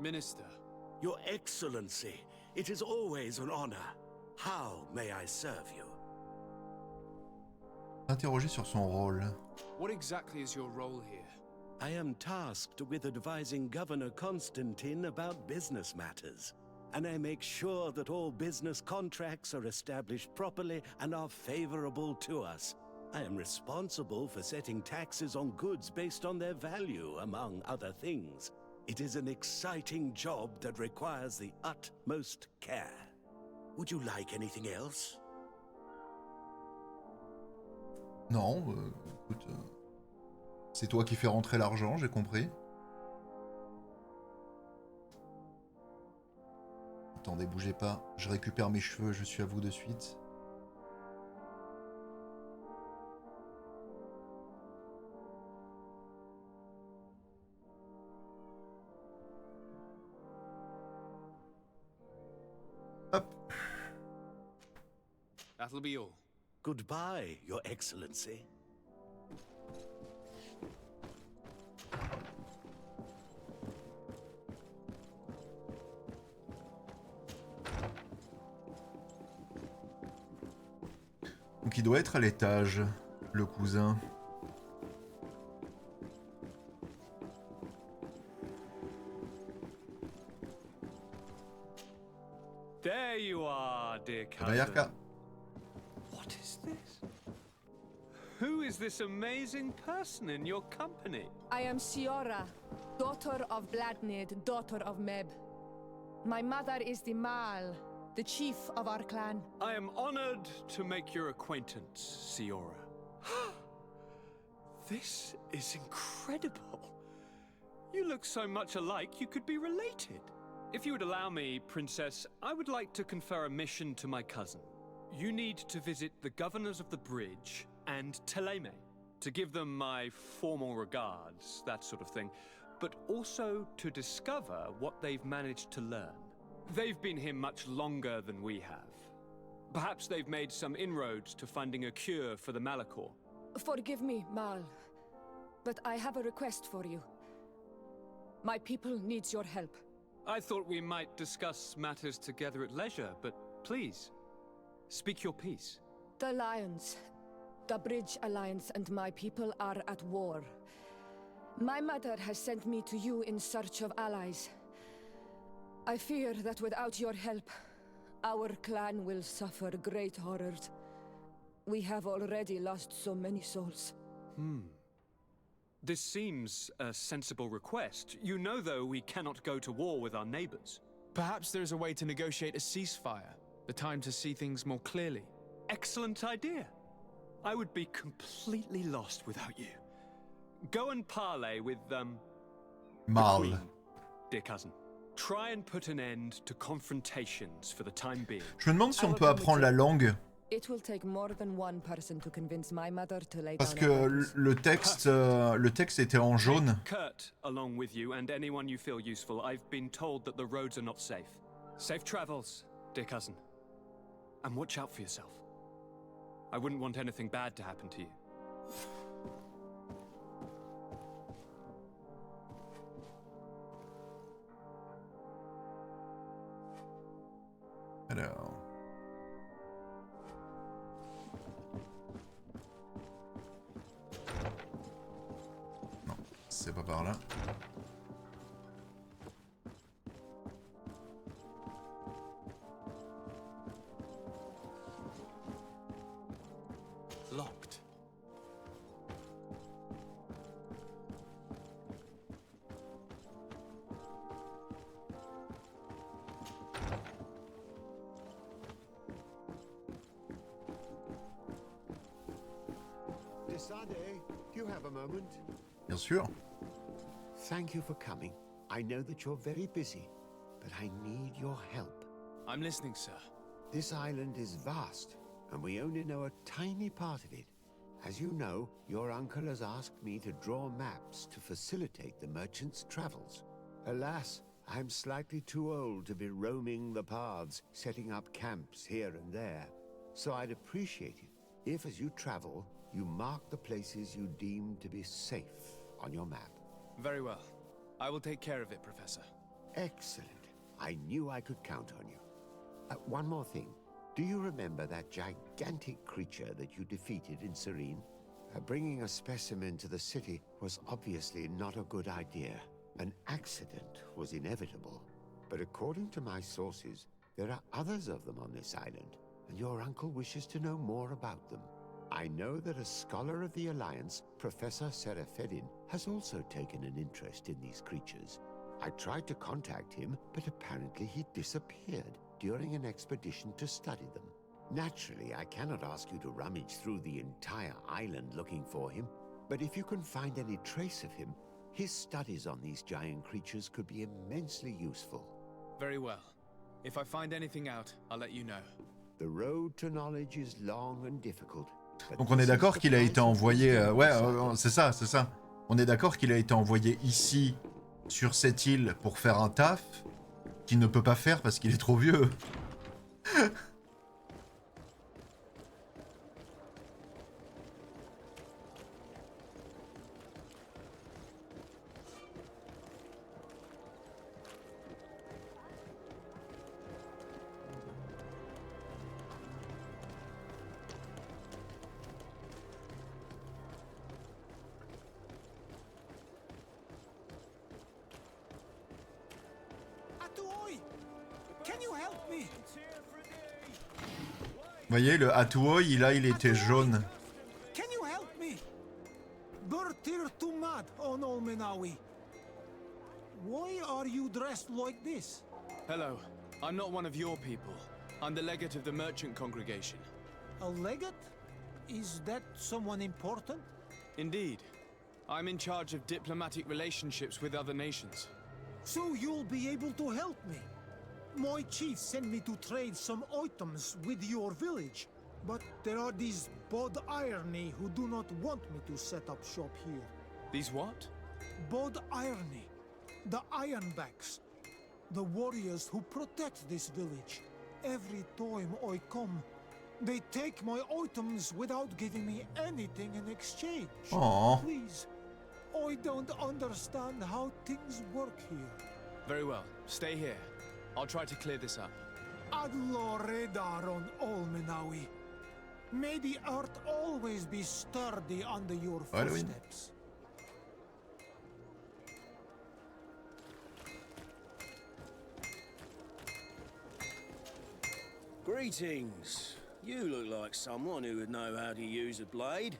Minister. Your Excellency, it is always an honor. How may I serve you? Interrogé sur son rôle. What exactly is your role here? I am tasked with advising Governor Constantine about business matters, and I make sure that all business contracts are established properly and are favorable to us. I am responsible for setting taxes on goods based on their value, among other things. It is an exciting job that requires the utmost care. Would you like anything else? Non, écoute, c'est toi qui fais rentrer l'argent, j'ai compris. Attendez, bougez pas, je récupère mes cheveux, je suis à vous de suite. That'll be all. Goodbye, Your Excellency. Donc il doit être à l'étage, le cousin. There you are, dear cousin. Bayarka. What is this? Who is this amazing person in your company? I am Siora, daughter of Bladnid, daughter of Meb. My mother is the Mal, the chief of our clan. I am honored to make your acquaintance, Siora. This is incredible. You look so much alike you could be related. If you would allow me, Princess, I would like to confer a mission to my cousin. You need to visit the governors of the bridge and Teleme to give them my formal regards, that sort of thing, but also to discover what they've managed to learn. They've been here much longer than we have. Perhaps they've made some inroads to finding a cure for the Malachor. Forgive me, Mal, but I have a request for you. My people needs your help. I thought we might discuss matters together at leisure, but please, speak your piece. The Lions, the Bridge Alliance and my people are at war. My mother has sent me to you in search of allies. I fear that without your help, our clan will suffer great horrors. We have already lost so many souls. This seems a sensible request. You know, though, we cannot go to war with our neighbors. Perhaps there's a way to negotiate a ceasefire. The time to see things more clearly. Excellent idea. I would be completely lost without you. Go and parley with, Mal. the Queen, dear cousin. Try and put an end to confrontations for the time being. Je me demande si on peut apprendre la langue. It will take more than one person to convince my mother to lay Parce down que le texte était en jaune. Kurt along with you and anyone you feel useful. I've been told that the roads are not safe. Safe travels, dear cousin. And watch out for yourself. I wouldn't want anything bad to happen to you. Alors... Non, c'est pas par là. Sade, do you have a moment? Bien sûr. Thank you for coming. I know that you're very busy, but I need your help. I'm listening, sir. This island is vast, and we only know a tiny part of it. As you know, your uncle has asked me to draw maps to facilitate the merchant's travels. Alas, I'm slightly too old to be roaming the paths, setting up camps here and there. So I'd appreciate it if, as you travel, you mark the places you deem to be safe on your map. Very well. I will take care of it, Professor. Excellent. I knew I could count on you. One more thing. Do you remember that gigantic creature that you defeated in Serene? Bringing a specimen to the city was obviously not a good idea. An accident was inevitable. But according to my sources, there are others of them on this island, and your uncle wishes to know more about them. I know that a scholar of the Alliance, Professor Serafedin, has also taken an interest in these creatures. I tried to contact him, but apparently he disappeared during an expedition to study them. Naturally, I cannot ask you to rummage through the entire island looking for him, but if you can find any trace of him, his studies on these giant creatures could be immensely useful. Very well. If I find anything out, I'll let you know. The road to knowledge is long and difficult. Donc on est d'accord qu'il a été envoyé... c'est ça, c'est ça. On est d'accord qu'il a été envoyé ici, sur cette île, pour faire un taf qu'il ne peut pas faire parce qu'il est trop vieux. Can you help me? Vous voyez, le Hatuoi, il était jaune. Can you help me? Bertir Tumad on Olmenawi. Why are you dressed like this? Hello. I'm not one of your people. I'm the legate of the merchant congregation. A legate? Is that someone important? Indeed. I'm in charge of diplomatic relationships with other nations. So you'll be able to help me. My chief sent me to trade some items with your village, but there are these Bod Irony who do not want me to set up shop here. These what? Bod Irony. The Ironbacks. The warriors who protect this village. Every time I come, they take my items without giving me anything in exchange. Aww. Please, I don't understand how things work here. Very well. Stay here. I'll try to clear this up. Adlo Redar on Olmenawi. May the earth always be sturdy under your footsteps. Greetings. You look like someone who would know how to use a blade.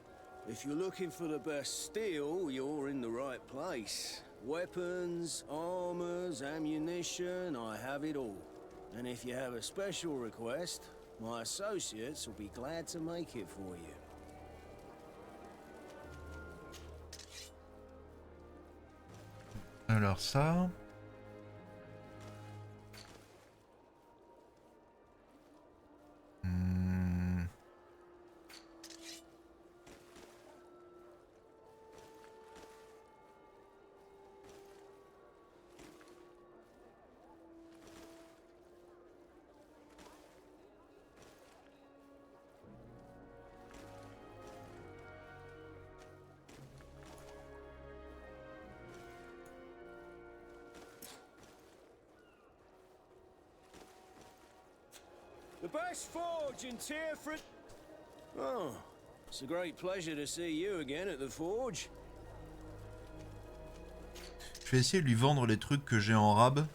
If you're looking for the best steel, you're in the right place. Weapons, armors, ammunition, I have it all. And if you have a special request, my associates will be glad to make it for you. Alors ça... The best forge in Tearford. Oh, it's a great pleasure to see you again at the forge. Je vais essayer de lui vendre les trucs que j'ai en rab.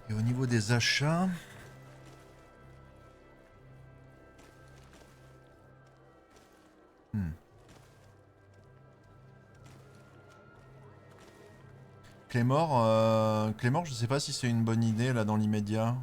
Et au niveau des achats... Clémor, je sais pas si c'est une bonne idée là dans l'immédiat.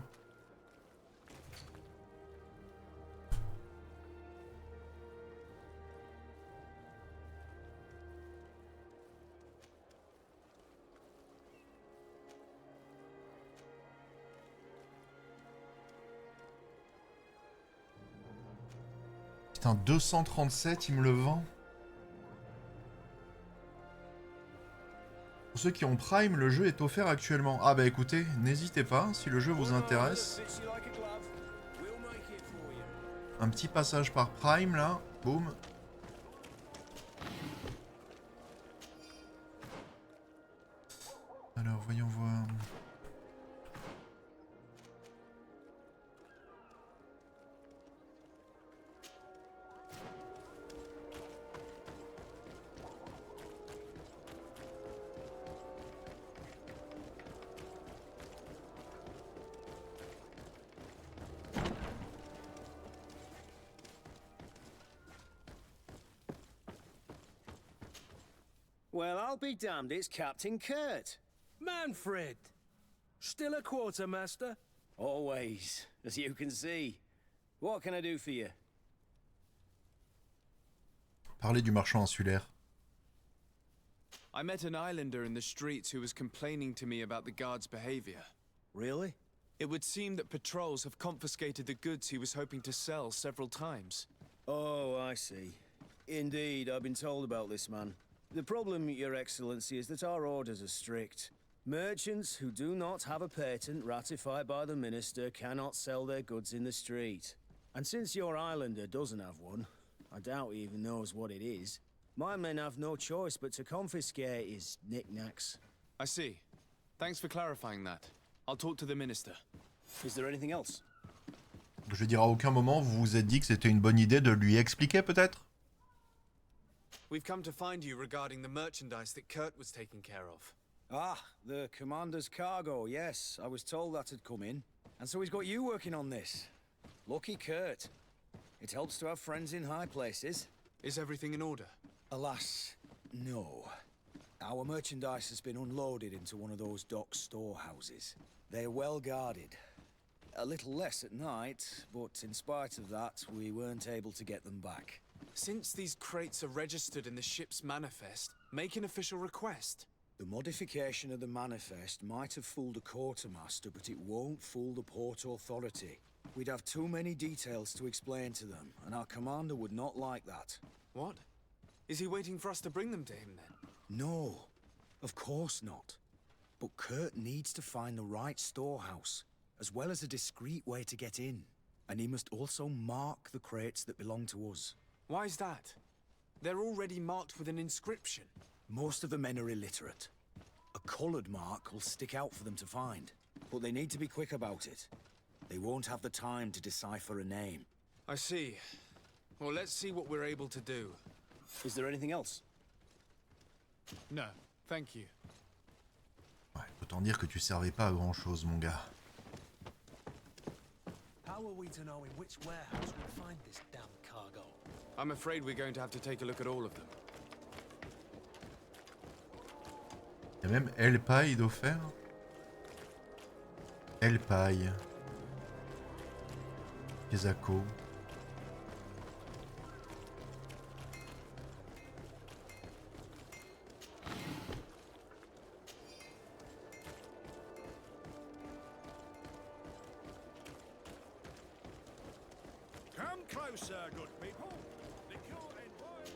Putain, 237, il me le vend. Pour ceux qui ont Prime, le jeu est offert actuellement. Ah bah écoutez, n'hésitez pas, si le jeu vous intéresse. Un petit passage par Prime là, boum. Alors voyons voir. Well, I'll be damned, it's Captain Kurt. Manfred! Still a quartermaster? Always, as you can see. What can I do for you? Parlez du marchand insulaire. I met an islander in the streets who was complaining to me about the guard's behavior. Really? It would seem that patrols have confiscated the goods he was hoping to sell several times. Oh, I see. Indeed, I've been told about this man. The problem, Your Excellency, is that our orders are strict. Merchants who do not have a patent ratified by the Minister cannot sell their goods in the street. And since your islander doesn't have one, I doubt he even knows what it is, my men have no choice but to confiscate his knickknacks. I see. Thanks for clarifying that. I'll talk to the Minister. Is there anything else? Je veux dire, à aucun moment vous vous êtes dit que c'était une bonne idée de lui expliquer peut-être? We've come to find you regarding the merchandise that Kurt was taking care of. Ah, the commander's cargo, yes. I was told that had come in. And so he's got you working on this. Lucky Kurt. It helps to have friends in high places. Is everything in order? Alas, no. Our merchandise has been unloaded into one of those dock storehouses. They're well guarded. A little less at night, but in spite of that, we weren't able to get them back. Since these crates are registered in the ship's manifest, make an official request. The modification of the manifest might have fooled a quartermaster, but it won't fool the Port Authority. We'd have too many details to explain to them, and our commander would not like that. What? Is he waiting for us to bring them to him then? No, of course not. But Kurt needs to find the right storehouse, as well as a discreet way to get in. And he must also mark the crates that belong to us. Why's that? They're already marked with an inscription. Most of the men are illiterate. A colored mark will stick out for them to find, but they need to be quick about it. They won't have the time to decipher a name. I see. Well, let's see what we're able to do. Is there anything else? No, thank you. Ouais, autant dire que tu servais pas à grand chose, mon gars. How are we to know in which warehouse we'll find this damn cargo? I'm afraid we're going to have to take a look at all of them. Il y a même El Paille d'offert. El Paille. Kesako. Come closer, good people. Liquor and wine.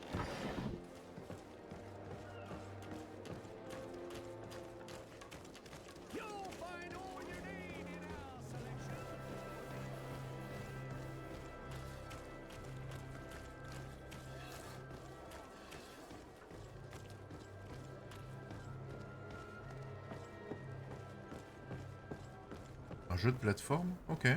You'll find all you need in our selection. Un jeu de plateforme? Ok.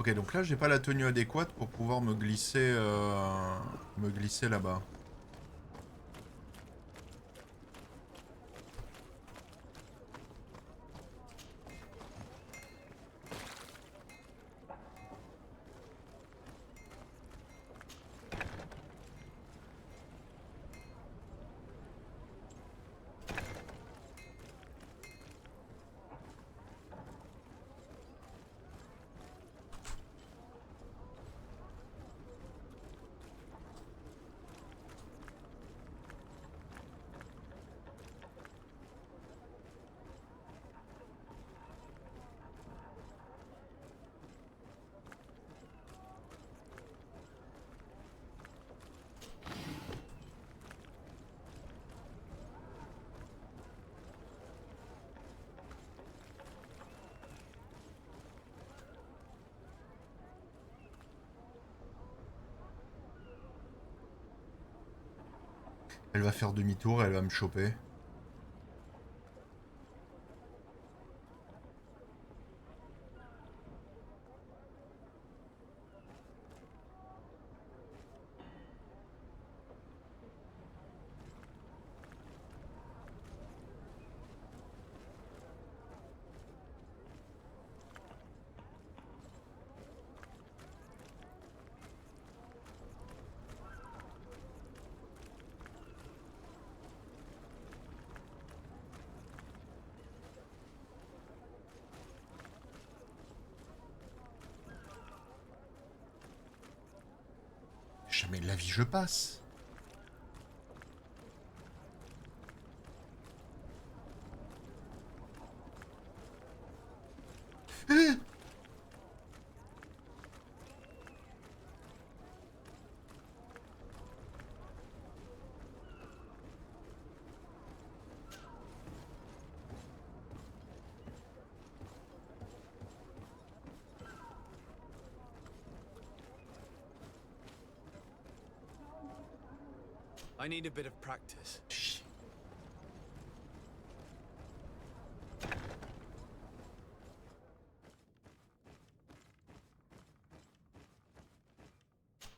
Ok, donc là j'ai pas la tenue adéquate pour pouvoir me glisser là-bas. Elle va faire demi-tour et elle va me choper. Jamais de la vie je passe. I need a bit of practice.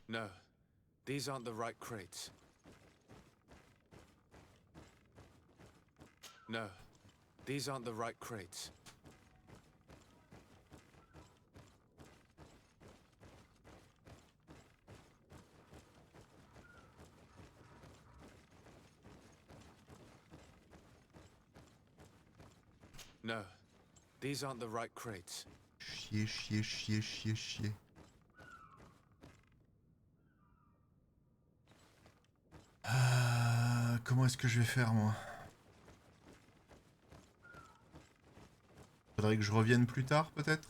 No, these aren't the right crates. No, these aren't the right crates. No, these aren't the right crates. Chier, chier, chier, chier, chier. Comment est-ce que je vais faire, moi? Faudrait que je revienne plus tard, peut-être?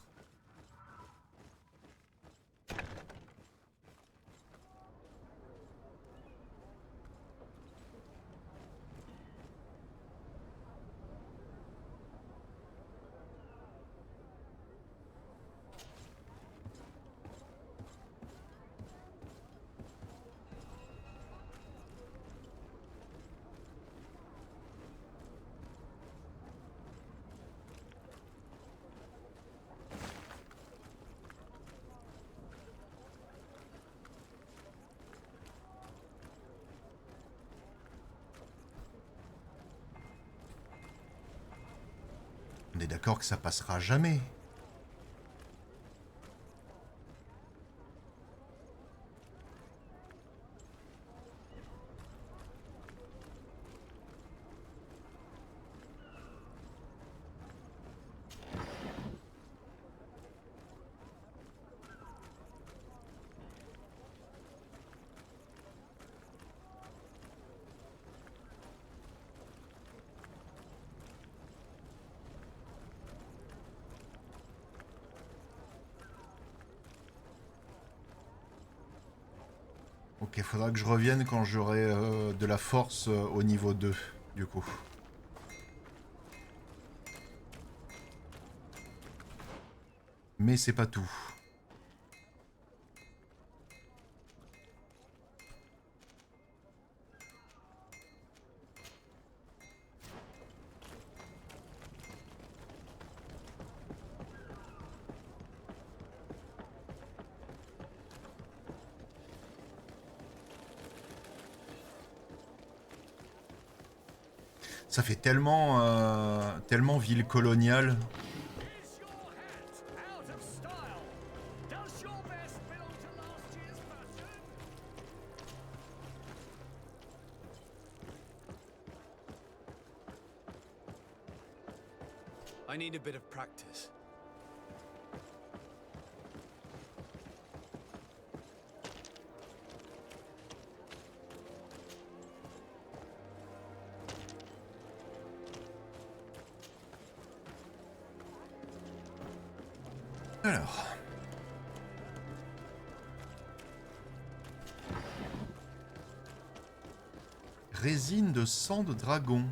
On est d'accord que ça passera jamais. Ok, faudra que je revienne quand j'aurai de la force au niveau 2, du coup. Mais c'est pas tout. Ça fait tellement, tellement ville coloniale. I need a bit of practice. Alors. Résine de sang de dragon.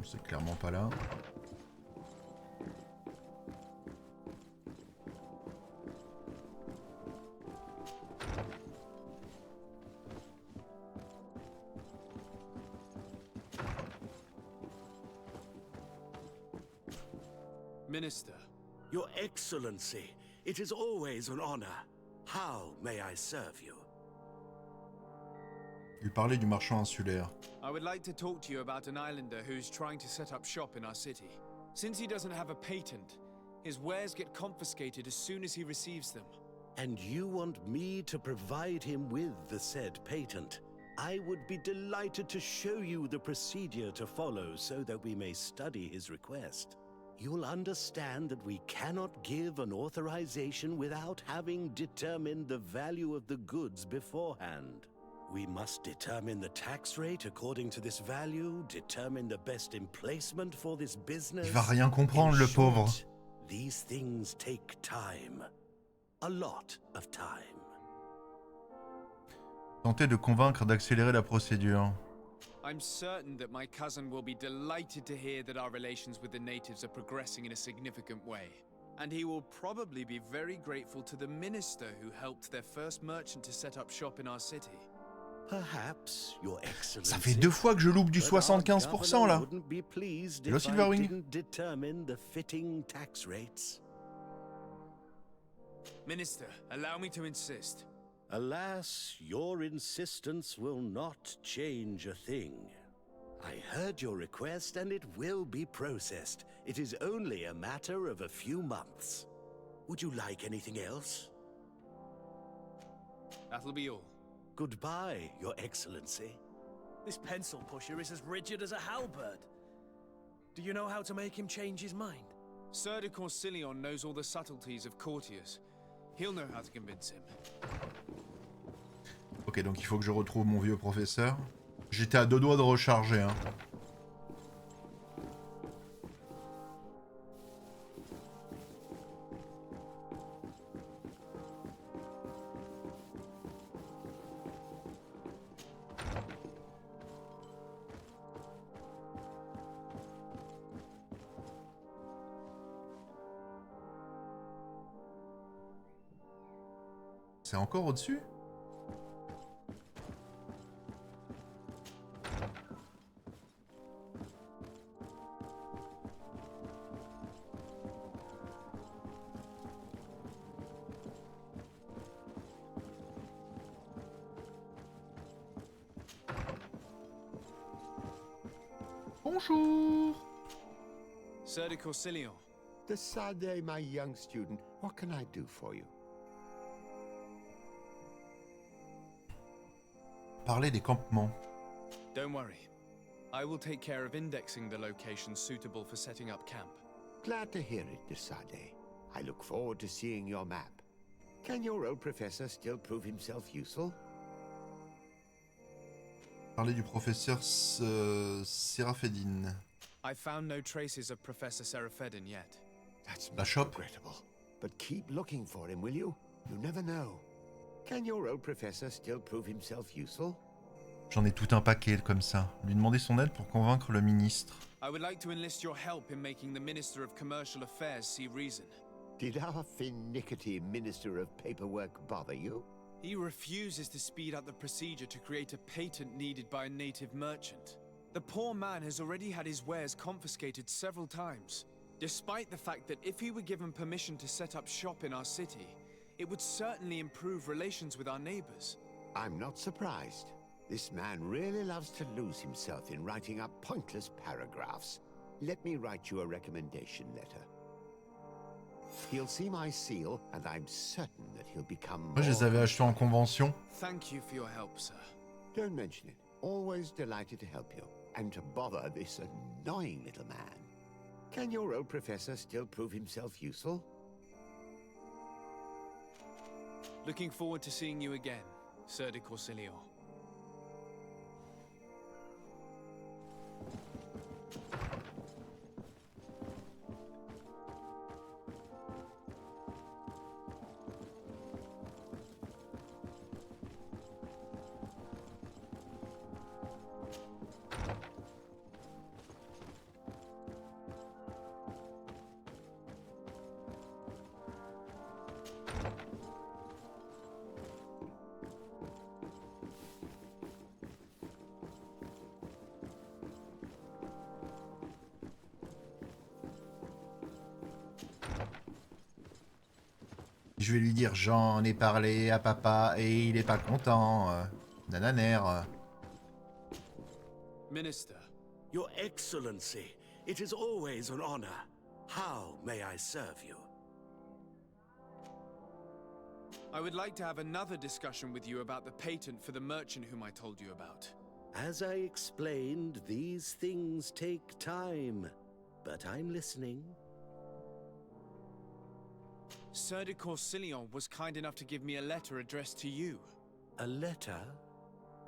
C'est clairement pas là. Minister. Your Excellency, it is always an honor. How may I serve you? Lui parler du marchand insulaire. I would like to talk to you about an islander who's trying to set up shop in our city. Since he doesn't have a patent, his wares get confiscated as soon as he receives them. And you want me to provide him with the said patent? I would be delighted to show you the procedure to follow so that we may study his request. You'll understand that we cannot give an authorization without having determined the value of the goods beforehand. We must determine the tax rate according to this value, determine the best emplacement for this business. Il va rien comprendre, le pauvre. These things take time. A lot of time. Tenter de convaincre d'accélérer la procédure. I'm certain that my cousin will be delighted to hear that our relations with the natives are progressing in a significant way. And he will probably be very grateful to the minister who helped their first merchant to set up shop in our city. Perhaps, Your Excellency. Ça fait 2 fois que je loupe du 75% là. Hello Silverwing. Determine the fitting tax rates. Minister, allow me to insist. Alas, your insistence will not change a thing. I heard your request and it will be processed. It is only a matter of a few months. Would you like anything else? That'll be all. Goodbye, Your Excellency. This pencil pusher is as rigid as a halberd. Do you know how to make him change his mind? Sir de Corsilion knows all the subtleties of courtiers. He'll know how to convince him. Ok, donc il faut que je retrouve mon vieux professeur. J'étais à 2 doigts de recharger, hein. C'est encore au-dessus ? Bonjour. Sir de Corsilion. Decidez, my young student, what can I do for you? Parler des campements. Don't worry. I will take care of indexing the locations suitable for setting up camp. Glad to hear it, Decidez. I look forward to seeing your map. Can your old professor still prove himself useful? Parler du professeur Seraphedin. I found no traces of Professor Seraphedin yet. That's Bishop. regrettable. But keep looking for him, will you? You never know. Can your old professor still prove himself useful? J'en ai tout un paquet comme ça. Lui demander son aide pour convaincre le ministre. I would like to enlist your help in making the Minister of Commercial Affairs see reason. Did our finicky Minister of Paperwork bother you? He refuses to speed up the procedure to create a patent needed by a native merchant. The poor man has already had his wares confiscated several times, despite the fact that if he were given permission to set up shop in our city, it would certainly improve relations with our neighbors. I'm not surprised. This man really loves to lose himself in writing up pointless paragraphs. Let me write you a recommendation letter. He'll see my seal, and I'm certain that he'll become Moi, je les avais achetés en convention. Thank you for your help, sir. Don't mention it. Always delighted to help you. And to bother this annoying little man. Can your old professor still prove himself useful? Looking forward to seeing you again, Sir de Corsilio. Je vais lui dire j'en ai parlé à papa et il est pas content. Nananère. Minister. Your Excellency, it is always an honor. How may I serve you? I would like to have another discussion with you about the patent for the merchant whom I told you about. As I explained, these things take time. But I'm listening. Sir de Corsillion was kind enough to give me a letter addressed to you. A letter?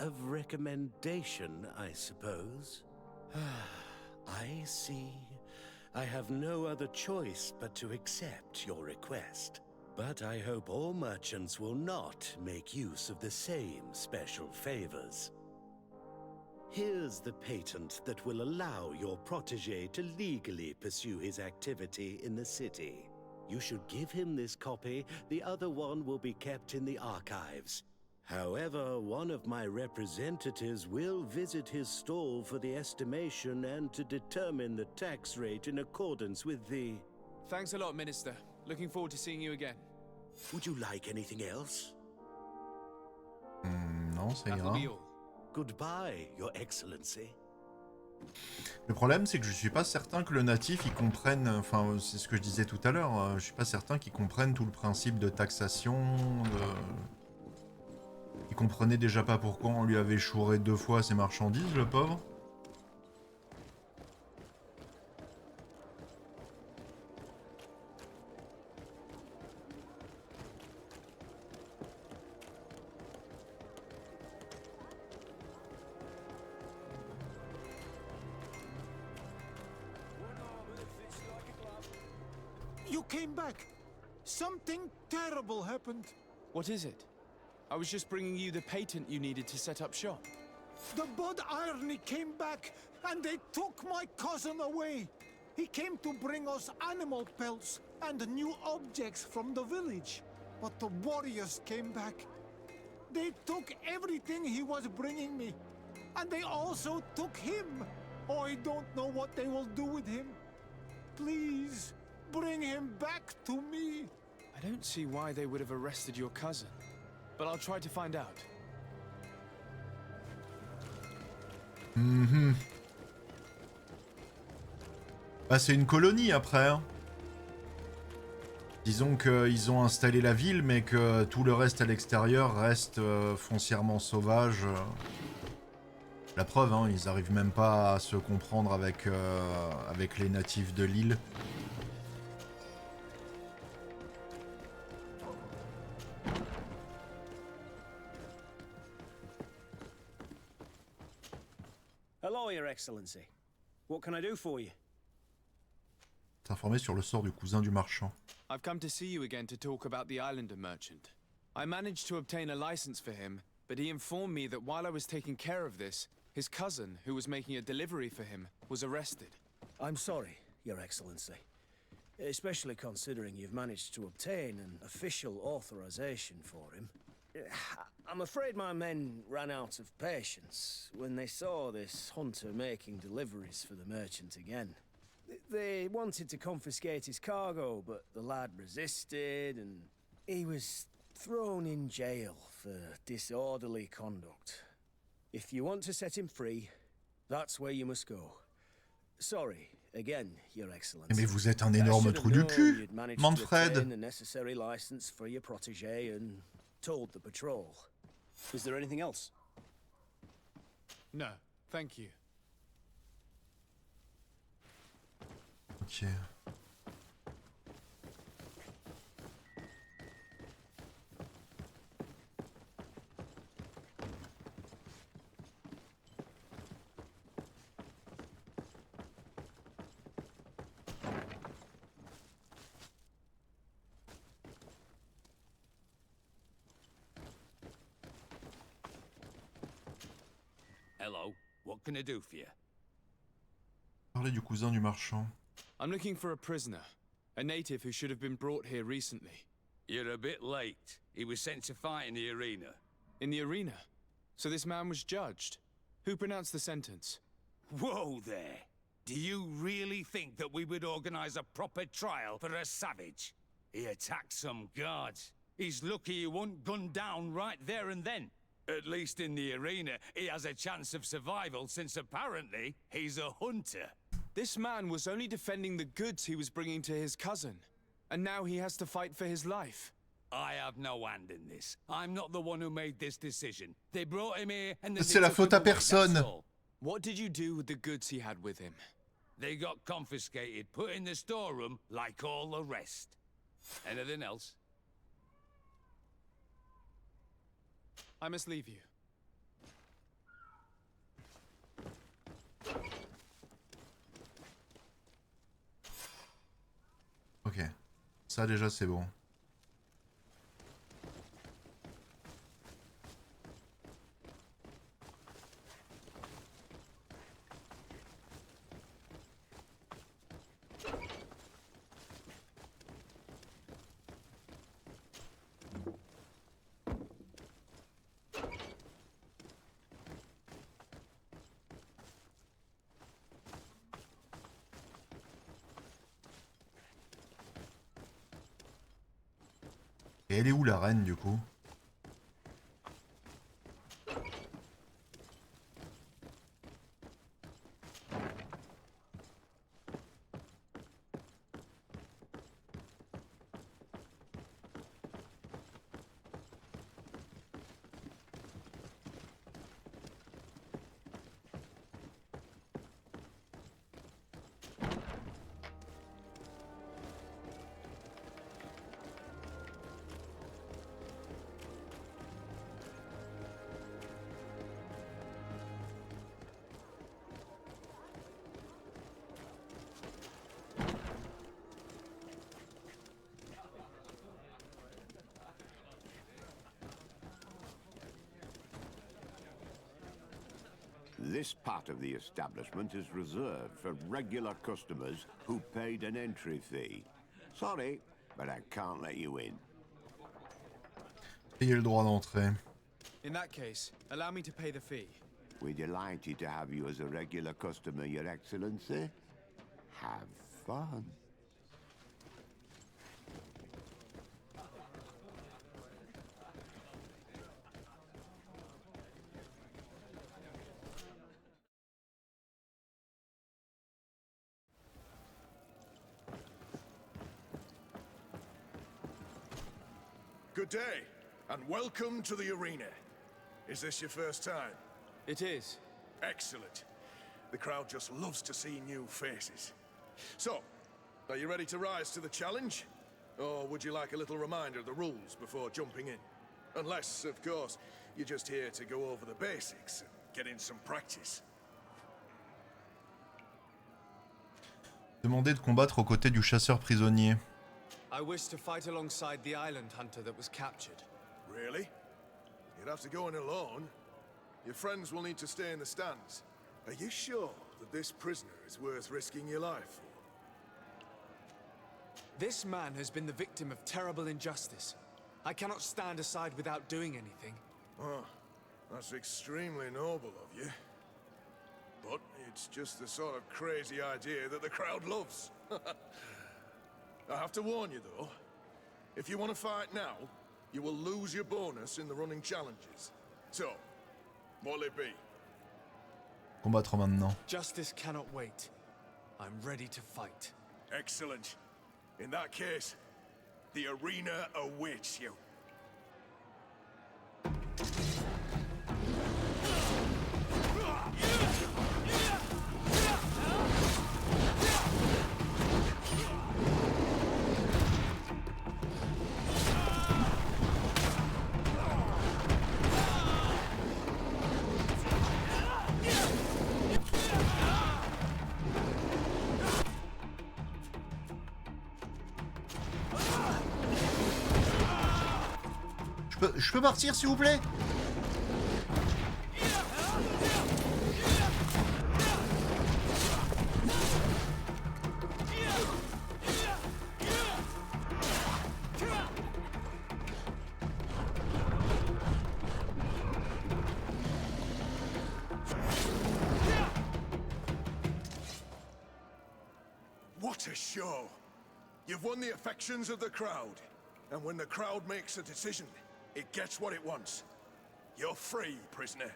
Of recommendation, I suppose? I see. I have no other choice but to accept your request. But I hope all merchants will not make use of the same special favors. Here's the patent that will allow your protégé to legally pursue his activity in the city. You should give him this copy. The other one will be kept in the archives. However, one of my representatives will visit his stall for the estimation and to determine the tax rate in accordance with the... Thanks a lot, Minister. Looking forward to seeing you again. Would you like anything else? Non, ça ira. Goodbye, Your Excellency. Le problème, c'est que je suis pas certain que le natif, il comprenne... Enfin, c'est ce que je disais tout à l'heure. Je suis pas certain qu'il comprenne tout le principe de taxation, Il comprenait déjà pas pourquoi on lui avait chouré 2 fois ses marchandises, le pauvre. You came back. Something terrible happened. What is it? I was just bringing you the patent you needed to set up shop. The Bud Irony came back, and they took my cousin away. He came to bring us animal pelts and new objects from the village. But the warriors came back. They took everything he was bringing me. And they also took him. Oh, I don't know what they will do with him. Please, bring him back to me. I don't see why they would have arrested your cousin, but I'll try to find out. Bah, c'est une colonie après. Hein. Disons qu'ils ont installé la ville, mais que tout le reste à l'extérieur reste foncièrement sauvage. La preuve, hein, ils arrivent même pas à se comprendre avec, avec les natifs de l'île. Hello, Your Excellency. What can I do for you? T'informer sur le sort du cousin du marchand. I've come to see you again to talk about the Islander merchant. I managed to obtain a license for him, but he informed me that while I was taking care of this, his cousin, who was making a delivery for him, was arrested. I'm sorry, Your Excellency. Especially considering you've managed to obtain an official authorization for him. I'm afraid my men ran out of patience when they saw this hunter making deliveries for the merchant again. They wanted to confiscate his cargo, but the lad resisted, and he was thrown in jail for disorderly conduct. If you want to set him free, that's where you must go. Sorry, again, Your Excellency. Mais vous êtes un énorme trou du cul, Manfred. The necessary license for your protege and told the patrol. Is there anything else? No, thank you. Ok. Hello, what can I do for you? Parler du cousin du marchand. I'm looking for a prisoner, a native who should have been brought here recently. You're a bit late. He was sent to fight in the arena. In the arena? So this man was judged? Who pronounced the sentence? Whoa there! Do you really think that we would organize a proper trial for a savage? He attacked some guards. He's lucky he wasn't gunned down right there and then. At least in the arena, he has a chance of survival since apparently he's a hunter. This man was only defending the goods he was bringing to his cousin, and now he has to fight for his life. I have no hand in this. I'm not the one who made this decision. They brought him here and C'est la faute à personne. What did you do with the goods he had with him? They got confiscated, put in the storeroom like all the rest. Anything else? I must leave you. Ok. Ça déjà c'est bon. Et elle est où la reine du coup? This part of the establishment is reserved for regular customers who paid an entry fee. Sorry, but I can't let you in. Payez le droit d'entrée. In that case, allow me to pay the fee. We're delighted to have you as a regular customer, Your Excellency. Have fun. Good day, and welcome to the arena. Is this your first time? It is. Excellent. The crowd just loves to see new faces. So, are you ready to rise to the challenge? Or would you like a little reminder of the rules before jumping in? Unless, of course, you're just here to go over the basics and get in some practice. Demandez de combattre aux côtés du chasseur prisonnier. I wish to fight alongside the island hunter that was captured. Really? You'd have to go in alone. Your friends will need to stay in the stands. Are you sure that this prisoner is worth risking your life for? This man has been the victim of terrible injustice. I cannot stand aside without doing anything. Oh, that's extremely noble of you. But it's just the sort of crazy idea that the crowd loves. I have to warn you, though. If you want to fight now, you will lose your bonus in the running challenges. So, what'll it be? Combattre maintenant. Justice cannot wait. I'm ready to fight. Excellent. In that case, the arena awaits you. Je peux partir, s'il vous plaît? What a show! You've won the affections of the crowd. And when the crowd makes a decision, it gets what it wants. You're free, prisoner.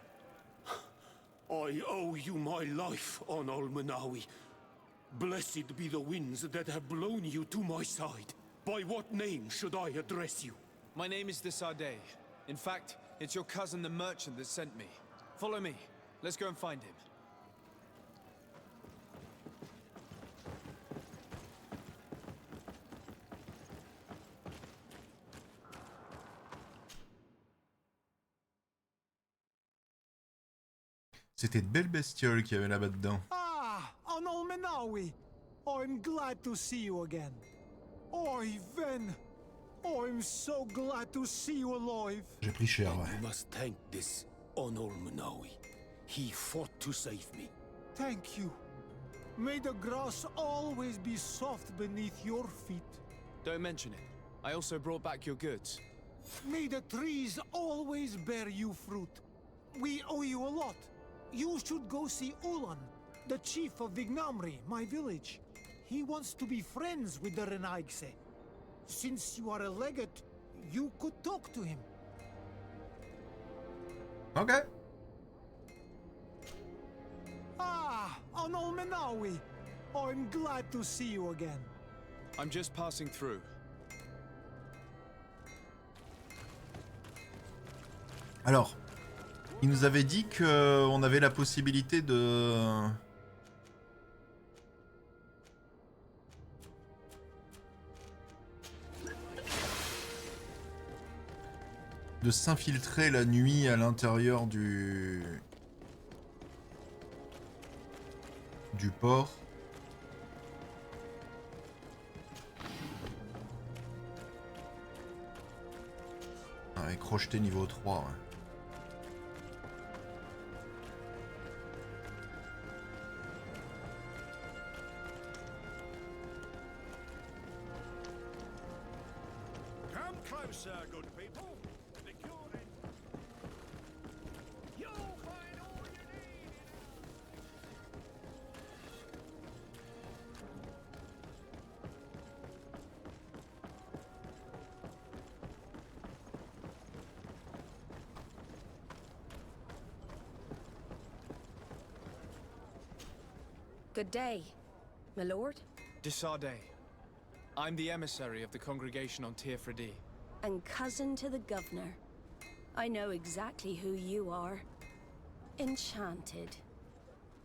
I owe you my life, Onol Manawi. Blessed be the winds that have blown you to my side. By what name should I address you? My name is Desarde. In fact, it's your cousin the merchant that sent me. Follow me. Let's go and find him. C'était de belles bestioles qu'il y avait là-bas dedans. Ah, Onol Menawi. I'm glad to see you again. Oi, Ven. I'm so glad to see you alive. J'ai pris cher, ouais. You must thank this Onol Manawi. He fought to save me. Thank you. May the grass always be soft beneath your feet. Don't mention it. I also brought back your goods. May the trees always bear you fruit. We owe you a lot. You should go see Ulan, the chief of Vignamri, my village. He wants to be friends with the Renaigse. Since you are a legate, you could talk to him. Okay. Ah, Onol Menawi. I'm glad to see you again. I'm just passing through. Alors, il nous avait dit qu'on avait la possibilité de s'infiltrer la nuit à l'intérieur du port. Avec crocheté niveau 3. Ouais. Come closer, good people. The cure is... You'll find all you need. Good day, my lord. Desarde. I'm the emissary of the congregation on Tirfredi. And cousin to the governor. I know exactly who you are. Enchanted.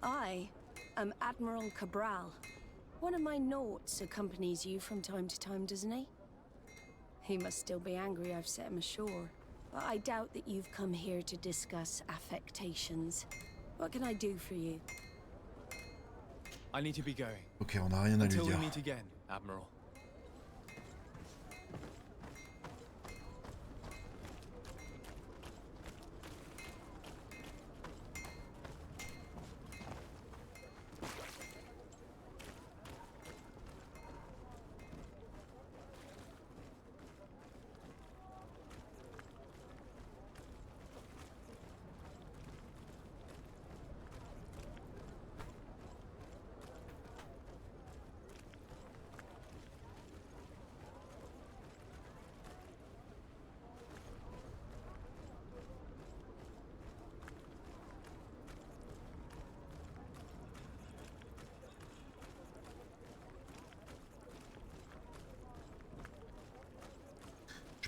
I am Admiral Cabral. One of my naughts accompanies you from time to time, doesn't he? He must still be angry I've set him ashore. But I doubt that you've come here to discuss affectations. What can I do for you? I need to be going. Ok, on n'a rien à lui Until we dire. meet again, Admiral.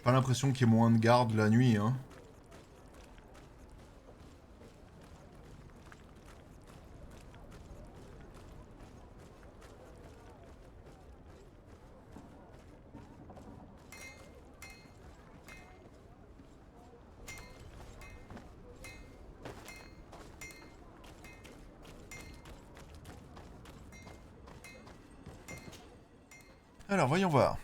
Pas l'impression qu'il y ait moins de gardes la nuit, hein. Alors, voyons voir.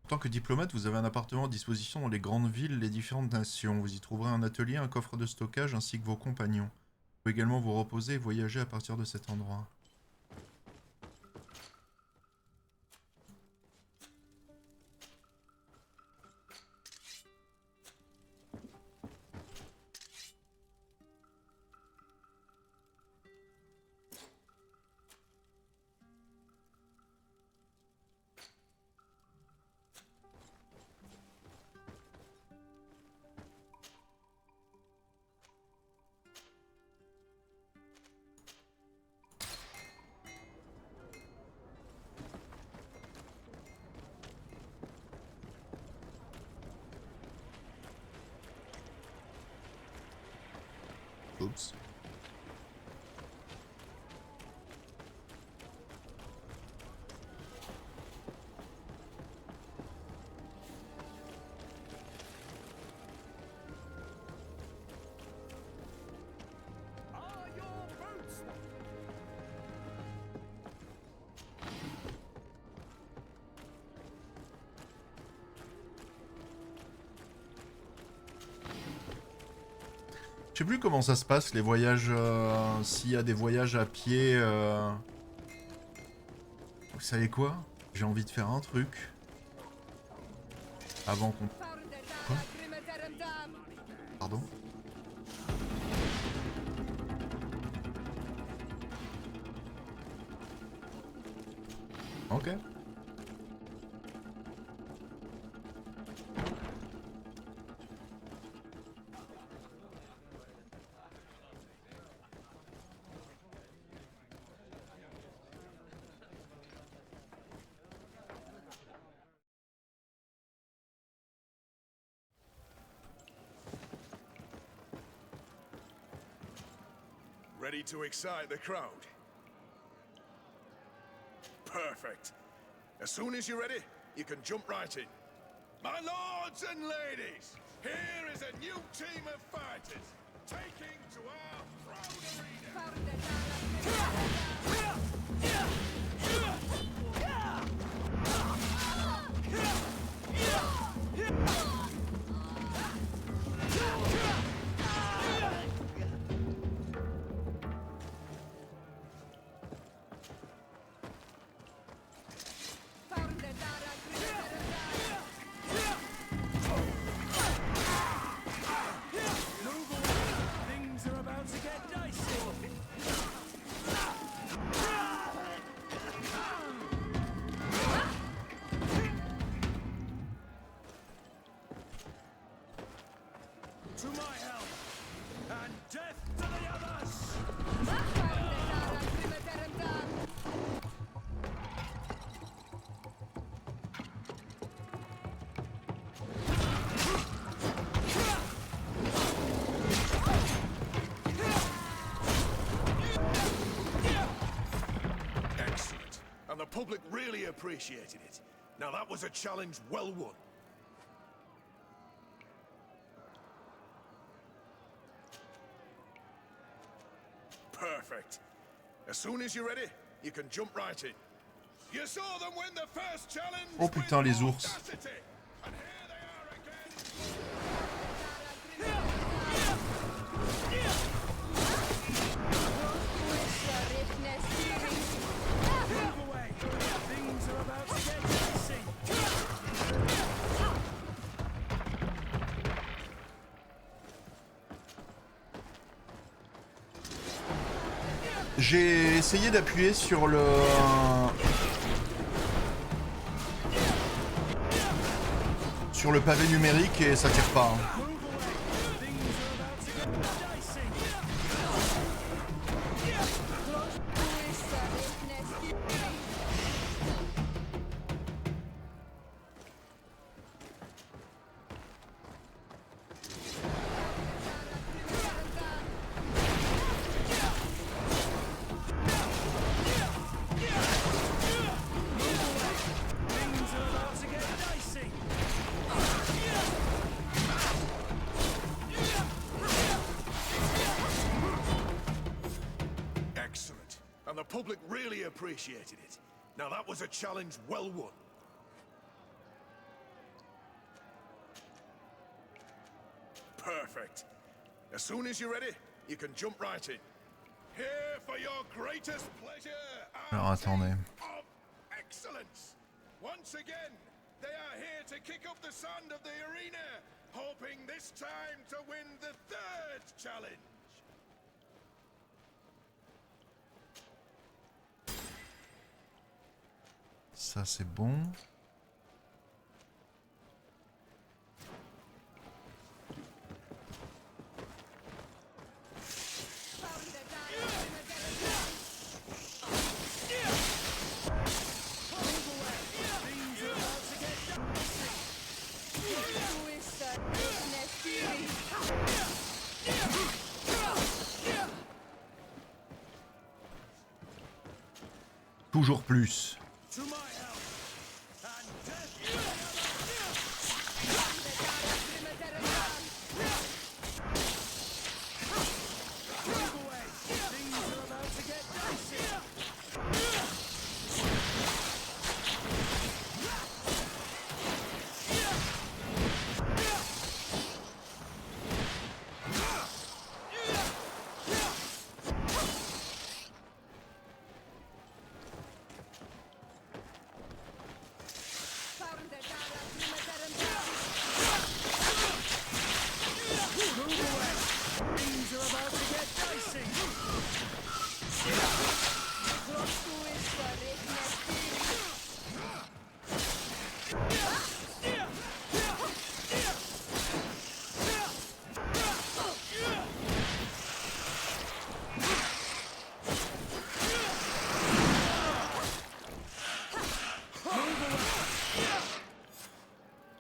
En tant que diplomate, vous avez un appartement à disposition dans les grandes villes, les différentes nations. Vous y trouverez un atelier, un coffre de stockage ainsi que vos compagnons. Vous pouvez également vous reposer et voyager à partir de cet endroit. Oups. Je sais plus comment ça se passe les voyages, s'il y a des voyages à pied. Vous savez quoi? J'ai envie de faire un truc. Avant qu'on... Quoi? Pardon? Ok. Ready to excite the crowd? Perfect. As soon as you're ready, you can jump right in. My lords and ladies, here is a new team of fighters, taking to our proud Things are about to get dicey. To my help, and death to the others! Excellent. And the public really appreciated it. Now that was a challenge well won. Perfect. As soon as you're ready, you can jump right in. You saw them win the first challenge. Oh putain, les ours. Audacity. And here they are again. J'ai essayé d'appuyer sur le... sur le pavé numérique et ça tire pas. Hein. And the public really appreciated it. Now that was a challenge well won. Perfect. As soon as you're ready, you can jump right in. Here for your greatest pleasure Alors attendez. of excellence. Once again, they are here to kick up the sand of the arena, hoping this time to win the third challenge. Ça c'est bon. Toujours plus.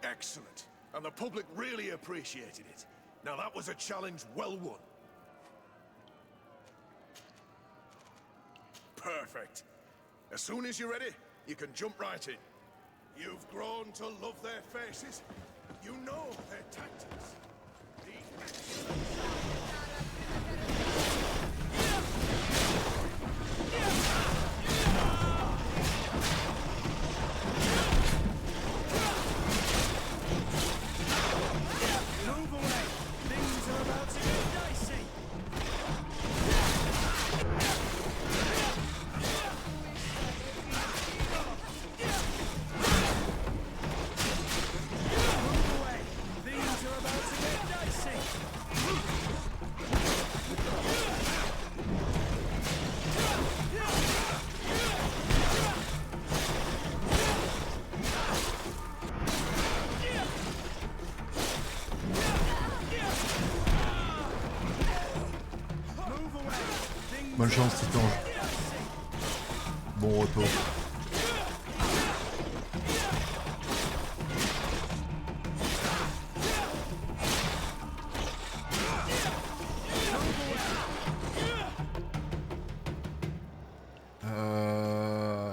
Excellent. And the public really appreciated it. Now that was a challenge well won. Perfect. As soon as you're ready, you can jump right in. You've grown to love their faces. You know their tactics. Move away. Things are about to get dicey. Move away. Things are about to get dicey. Bonne chance, Titan. Bon retour.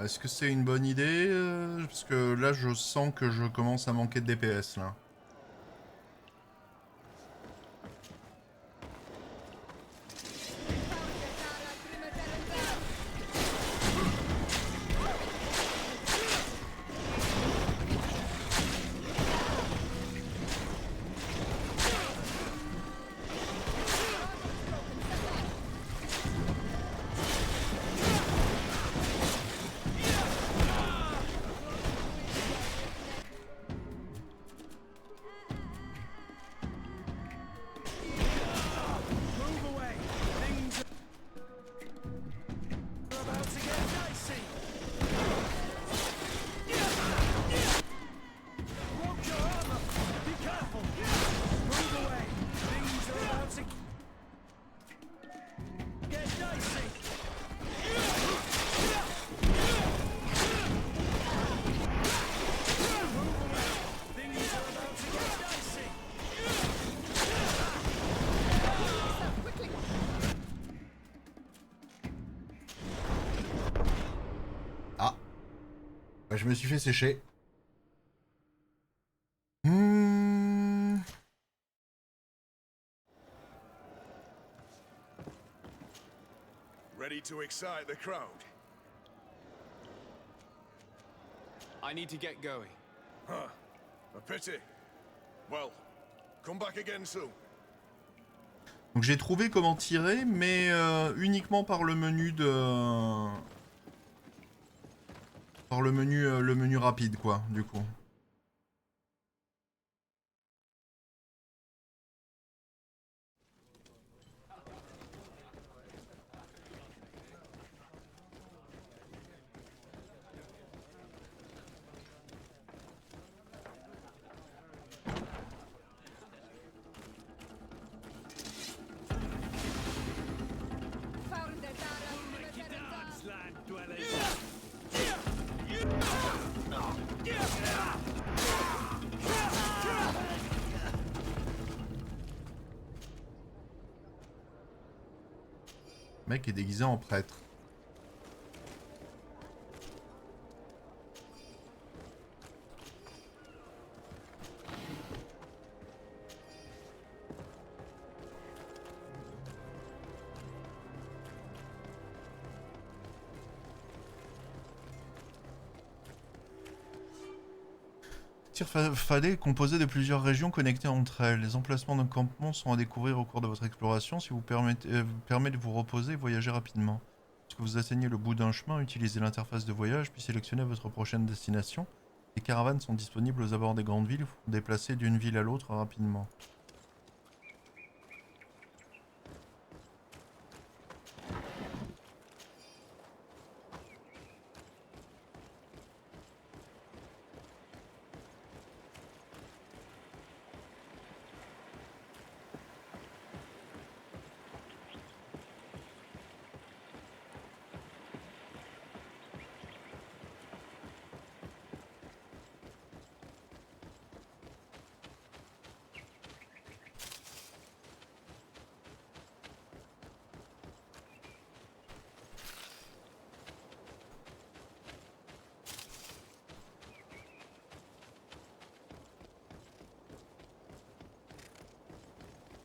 Est-ce que c'est une bonne idée parce que là, je sens que je commence à manquer de DPS là. Bah, je me suis fait sécher. Ready to excite the crowd? I need to get going. Huh. A pity. Well, come back again soon. Donc j'ai trouvé comment tirer, mais uniquement par le menu de... Par le menu rapide, quoi, du coup. Le mec est déguisé en prêtre. Fallait composé de plusieurs régions connectées entre elles. Les emplacements de campement sont à découvrir au cours de votre exploration. Si vous permet de vous reposer et voyager rapidement. Lorsque vous atteignez le bout d'un chemin, utilisez l'interface de voyage puis sélectionnez votre prochaine destination. Les caravanes sont disponibles aux abords des grandes villes. Vous vous déplacez d'une ville à l'autre rapidement.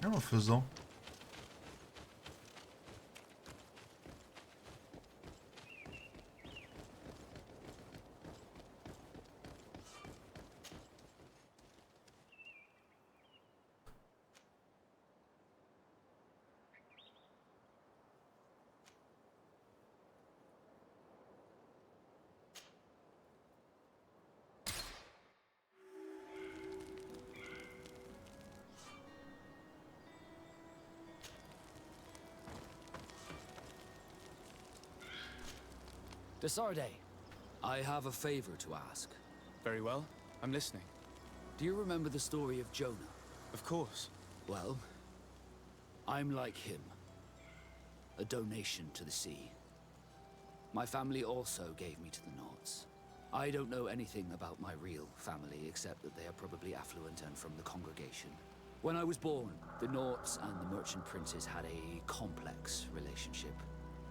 En faisant. Desarde, I have a favor to ask. Very well. I'm listening. Do you remember the story of Jonah? Of course. Well, I'm like him. A donation to the sea. My family also gave me to the Nauts. I don't know anything about my real family, except that they are probably affluent and from the congregation. When I was born, the Nauts and the merchant princes had a complex relationship.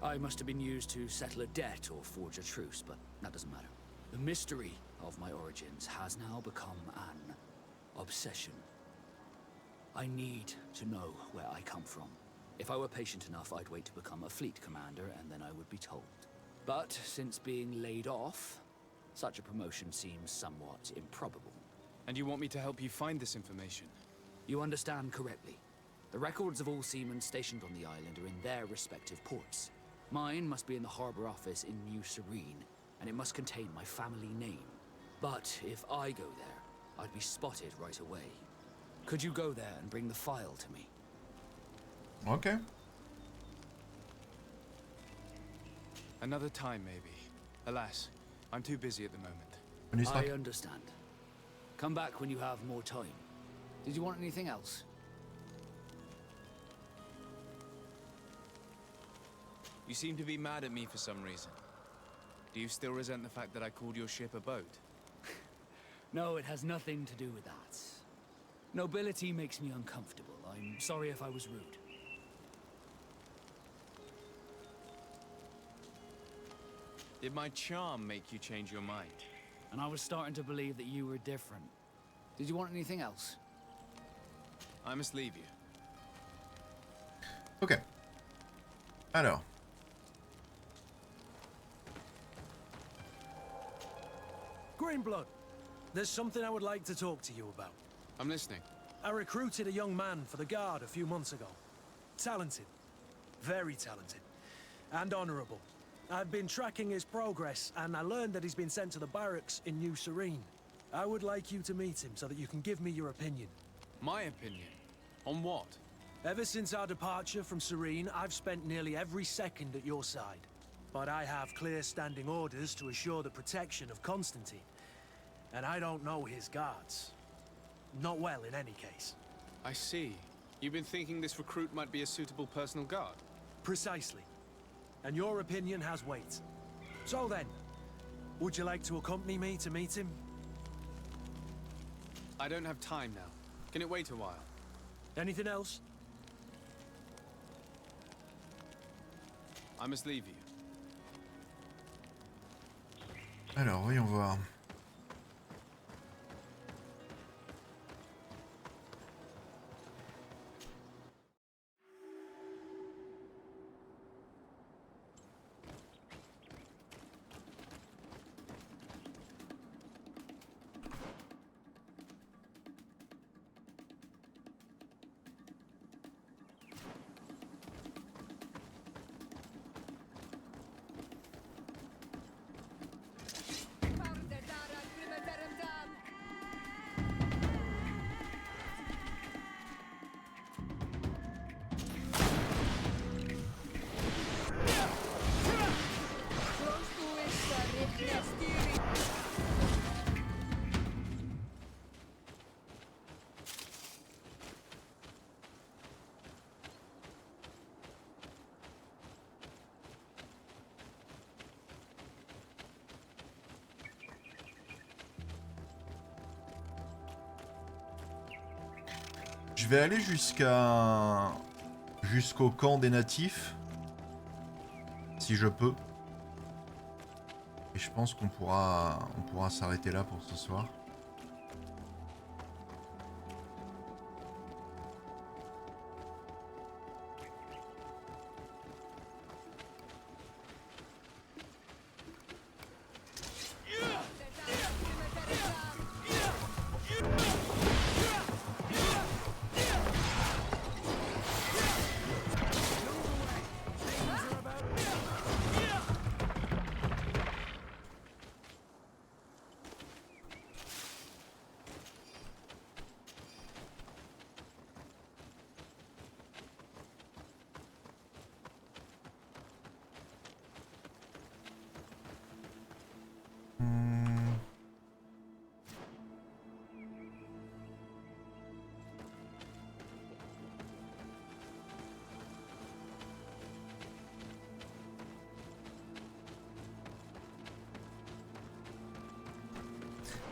I must have been used to settle a debt or forge a truce, but that doesn't matter. The mystery of my origins has now become an obsession. I need to know where I come from. If I were patient enough, I'd wait to become a fleet commander, and then I would be told. But since being laid off, such a promotion seems somewhat improbable. And you want me to help you find this information? You understand correctly. The records of all seamen stationed on the island are in their respective ports. Mine must be in the harbor office in New Serene, and it must contain my family name. But if I go there, I'd be spotted right away. Could you go there and bring the file to me? Okay. Another time, maybe. Alas, I'm too busy at the moment. I understand. Come back when you have more time. Did you want anything else? You seem to be mad at me for some reason. Do you still resent the fact that I called your ship a boat? No, it has nothing to do with that. Nobility makes me uncomfortable. I'm sorry if I was rude. Did my charm make you change your mind? and I was starting to believe that you were different. Did you want anything else? I must leave you. Ok. Alors. Greenblood, there's something I would like to talk to you about. I'm listening. I recruited a young man for the Guard a few months ago. Talented. Very talented. And honorable. I've been tracking his progress, and I learned that he's been sent to the barracks in New Serene. I would like you to meet him so that you can give me your opinion. My opinion? On what? Ever since our departure from Serene, I've spent nearly every second at your side. But I have clear standing orders to assure the protection of Constantine. And I don't know his guards. Not well, in any case. I see. You've been thinking this recruit might be a suitable personal guard? Precisely. And your opinion has weight. So then, would you like to accompany me to meet him? I don't have time now. Can it wait a while? Anything else? I must leave you. Alors, voyons voir. Je vais aller jusqu'au camp des natifs, si je peux. Et je pense qu'on pourra s'arrêter là pour ce soir.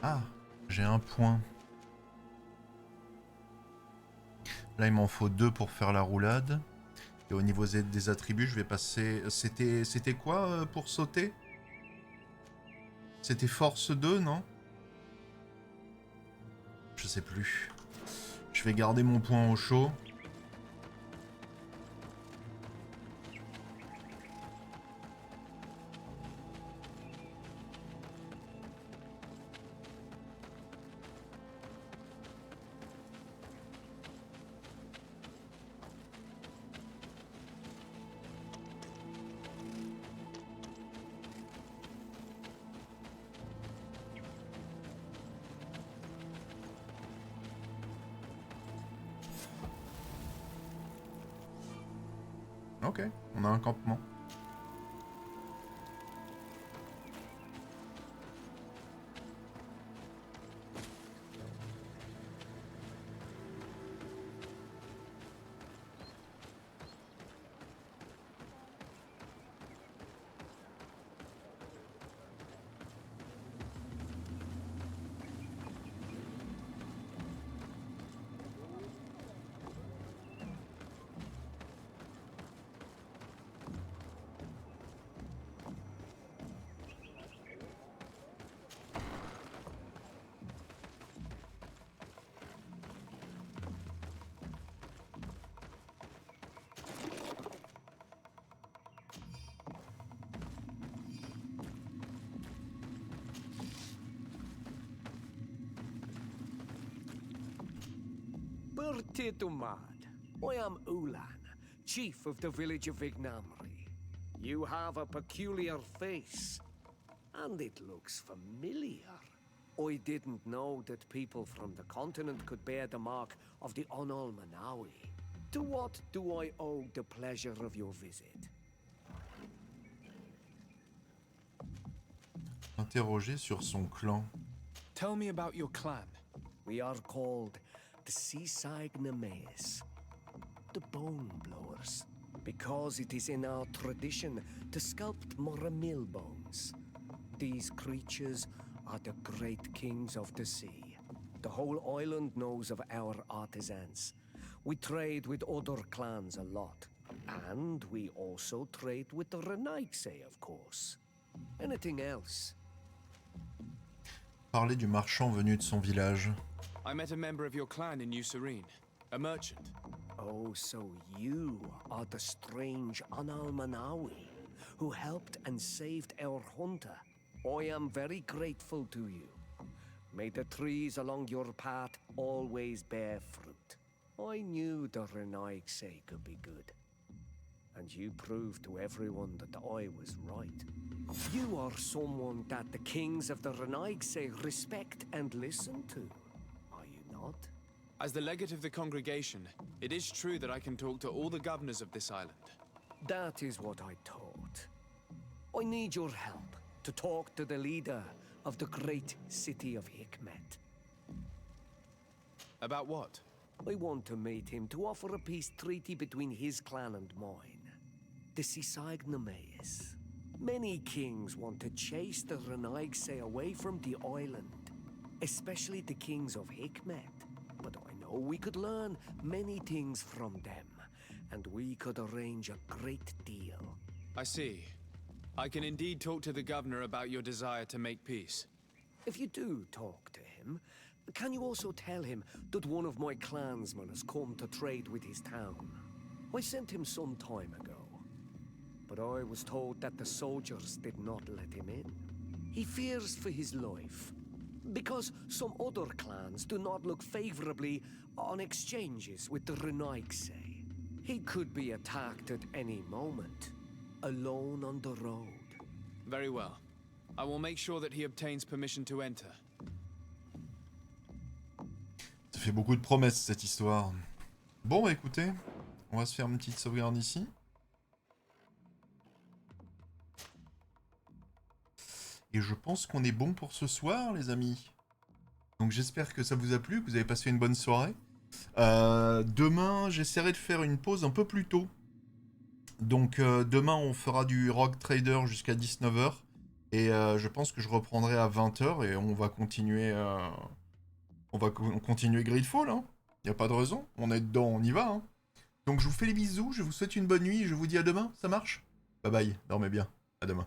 Ah, j'ai un point. Là, il m'en faut 2 pour faire la roulade. Et au niveau des attributs, je vais passer... C'était quoi pour sauter? C'était force 2, non? Je sais plus. Je vais garder mon point au chaud. Ok, on a un campement. Bertie to mad. I am Ulan, chief of the village of Ignamri. You have a peculiar face, and it looks familiar. I didn't know that people from the continent could bear the mark of the Onolmanawi. To what do I owe the pleasure of your visit? Interrogé sur son clan. Tell me about your clan. We are called the Seaside Nemeis, the Bone Blowers, because it is in our tradition to sculpt Moramil bones. These creatures are the great kings of the sea. The whole island knows of our artisans. We trade with other clans a lot. And we also trade with the Renaigse, of course. Anything else? Parler du marchand venu de son village. I met a member of your clan in New Serene, a merchant. Oh, so you are the strange Onalmanawi who helped and saved our hunter. I am very grateful to you. May the trees along your path always bear fruit. I knew the Renaigse could be good. And you proved to everyone that I was right. You are someone that the kings of the Renaigse respect and listen to, are you not? As the legate of the congregation, it is true that I can talk to all the governors of this island. That is what I thought. I need your help to talk to the leader of the great city of Hikmet. About what? I want to meet him to offer a peace treaty between his clan and mine. The Seaside Nemeis. Many kings want to chase the Renaigse away from the island, especially the kings of Hikmet. But I know we could learn many things from them, and we could arrange a great deal. I see. I can indeed talk to the governor about your desire to make peace. If you do talk to him, can you also tell him that one of my clansmen has come to trade with his town? I sent him some time ago, but I was told that the soldiers did not let him in. He fears for his life, because some other clans do not look favorably on exchanges with the Renaigse. He could be attacked at any moment, alone on the road. Very well. I will make sure that he obtains permission to enter. Ça fait beaucoup de promesses cette histoire. Bon bah écoutez, on va se faire une petite sauvegarde ici. Et je pense qu'on est bon pour ce soir les amis. Donc j'espère que ça vous a plu, que vous avez passé une bonne soirée. Demain j'essaierai de faire une pause un peu plus tôt. Donc demain on fera du Rogue Trader jusqu'à 19h. Et je pense que je reprendrai à 20h et on va continuer... On va continuer Greedfall, hein. Y a pas de raison. On est dedans, on y va, hein. Donc je vous fais les bisous, je vous souhaite une bonne nuit et je vous dis à demain, ça marche? Bye bye, dormez bien. À demain.